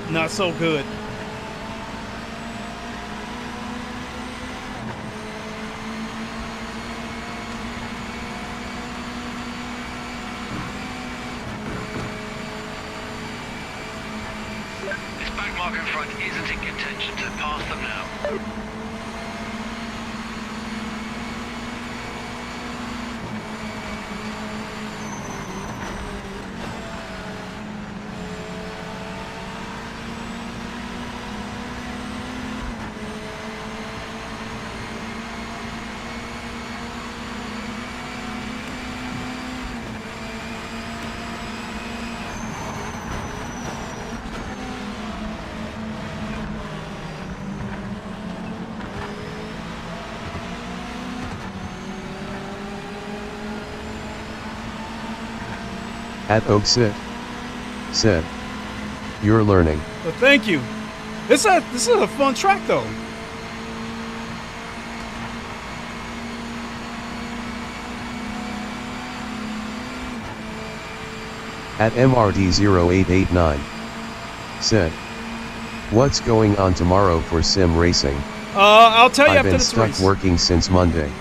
Not so good. This back marker in front isn't in contention, so pass them now. At Oaksit said, "You're learning." Well, thank you. This is a fun track though. At MRD0889 said, "What's going on tomorrow for sim racing?" I'll tell you I've after been this stuck race. working since Monday.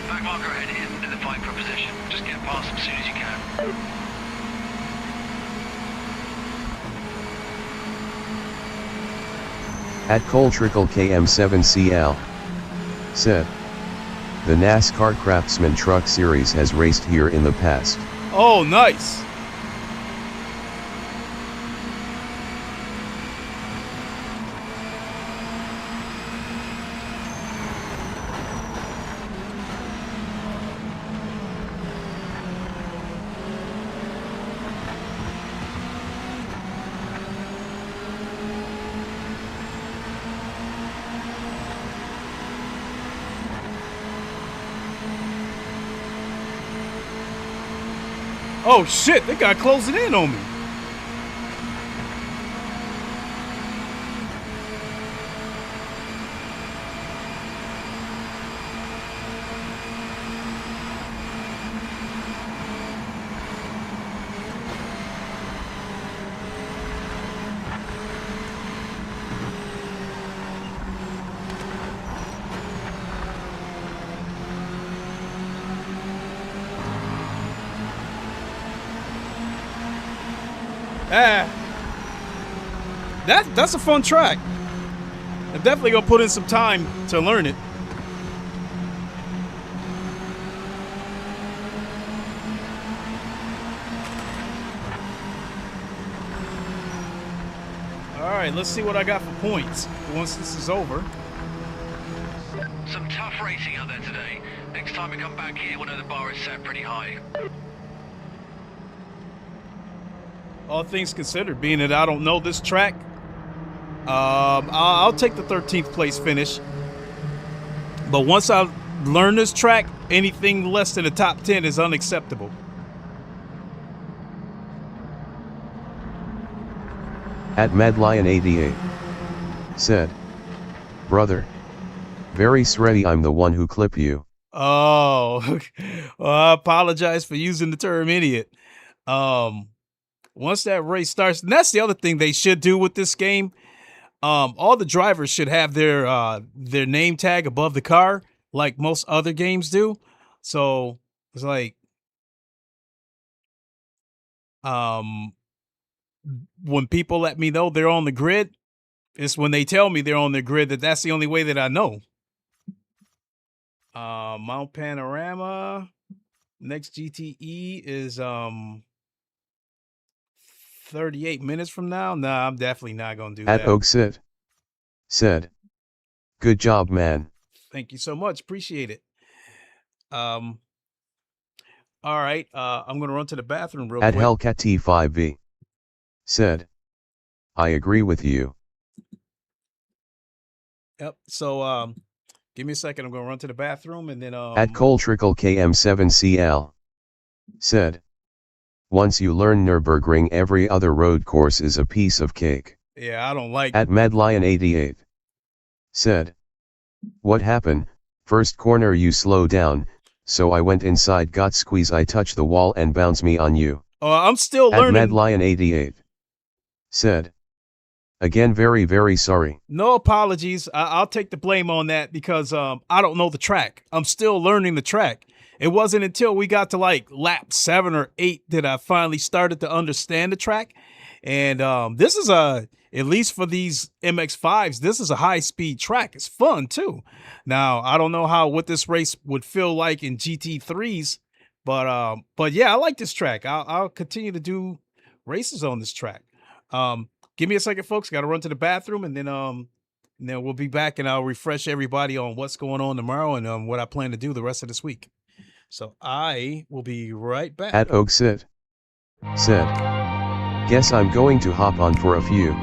Back marker ahead isn't in the fight for position. Just get past them as soon as you can. At Coltrickle KM7CL said, "The NASCAR Craftsman Truck Series has raced here in the past." Oh, nice. Oh shit, they got closing in on me. That's a fun track. I'm definitely gonna put in some time to learn it. All right, let's see what I got for points once this is over. Some tough racing out there today. Next time we come back here, we'll know the bar is set pretty high. All things considered, being that I don't know this track, I'll take the 13th place finish. But once I learn this track, anything less than the top 10 is unacceptable. At MadLion88 said, "Brother, very sready, I'm the one who clip you." Oh, well, I apologize for using the term idiot. Once that race starts, and that's the other thing they should do with this game. All the drivers should have their name tag above the car, like most other games do. So it's like, when people let me know they're on the grid, it's when they tell me they're on the grid that's the only way that I know. Mount Panorama, next GTE is 38 minutes from now. Nah, I'm definitely not gonna do At that. Oaksit said, "Good job, man." Thank you so much. Appreciate it. All right. I'm gonna run to the bathroom real At quick. Hellcat-T5V said, "I agree with you." Yep. So give me a second. I'm gonna run to the bathroom and then At Coltrickle KM7CL said, once you learn Nürburgring, every other road course is a piece of cake. yeah, I don't like. At Medlion88 said, what happened? First corner you slow down, so I went inside, got squeeze, I touch the wall and bounce me on you. I'm still At learning. Medlion88 said, again, very, very sorry. No apologies. I'll take the blame on that because I don't know the track. I'm still learning the track. It wasn't until we got to like lap 7 or 8 that I finally started to understand the track. And this is at least for these MX5s, this is a high-speed track. It's fun too. Now, I don't know what this race would feel like in GT3s, but yeah, I like this track. I'll continue to do races on this track. Give me a second, folks. Got to run to the bathroom, and then we'll be back, and I'll refresh everybody on what's going on tomorrow and what I plan to do the rest of this week. So I will be right back. At Oaksit said, guess I'm going to hop on for a few.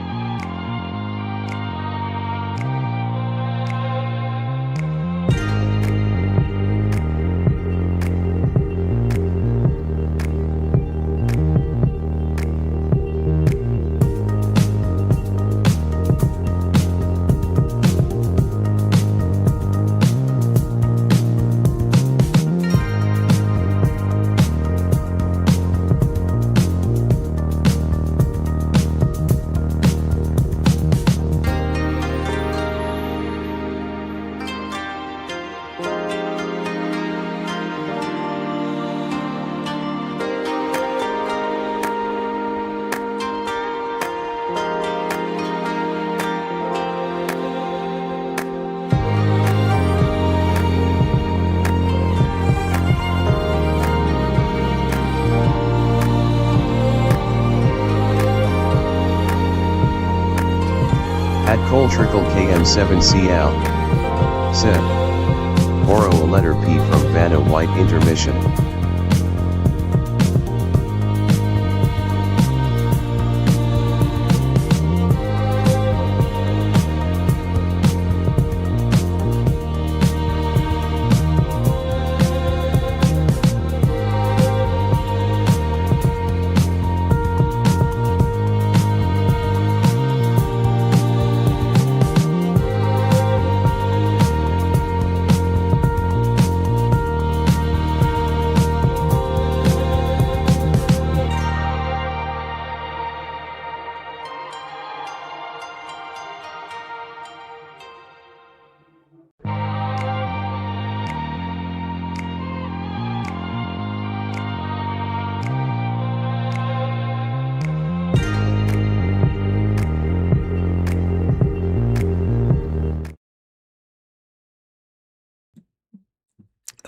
At Coltrickle KM7CL said, borrow a letter P from Vanna White intermission.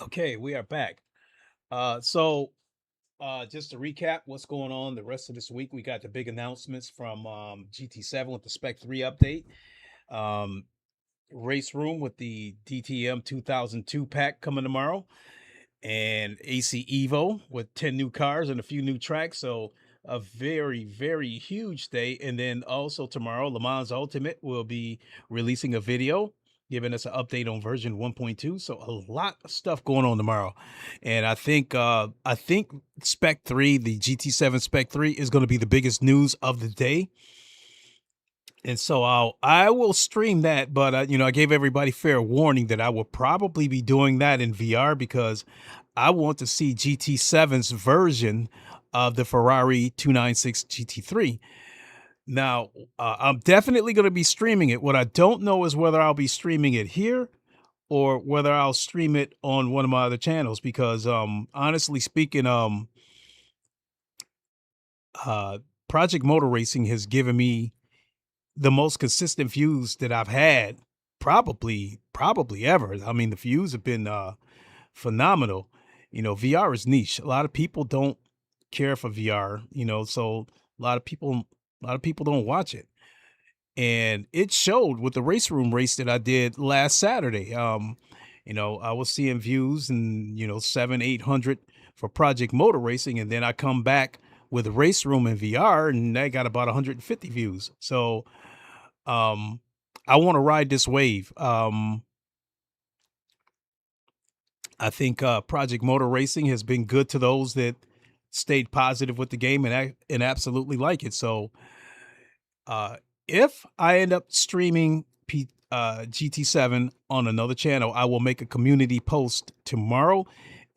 Okay, we are back. So just to recap what's going on the rest of this week, we got the big announcements from GT7 with the Spec 3 update. Race Room with the DTM 2002 pack coming tomorrow. And AC Evo with 10 new cars and a few new tracks. So a very, very huge day. And then also tomorrow, Le Mans Ultimate will be releasing a video giving us an update on version 1.2. So a lot of stuff going on tomorrow. And I think Spec 3, the GT7 Spec 3 is going to be the biggest news of the day. And so I will stream that, but I gave everybody fair warning that I will probably be doing that in VR because I want to see GT7's version of the Ferrari 296 GT3. Now, I'm definitely going to be streaming it. What I don't know is whether I'll be streaming it here or whether I'll stream it on one of my other channels because, honestly speaking, Project Motor Racing has given me the most consistent views that I've had probably ever. I mean, the views have been phenomenal. VR is niche. A lot of people don't care for VR, so a lot of people don't watch it. And it showed with the race room race that I did last Saturday. I was seeing views and 700-800 for Project Motor Racing, and then I come back with the race room in VR and I got about 150 views. So I want to ride this wave. I think Project Motor Racing has been good to those that stayed positive with the game and absolutely like it. So if I end up streaming GT7 on another channel, I will make a community post tomorrow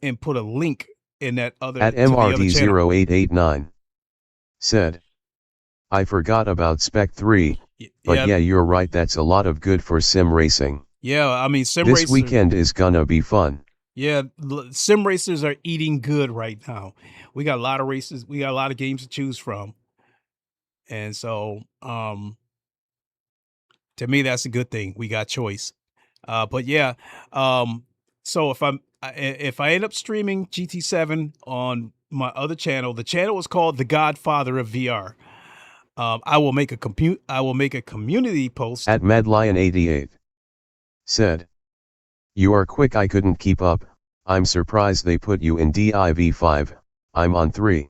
and put a link in that other At to the other channel. MRD0889 said, I forgot about Spec 3, but yeah, you're right, that's a lot of good for sim racing. Yeah, I mean, sim this racers, weekend is gonna be fun. Yeah, sim racers are eating good right now. We got a lot of races, we got a lot of games to choose from. And so to me, that's a good thing. We got choice. But yeah, so if I end up streaming GT7 on my other channel, the channel is called The Godfather of VR. I will make a community post. At Medlion88 said, you are quick, I couldn't keep up. I'm surprised they put you in Div5. I'm on 3.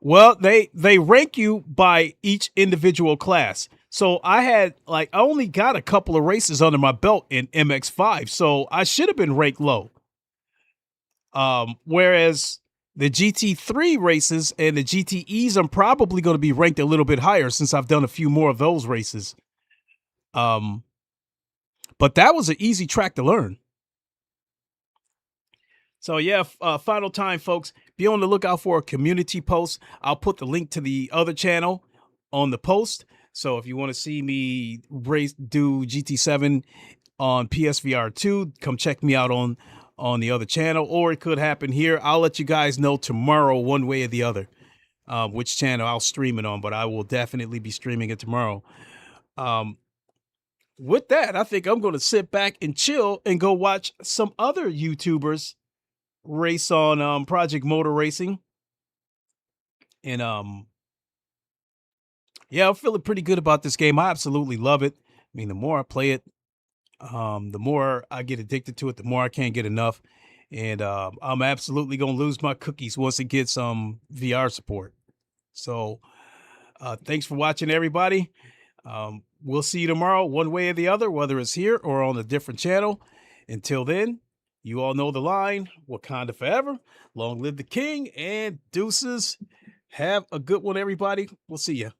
Well, they rank you by each individual class. So I only got a couple of races under my belt in MX5, so I should have been ranked low. Whereas the GT3 races and the GTEs, I'm probably going to be ranked a little bit higher since I've done a few more of those races. But that was an easy track to learn. So yeah, final time, folks. Be on the lookout for a community post. I'll put the link to the other channel on the post. So if you want to see me do GT7 on PSVR 2, come check me out on the other channel, or it could happen here. I'll let you guys know tomorrow, one way or the other, which channel I'll stream it on, but I will definitely be streaming it tomorrow. With that, I think I'm going to sit back and chill and go watch some other YouTubers race on Project Motor Racing. And yeah, I'm feeling pretty good about this game. I absolutely love it. I mean, the more I play it, the more I get addicted to it, the more I can't get enough. And I'm absolutely going to lose my cookies once it gets VR support. So thanks for watching, everybody. We'll see you tomorrow, one way or the other, whether it's here or on a different channel. Until then, you all know the line, Wakanda forever, long live the king, and deuces. Have a good one, everybody. We'll see you.